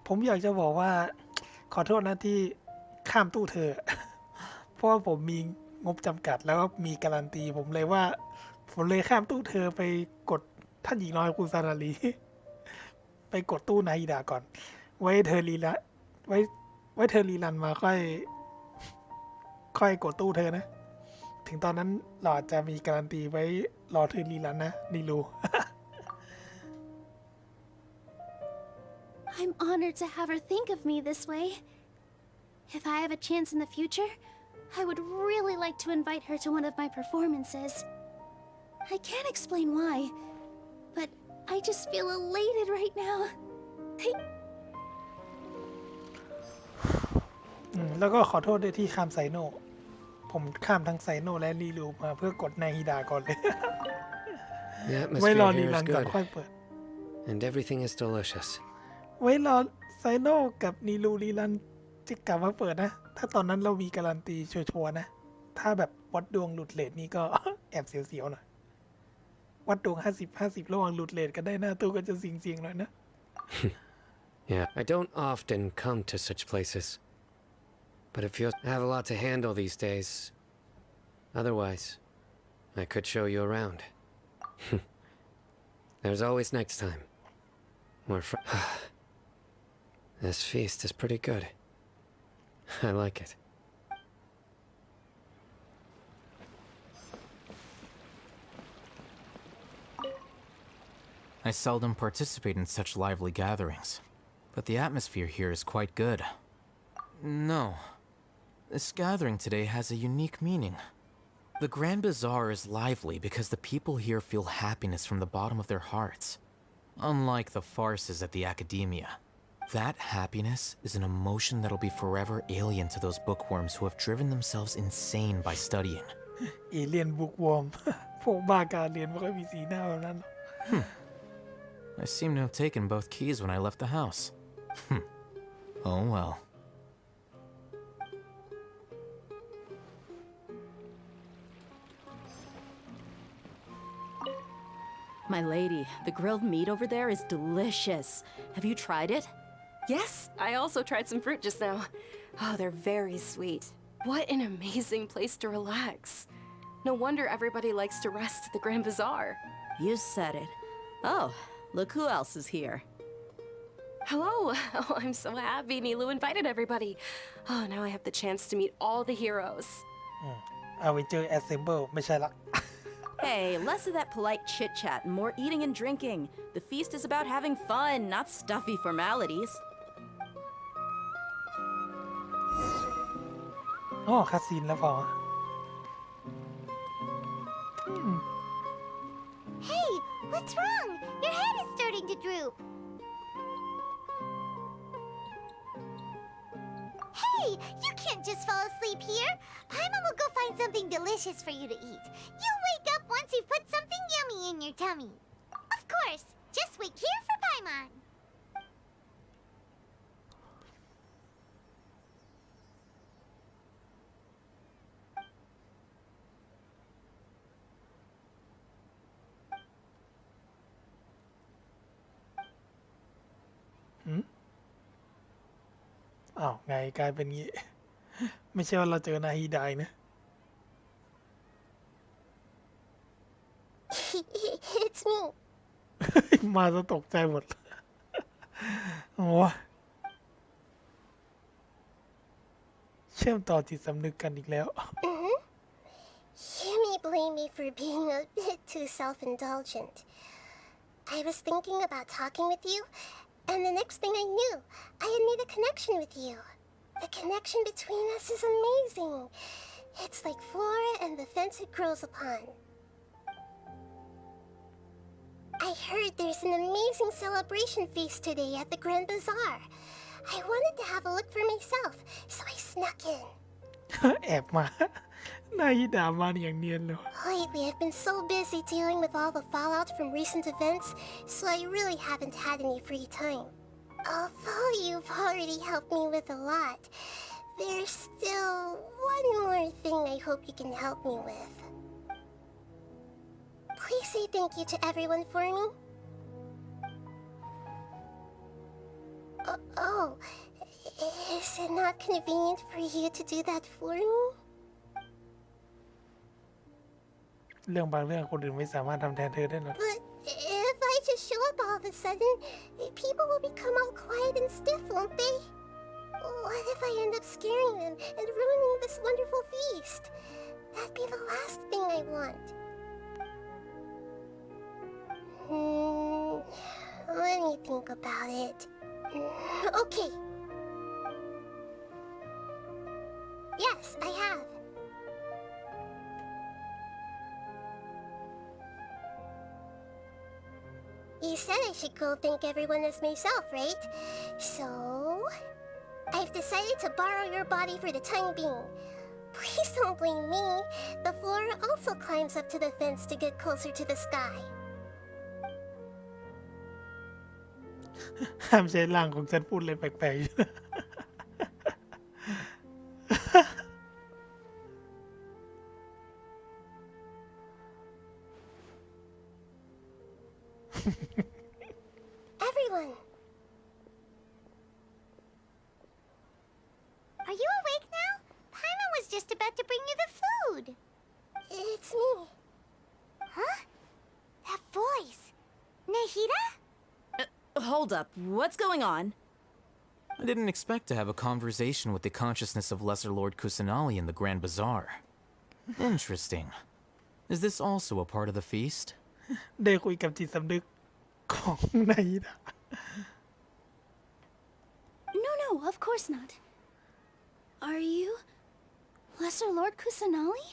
[SPEAKER 1] ผมอยากจะบอกว่าขอโทษนะที่ข้ามตู้เธอ เพราะว่าผมมีงบจำกัดแล้วก็มีการันตีผมเลยว่าผมเลยข้ามตู้เธอไปกดท่านหญิงน้อยคุณซาราลี ไปกดตู้นาฮิดาก่อน ไว้เธอรีละไว้เธอรีรันมาค่อยกดตู้เธอนะ ถึงตอนนั้นเราอาจจะมีการันตีไว้รอเธอรีรันนะนี่รู้
[SPEAKER 7] I'm honored to have her think of me this way. If I have a chance in the future, I would really like to invite her to one of my performances. I can't explain why, but I just feel elated right now.
[SPEAKER 1] แล้วก็ขอโทษด้วยที่ข้ามไซโนผมข้ามทั้งไซโนและรีลูมาเพื่อกดนาฮิดาก่อนเลย ไว้รอรีรันก่อนค่อยเปิด
[SPEAKER 17] And everything is delicious.
[SPEAKER 1] ไว้รอไซโนกับนีลูรีรันจะกลับมาเปิดนะ ถ้าตอนนั้นเรามีการันตีชัวร์ๆนะ ถ้าแบบวัดดวงหลุดเลทนี่ก็ แอบเสียวๆหน่อย วัดดวง50-50ระหว่างหลุดเลทกันได้หน้าตู้ก็จะเสียงๆหน่อยนะ
[SPEAKER 17] Yeah, I don't often come to such places. But it feels I have a lot to handle these days. Otherwise, I could show you around. There's always next time. This feast is pretty good. I like it.
[SPEAKER 14] I seldom participate in such lively gatherings, but the atmosphere here is quite good. No. This gathering today has a unique meaning. The Grand Bazaar is lively because the people here feel happiness from the bottom of their hearts. Unlike the farces at the Academia, that happiness is an emotion that'll be forever alien to those bookworms who have driven themselves insane by studying.
[SPEAKER 1] Alien bookworm พวกบ้าการเรียนไม่ค่อยมีสีหน้าแบบนั้น
[SPEAKER 14] I seem to have taken both keys when I left the house. Oh well.
[SPEAKER 16] My lady, the grilled meat over there is delicious. Have you tried it?
[SPEAKER 15] Yes, I also tried some fruit just now. Oh, they're very sweet. What an amazing place to relax. No wonder everybody likes to rest at the Grand Bazaar.
[SPEAKER 16] You said it. Oh, look who else is here.
[SPEAKER 15] Hello. Oh, I'm so happy Nilu invited everybody. Oh, now I have the chance to meet all the heroes.
[SPEAKER 1] เอาไปเจอ assemble ไม่ใช่ละ
[SPEAKER 16] Hey, less of that polite chit-chat and more eating and drinking. The feast is about having fun, not stuffy formalities.
[SPEAKER 1] อ๋อคาซีนแล้วพอ
[SPEAKER 6] Hey, what's wrong? Your head is starting to droop. Hey, you can't just fall asleep here. Paimon will go find something delicious for you to eat. You'll wake up once you've put something yummy in your tummy. Of course, just wait here for Paimon.
[SPEAKER 1] Hmm? อ้าวไงกลายเป็นงี้ ไม่ใช่ว่าเราเจอนาฮีไดนะ
[SPEAKER 6] It's me.
[SPEAKER 1] มาจะตกใจหมด โอ้เชื่อมต่อจิตสำนึกกันอีกแล้ว
[SPEAKER 2] me for being a bit too self-indulgent. I was thinking about talking with you, and the next thing I knew, I had made a connection with you. The connection between us is amazing. It's like flora and the fence it grows upon. I heard there's an amazing celebration feast today at the Grand Bazaar. I wanted to have a look for myself, so I snuck in.
[SPEAKER 1] แอบมาหน้าฮิดามาอย่างเนียนเลย
[SPEAKER 2] Lately, I've been so busy dealing with all the fallout from recent events, so I really haven't had any free time. Although you've already helped me with a lot, there's still one more thing I hope you can help me with. Please say thank you to everyone for me. Oh, is it not convenient for you to do that for me?
[SPEAKER 1] เรื่องบางเรื่องคนอื่นไม่สามารถทำแทนเธอได้หรอก
[SPEAKER 2] But if I just show up all of a sudden, people will become all quiet and stiff, won't they? What if I end up scaring them and ruining this wonderful feast? That'd be the last thing I want. Let me think about it. Okay. Yes, I have. You said I should go thank everyone as myself, right? So, I've decided to borrow your body for the time being. Please don't blame me. The flora also climbs up to the fence to get closer to the sky.
[SPEAKER 1] ห้ามใช้ร่างของฉันพูดเลยแปลกๆ
[SPEAKER 2] Everyone!
[SPEAKER 6] Are you awake now? Paimon was just about to bring you the food.
[SPEAKER 2] It's me.
[SPEAKER 6] Huh? That voice. Nahida?
[SPEAKER 16] Hold up, what's going on?
[SPEAKER 14] I didn't expect to have a conversation with the consciousness of Lesser Lord Kusanali in the Grand Bazaar. Interesting. Is this also a part of the feast?
[SPEAKER 1] ได้คุยกับจิตสำนึกของนายฮิดา
[SPEAKER 7] No, of course not. Are you Lesser Lord Kusanali?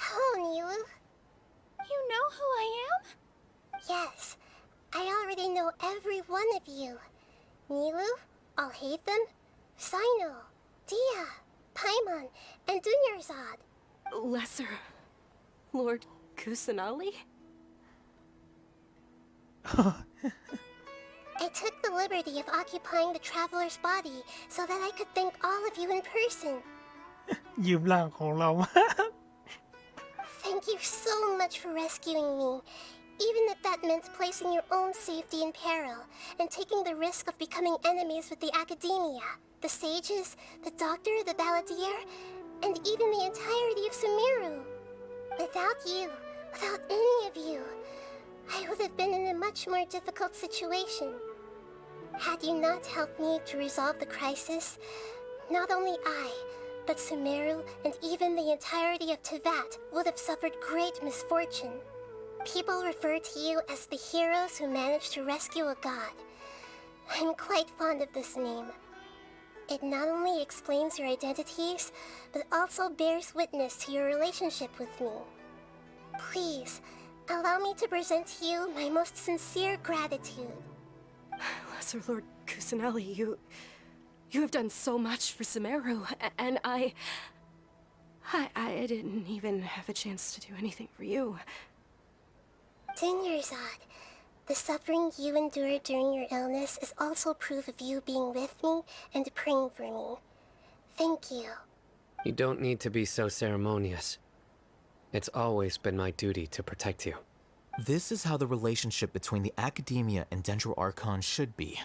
[SPEAKER 2] Hello, Nilu.
[SPEAKER 7] You know who I am?
[SPEAKER 2] Yes, I already know every one of you. Nilu, Alhaitham, Sino, Dia, Paimon, and Dunyarzad.
[SPEAKER 15] Lesser Lord Kusanali?
[SPEAKER 2] I took the liberty of occupying the traveler's body so that I could thank all of you in person.
[SPEAKER 1] ยืมร่างของเรา
[SPEAKER 2] Thank you so much for rescuing me, even if that meant placing your own safety in peril and taking the risk of becoming enemies with the academia, the sages, the doctor, the balladeer, and even the entirety of Sumeru. Without you, without any of you, I would have been in a much more difficult situation. Had you not helped me to resolve the crisis, not only I, but Sumeru and even the entirety of Tevat would have suffered great misfortune. People refer to you as the heroes who managed to rescue a god. I'm quite fond of this name. It not only explains your identities, but also bears witness to your relationship with me. Please, allow me to present to you my most sincere gratitude.
[SPEAKER 15] Lesser Lord Kusanali, you have done so much for Sumeru, and I didn't even have a chance to do anything for you.
[SPEAKER 2] Dunyarzad, the suffering you endured during your illness is also proof of you being with me and praying for me. Thank you.
[SPEAKER 17] You don't need to be so ceremonious. It's always been my duty to protect you.
[SPEAKER 14] This is how the relationship between the Academia and Dendro Archon should be.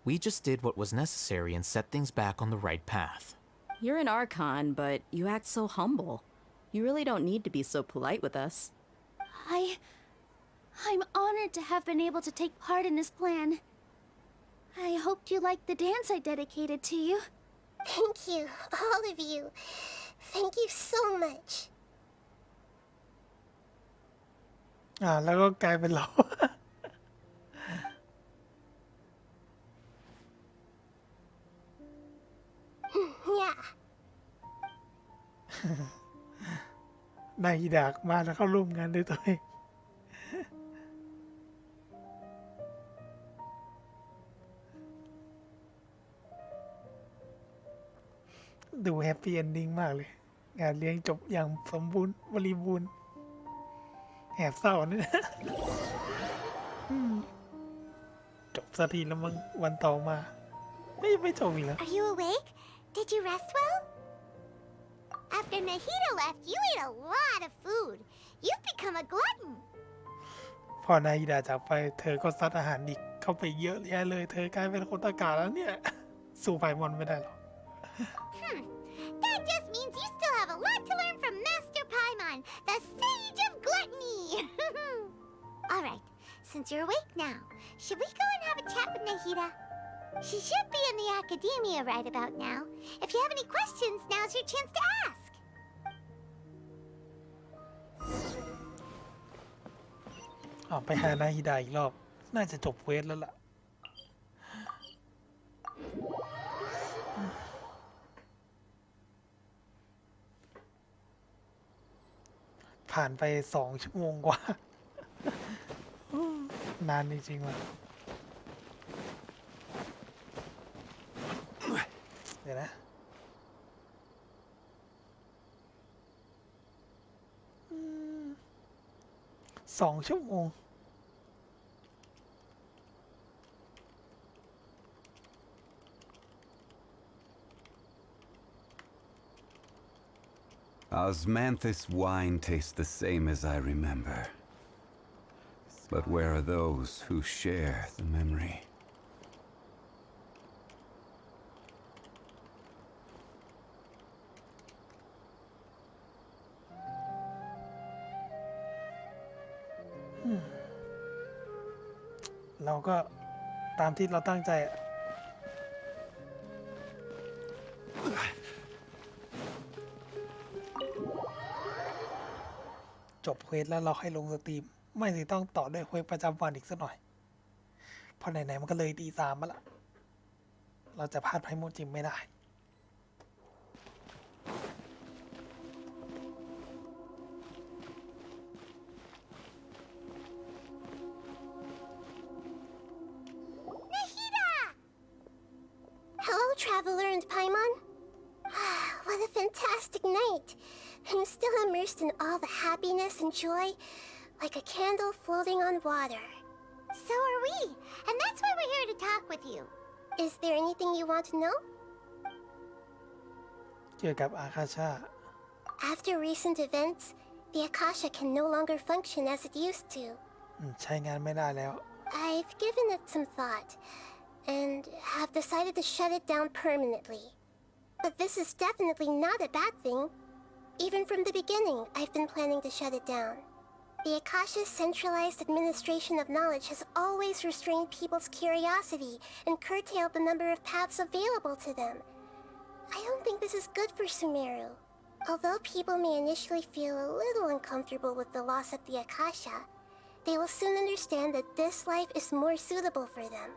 [SPEAKER 14] We just did what was necessary and set things back on the right path.
[SPEAKER 16] You're an Archon, but you act so humble. You really don't need to be so polite with us.
[SPEAKER 7] I'm honored to have been able to take part in this plan. I hoped you liked the dance I dedicated to you.
[SPEAKER 2] Thank you, all of you. Thank you so much.
[SPEAKER 1] แล้วก็กลายเป็นเรา
[SPEAKER 2] Yeah.
[SPEAKER 1] นายดากมาแล้วเข้าร่วมงานด้วยตัวเองดูแฮปปี้เอนดิ้งมากเลย งานเลี้ยงจบอย่างสมบูรณ์บริบูรณ์แอบเศร้าเนี่ย จบสักทีแล้วมั้งวันต่อมาไม่จบอีกแล้ว
[SPEAKER 6] Are you awake? Did you rest well?
[SPEAKER 2] After Nahida left, you ate a lot of food. You've become a glutton.
[SPEAKER 1] พอนายดาจากไปเธอก็ซัดอาหารอีกเข้าไปเยอะแยะเลย เธอกลายเป็นคนตะกาแล้วเนี่ย สู้ไฟมอนไม่ได้หรอก
[SPEAKER 6] That just means you still have a lot to learn from Master Paimon, the Sage of Gluttony.
[SPEAKER 2] Alright, since you're awake now, should we go and have a chat with Nahida? She should be in the academia right about now. If you have any questions, now's your chance to ask.
[SPEAKER 1] ไปหานายฮิดาอีกรอบ น่าจะจบเควสแล้วล่ะ ผ่านไป2 ชั่วโมงกว่า นานจริงๆว่ะเดี๋ยวนะ 2 ชั่วโมง
[SPEAKER 3] Osmanthus wine tastes the same as I remember. But where are those who share the memory?
[SPEAKER 1] Hmm. เราก็ตามที่เราตั้งใจอะจบเควสแล้วเราให้ลงสตรีม ไม่สิต้องต่อด้วยเควสประจำวันอีกสักหน่อยเพราะไหนๆมันก็เลยตี 3มาละเราจะพลาดไพ่โมจิมไม่ได้
[SPEAKER 2] Hello, Traveler and Paimon. What a fantastic night. I'm still immersed in all the happiness and joy, like a candle floating on water.
[SPEAKER 6] So are we, and that's why we're here to talk with you.
[SPEAKER 2] Is there anything you want to know?
[SPEAKER 1] เกี่ยวกับอาคาชา
[SPEAKER 2] After recent events, the Akasha can no longer function as it used to.
[SPEAKER 1] ใช้งานไม่ได้แล้ว
[SPEAKER 2] I've given it some thought, and have decided to shut it down permanently. But this is definitely not a bad thing. Even from the beginning, I've been planning to shut it down. The Akasha's centralized administration of knowledge has always restrained people's curiosity and curtailed the number of paths available to them. I don't think this is good for Sumeru. Although people may initially feel a little uncomfortable with the loss of the Akasha, they will soon understand that this life is more suitable for them.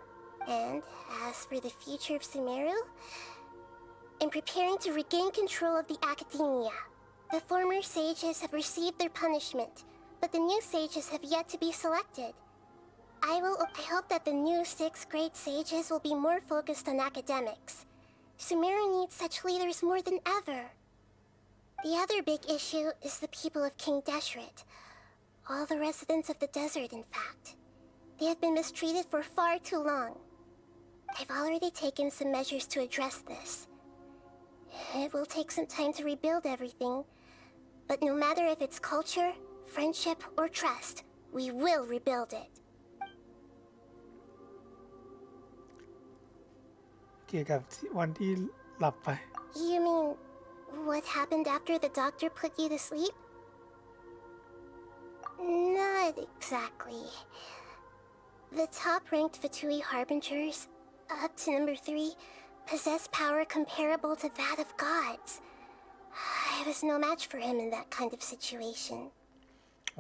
[SPEAKER 2] And as for the future of Sumeru, I'm preparing to regain control of the academia. The former sages have received their punishment, but the new sages have yet to be selected. I hope that the new 6th grade sages will be more focused on academics. Sumeru needs such leaders more than ever. The other big issue is the people of King Deshret. All the residents of the desert, in fact. They have been mistreated for far too long. I've already taken some measures to address this. It will take some time to rebuild everything, but no matter if it's culture, friendship, or trust, we will rebuild it.
[SPEAKER 1] เกี่ยวกับวันที่หลับไป
[SPEAKER 2] You mean, what happened after the doctor put you to sleep? Not exactly. The top-ranked Fatui Harbingers, up to number 3, possess power comparable to that of gods. I was no match for him in that kind of situation.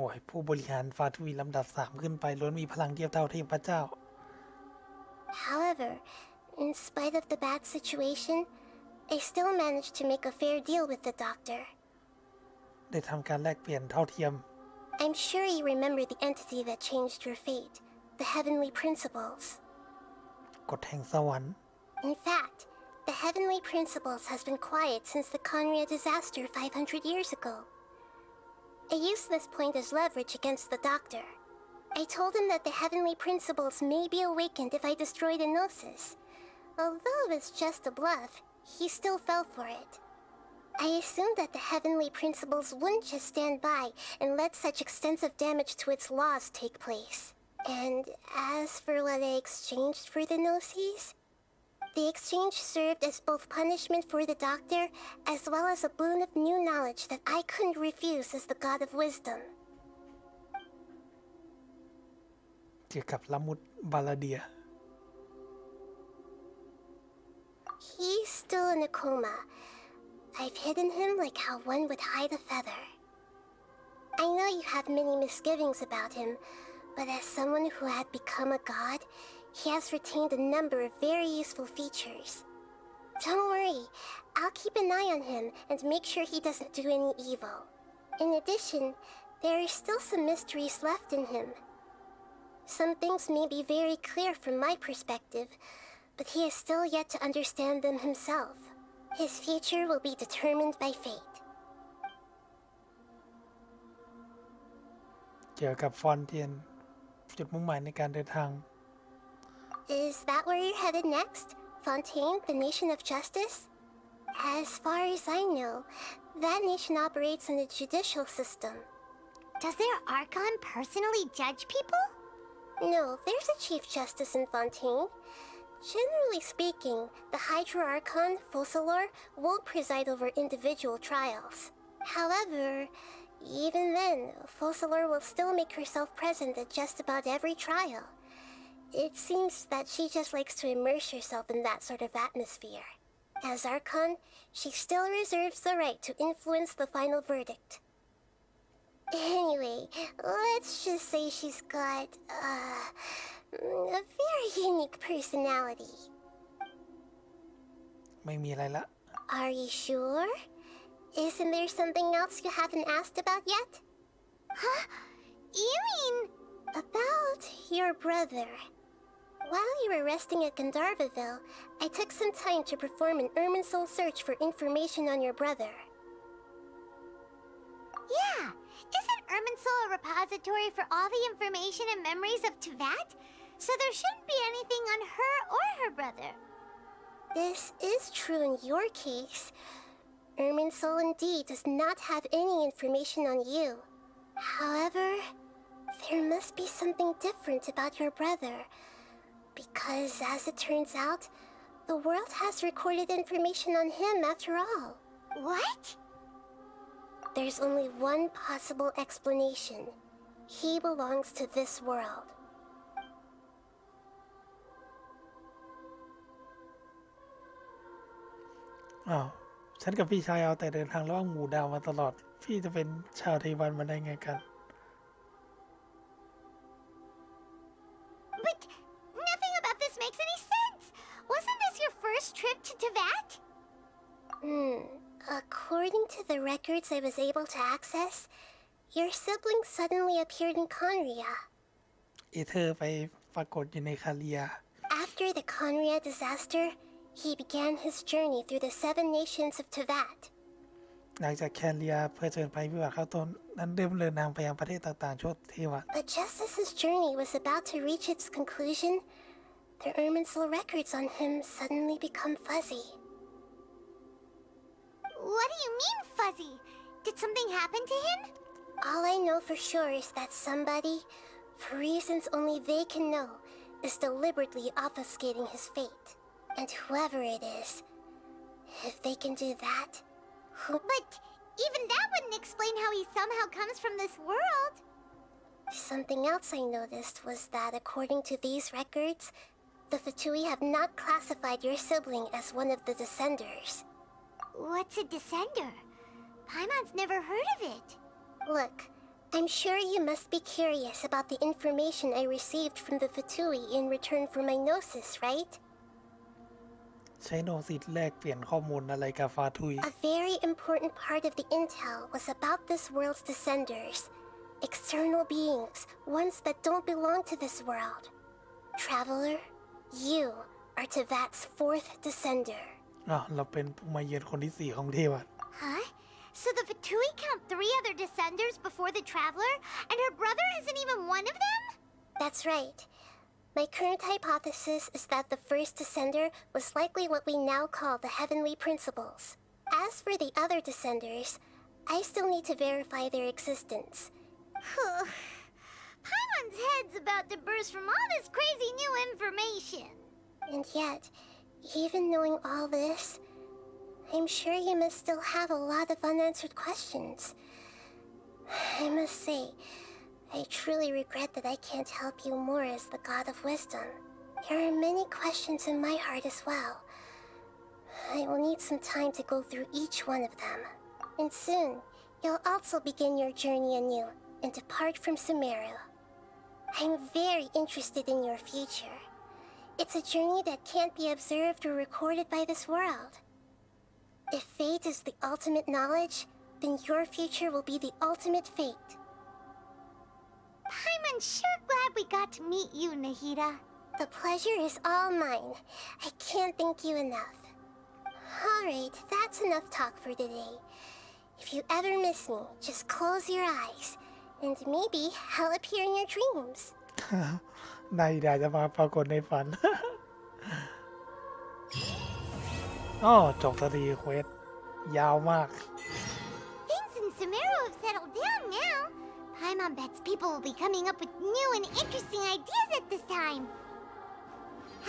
[SPEAKER 1] โอ้ยผู้บริหารฟ้าทวีลำดับ3ขึ้นไปล้วนมีพลังเทียบเท่าเทพเจ้า
[SPEAKER 2] However, in spite of the bad situation, I still managed to make a fair deal with the doctor.
[SPEAKER 1] ได้ทำการแลกเปลี่ยนเท่าเทียม
[SPEAKER 2] I'm sure you remember the entity that changed your fate, the heavenly principles.
[SPEAKER 1] กฎแห่งสวรรค์
[SPEAKER 2] In fact, the heavenly principles has been quiet since the Conria disaster 500 years ago. I used this point as leverage against the doctor. I told him that the heavenly principles may be awakened if I destroy the Gnosis. Although it was just a bluff, he still fell for it. I assumed that the heavenly principles wouldn't just stand by and let such extensive damage to its laws take place. And as for what I exchanged for the Gnosis, the exchange served as both punishment for the doctor as well as a boon of new knowledge that I couldn't refuse as the god of wisdom.
[SPEAKER 1] เกี่ยวกับละมุดบาลาเดีย
[SPEAKER 2] He's still in a coma. I've hidden him like how one would hide a feather. I know you have many misgivings about him, but as someone who had become a god, he has retained a number of very useful features. Don't worry, I'll keep an eye on him and make sure he doesn't do any evil. In addition, there are still some mysteries left in him. Some things may be very clear from my perspective, but he is still yet to understand them himself. His future will be determined by fate.
[SPEAKER 1] เกี่ยวกับฟอนเทียนจุดมุ่งหมายในการเดินทาง
[SPEAKER 2] Is that where you're headed next? Fontaine, the nation of justice? As far as I know, that nation operates in the judicial system.
[SPEAKER 6] Does their Archon personally judge people?
[SPEAKER 2] No, there's a chief justice in Fontaine. Generally speaking, the Hydra Archon, Focalor, won't preside over individual trials. However, even then, Focalor will still make herself present at just about every trial. It seems that she just likes to immerse herself in that sort of atmosphere. As Archon, she still reserves the right to influence the final verdict. Anyway, let's just say she's got, a very unique personality.
[SPEAKER 1] ไม่มีอะไรละ
[SPEAKER 2] Are you sure? Isn't there something else you haven't asked about yet?
[SPEAKER 6] Huh? You mean...
[SPEAKER 2] About your brother. While you were resting at Gandharvaville, I took some time to perform an Irminsul search for information on your brother.
[SPEAKER 6] Yeah, isn't Irminsul a repository for all the information and memories of Tevat? So there shouldn't be anything on her or her brother.
[SPEAKER 2] This is true in your case. Irminsul indeed does not have any information on you. However, there must be something different about your brother. Because as it turns out, the world has recorded information on him after all.
[SPEAKER 6] What?
[SPEAKER 2] There's only one possible explanation. He belongs to this world.
[SPEAKER 1] อ้าวฉันกับพี่ชายเอาแต่เดินทางระหว่างหมู่ดาวมาตลอดพี่จะเป็นชาวเทวันมาได้ไงกัน
[SPEAKER 6] But nothing about this makes any sense. Wasn't this your first trip to Tevat?
[SPEAKER 2] According to the records I was able to access, your sibling suddenly appeared in Conria.
[SPEAKER 1] เธอไปปรากฏอยู่ในคาเรีย
[SPEAKER 2] After the Conria disaster, he began his journey through the 7 nations of Tevat.
[SPEAKER 1] หลังจากแคเรียเพื่อเชิญภัยพิบัติเข้าต้นนั้นเดินทางไปยังประเทศต่างๆทั่วเทวะ
[SPEAKER 2] But just as his journey was about to reach its conclusion, the Irminsul records on him suddenly become fuzzy.
[SPEAKER 6] What do you mean, fuzzy? Did something happen to him?
[SPEAKER 2] All I know for sure is that somebody, for reasons only they can know, is deliberately obfuscating his fate. And whoever it is, if they can do that,
[SPEAKER 6] But even that wouldn't explain how he somehow comes from this world.
[SPEAKER 2] Something else I noticed was that according to these records, the Fatui have not classified your sibling as one of the Descenders.
[SPEAKER 6] What's a Descender? Paimon's never heard of it.
[SPEAKER 2] Look, I'm sure you must be curious about the information I received from the Fatui in return for my gnosis, right?
[SPEAKER 1] ใช้โนซิสแลกเปลี่ยนข้อมูลอะไรกับฟาทุย
[SPEAKER 2] A very important part of the intel was about this world's descenders. External beings, ones that don't belong to this world. Traveler, you are Tevat's fourth descender.
[SPEAKER 1] เราเป็นผู้มาเยือนคนที่4ของเทวัต
[SPEAKER 6] Huh? So the Fatui count 3 other descenders before the Traveler, and her brother isn't even one of them?
[SPEAKER 2] That's right. My current hypothesis is that the first descender was likely what we now call the Heavenly Principles. As for the other descenders, I still need to verify their existence.
[SPEAKER 6] Paimon's head's about to burst from all this crazy new information.
[SPEAKER 2] And yet, even knowing all this, I'm sure you must still have a lot of unanswered questions. I must say, I truly regret that I can't help you more as the God of Wisdom. There are many questions in my heart as well. I will need some time to go through each one of them. And soon, you'll also begin your journey anew and depart from Sumeru. I'm very interested in your future. It's a journey that can't be observed or recorded by this world. If fate is the ultimate knowledge, then your future will be the ultimate fate.
[SPEAKER 6] Paimon's sure glad we got to meet you, Nahida.
[SPEAKER 2] The pleasure is all mine. I can't thank you enough. Alright, that's enough talk for today. If you ever miss me, just close your eyes, and maybe I'll appear in your dreams.
[SPEAKER 1] นายได้จะมาปรากฏในฝัน จบสตรีเควสยาวมาก
[SPEAKER 6] Things in Sumeru have settled down now. Paimon bets people will be coming up with new and interesting ideas at this time.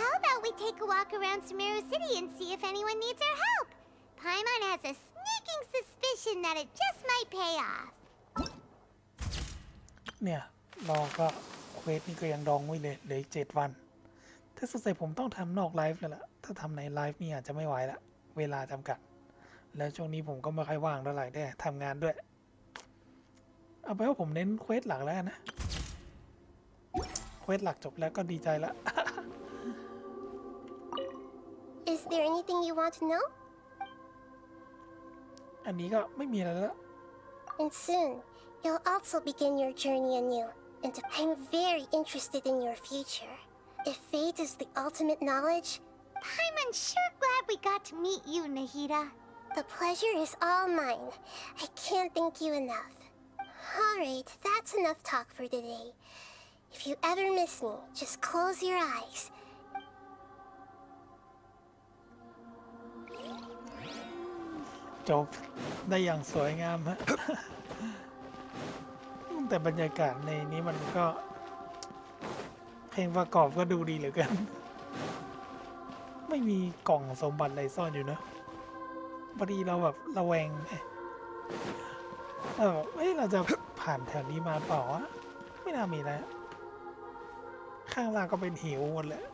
[SPEAKER 6] How about we take a walk around Sumeru City and see if anyone needs our help? Paimon has a sneaking suspicion that it just might pay off.
[SPEAKER 1] เนี่ยรอก็เควสนี่ก็ยังดองไว้เลยเหลืออีก7 วันถ้าสงสัยผมต้องทำนอกไลฟ์แล้วล่ะถ้าทำในไลฟ์นี่อาจจะไม่ไหวละเวลาจำกัดแล้วช่วงนี้ผมก็ไม่ค่อยว่างเท่าไหร่ได้ทำงานด้วยเอาไปว่าผมเน้นเควสหลักแล้วนะเควสหลักจบแล้วก็ดีใจละ
[SPEAKER 2] Is there anything you want to know?
[SPEAKER 1] อันนี้ก็ไม่มีอะไรแล้ว
[SPEAKER 2] And soon, you'll also begin your journey anew, and I'm very interested in your future. If fate is the ultimate knowledge,
[SPEAKER 6] Paimon's sure glad we got to meet you, Nahida.
[SPEAKER 2] The pleasure is all mine. I can't thank you enough. Alright, that's enough talk for today. If you ever miss me, just close your eyes.
[SPEAKER 1] จบได้อย่างสวยงามฮะ แต่บรรยากาศในนี้มันก็เพลงประกอบก็ดูดีเหลือเกิน ไม่มีกล่องสมบัติอะไรซ่อนอยู่นะพอดีเราแบบระแวงเราจะผ่านแถวนี้มาเปล่าวะไม่น่ามีนะข้างล่างก็เป็นหิวหมดเลย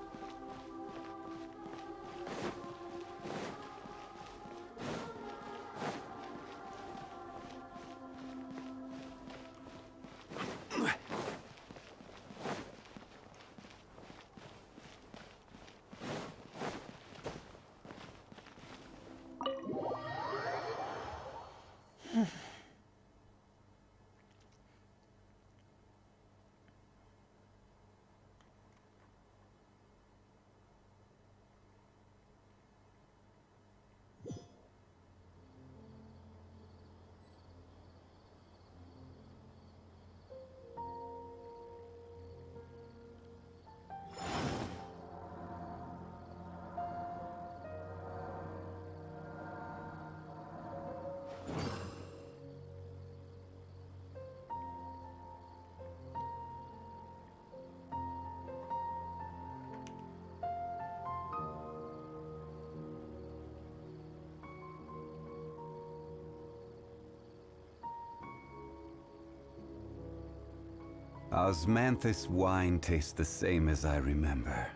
[SPEAKER 3] Osmanthus wine tastes the same as I remember.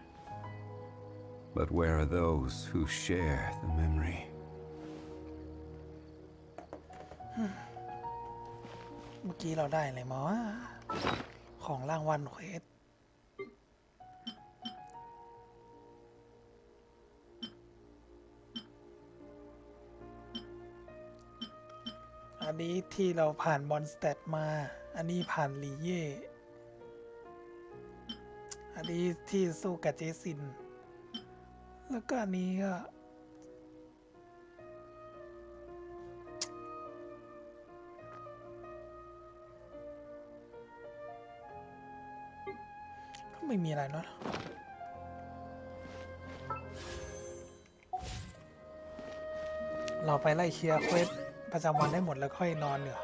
[SPEAKER 3] But where are those who share the memory?
[SPEAKER 1] เมื่อกี้เราได้อะไรมาวะของรางวัลเควสอันนี้ที่เราผ่านบอนสเตตมา อันนี้ผ่านลีเย่อันนี้ที่สู้กับเจสิน แล้วก็อันนี้ก็ไม่มีอะไรเนาะเราไปไล่เคลียร์เควสประจำวันได้หมดแล้วค่อยนอนเดี๋ยว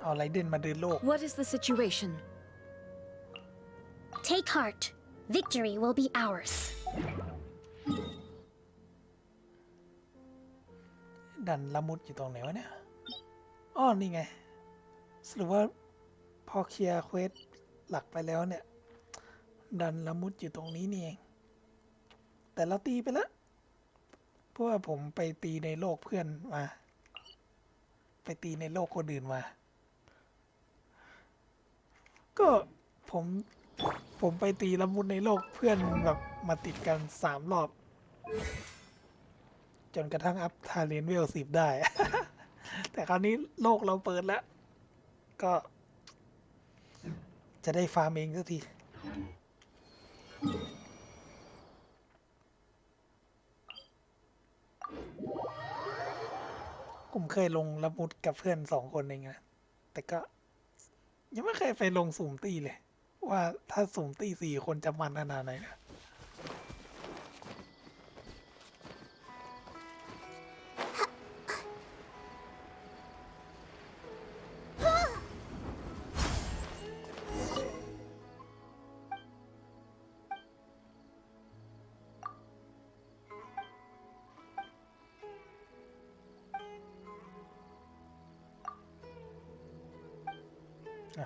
[SPEAKER 1] เอาไรเดนมาเดินโลก
[SPEAKER 6] What is the situation? Take heart. Victory will be ours.
[SPEAKER 1] ดันละมุดอยู่ตรงไหนวะเนี่ยอ้อนี่ไงสรุปว่าพอเคลียร์เควสหลักไปแล้วเนี่ยดันละมุดอยู่ตรงนี้นี่เองแต่เราตีไปแล้วเพราะว่าผมไปตีในโลกเพื่อนมาไปตีในโลกคนอื่นมาก็ผมไปตีละมุดในโลกเพื่อนแบบมาติดกัน3 รอบจนกระทั่งอัพทาเลนเวล10 ได้ แต่คราวนี้โลกเราเปิดแล้วก็จะได้ฟาร์มเองสักทีผมเคยลงละมุดกับเพื่อน2 คนเองนะแต่ก็ยังไม่เคยไปลงสุ่มตีเลยว่าถ้าสุ่มตี4 คนจะมันขนาดไหนนะ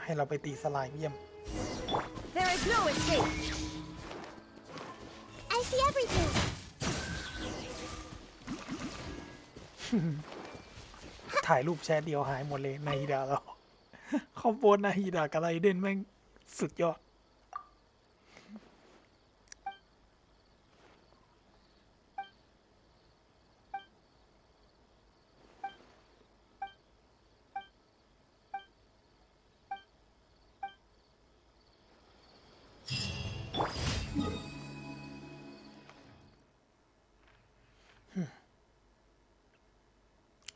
[SPEAKER 1] ให้เราไปตีสลายเยี่ยม
[SPEAKER 6] There is no escape. I see everything.
[SPEAKER 1] ถ่ายรูปแชร์เดียวหายหมดเลยนาฮิดาเราคอมโบนาฮิดากับไรเดนแม่งสุดยอด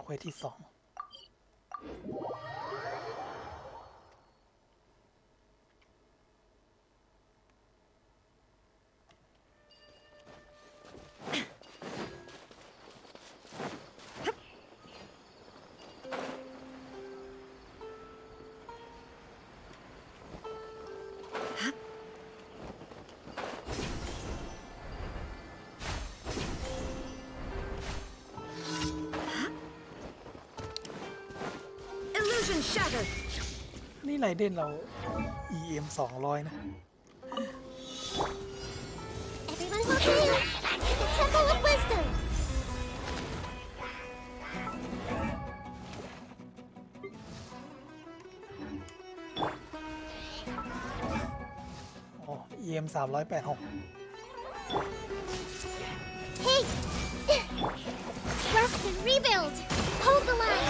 [SPEAKER 1] เควสที่ 2นี่ไรเดนเรา EM 200 นะ
[SPEAKER 2] Everyone will be the Temple of Wisdom.
[SPEAKER 1] โอ้ EM 386
[SPEAKER 2] Hey! Rest and rebuild. Hold the line.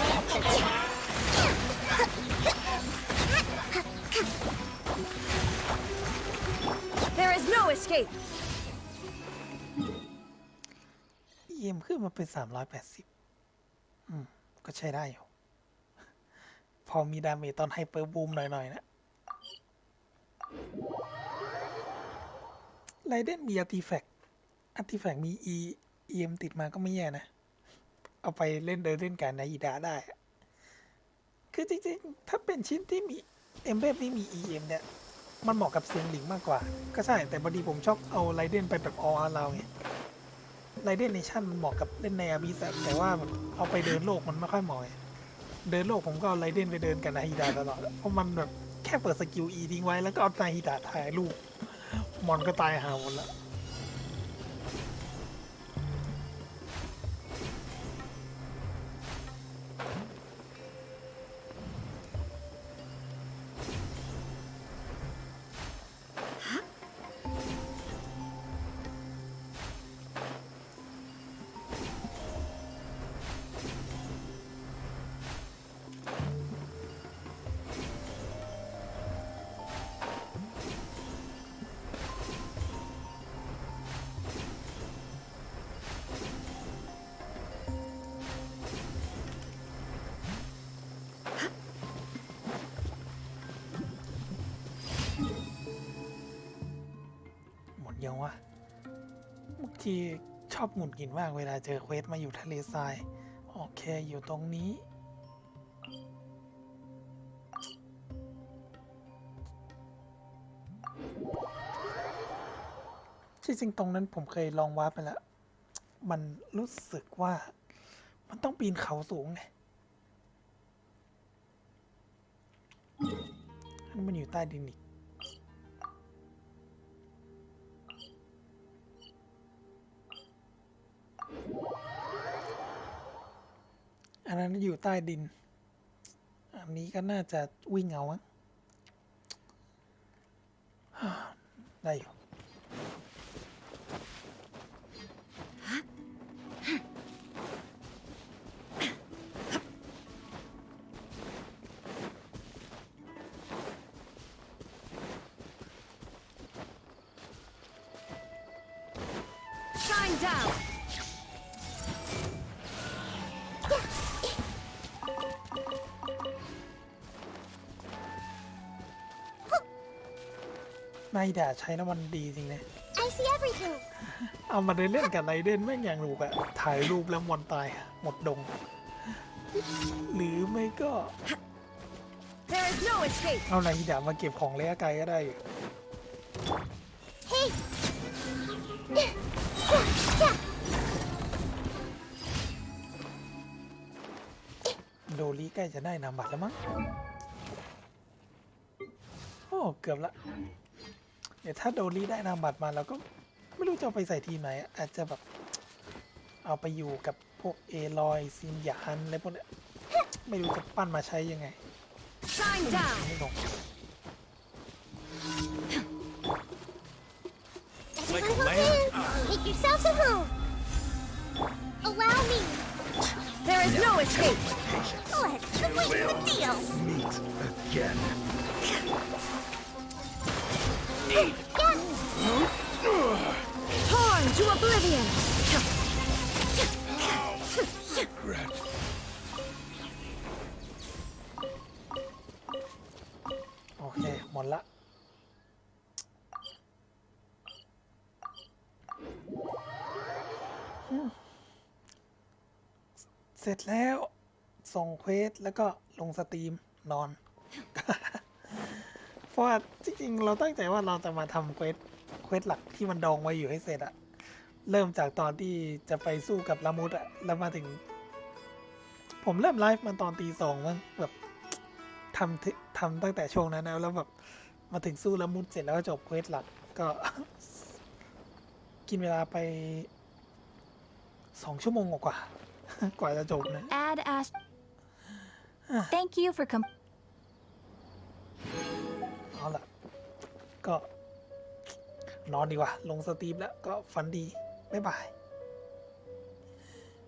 [SPEAKER 6] There is no escape.
[SPEAKER 1] EM ขึ้นมาเป็น 380 ก็ใช้ได้อยู่ พอมีดาเมจตอนไฮเปอร์บูมหน่อยๆนะไรเดนมีอาร์ติแฟกต์มี EM ติดมาก็ไม่แย่นะ เอาไปเล่นเล่นกันในอีดาได้ คือจริงๆ ถ้าเป็นชิ้นที่มีเอ็มเบมที่มี EM เนี่ย มันเหมาะกับเซียงหลิงมากกว่า ก็ใช่ แต่พอดีผมชอบเอาไรเดนไปแบบออลเราไงไรเดนเนชั่นมันเหมาะกับเล่นในอาบิสแต่ว่าเอาไปเดินโลกมันไม่ค่อยเหมาะเดินโลกผมก็เอาไรเดนไปเดินกันนาฮิดาตลอดเพราะมันแบบแค่เปิดสกิล E ทิ้งไว้แล้วก็เอานาฮิดาถ่ายรูปมอนก็ตายหาหมดแล้ว ยังวะบางทีชอบหงุดหงิดมากเวลาเจอเควสมาอยู่ทะเลทรายโอเคอยู่ตรงนี้ที่จริงตรงนั้นผมเคยลองวาร์ปไปแล้วมันรู้สึกว่ามันต้องปีนเขาสูงไงอันนี้มันอยู่ใต้ดินอีกอันนั้นอยู่ใต้ดินอันนี้ก็น่าจะวิ่งเอามั้งได้อยู่นายด่าใช้แล้วมันดีจริงเลย
[SPEAKER 2] I see everything.
[SPEAKER 1] เอามาเดินเล่นกับไรเดนแม่งอย่างหนูอะถ่ายรูปแล้วมอนตายหมดดง หรือไม่ก็
[SPEAKER 6] There is no escape.
[SPEAKER 1] เอานายด่ามาเก็บของระยะไกลก็ได้อยู่
[SPEAKER 2] Hey.
[SPEAKER 1] โดรีใกล้จะได้นามบัตรแล้วมั้งโอ้เกือบละเดี๋ยวถ้าโดรีได้นามบัตรมาเราก็ไม่รู้จะเอาไปใส่ทีมไหนอาจจะแบบเอาไปอยู่กับพวกเอลอยซินหยานอะไรพวกนี้ไม่รู้จะปั้นมาใช้ยังไง
[SPEAKER 6] Shine down.
[SPEAKER 1] ไม่ลง
[SPEAKER 2] Everyone take yourselves home. Allow me.
[SPEAKER 6] There is no escape. Let's sweeten the deal.
[SPEAKER 18] Meet again.
[SPEAKER 6] Torn to oblivion.
[SPEAKER 18] Regret.
[SPEAKER 1] โอเคหมดละเสร็จแล้วส่งเควสแล้วก็ลงสตรีมนอน เพราะว่าจริงๆเราตั้งใจว่าเราจะมาทำเควสหลักที่มันดองไว้อยู่ให้เสร็จอะเริ่มจากตอนที่จะไปสู้กับละมุดอะแล้วมาถึงผมเริ่มไลฟ์มาตอนตี 2มั้งแบบทำตั้งแต่ช่วงนั้นแล้วแบบมาถึงสู้ละมุดเสร็จแล้วก็จบเควสหลักก็ กินเวลาไป2 ชั่วโมงกว่า กว่าจะจบนะ
[SPEAKER 7] Add as. Thank you for com.
[SPEAKER 1] เอาล่ะก็นอนดีกว่าลงสตรีมแล้วก็ฝันดี บ๊ายบาย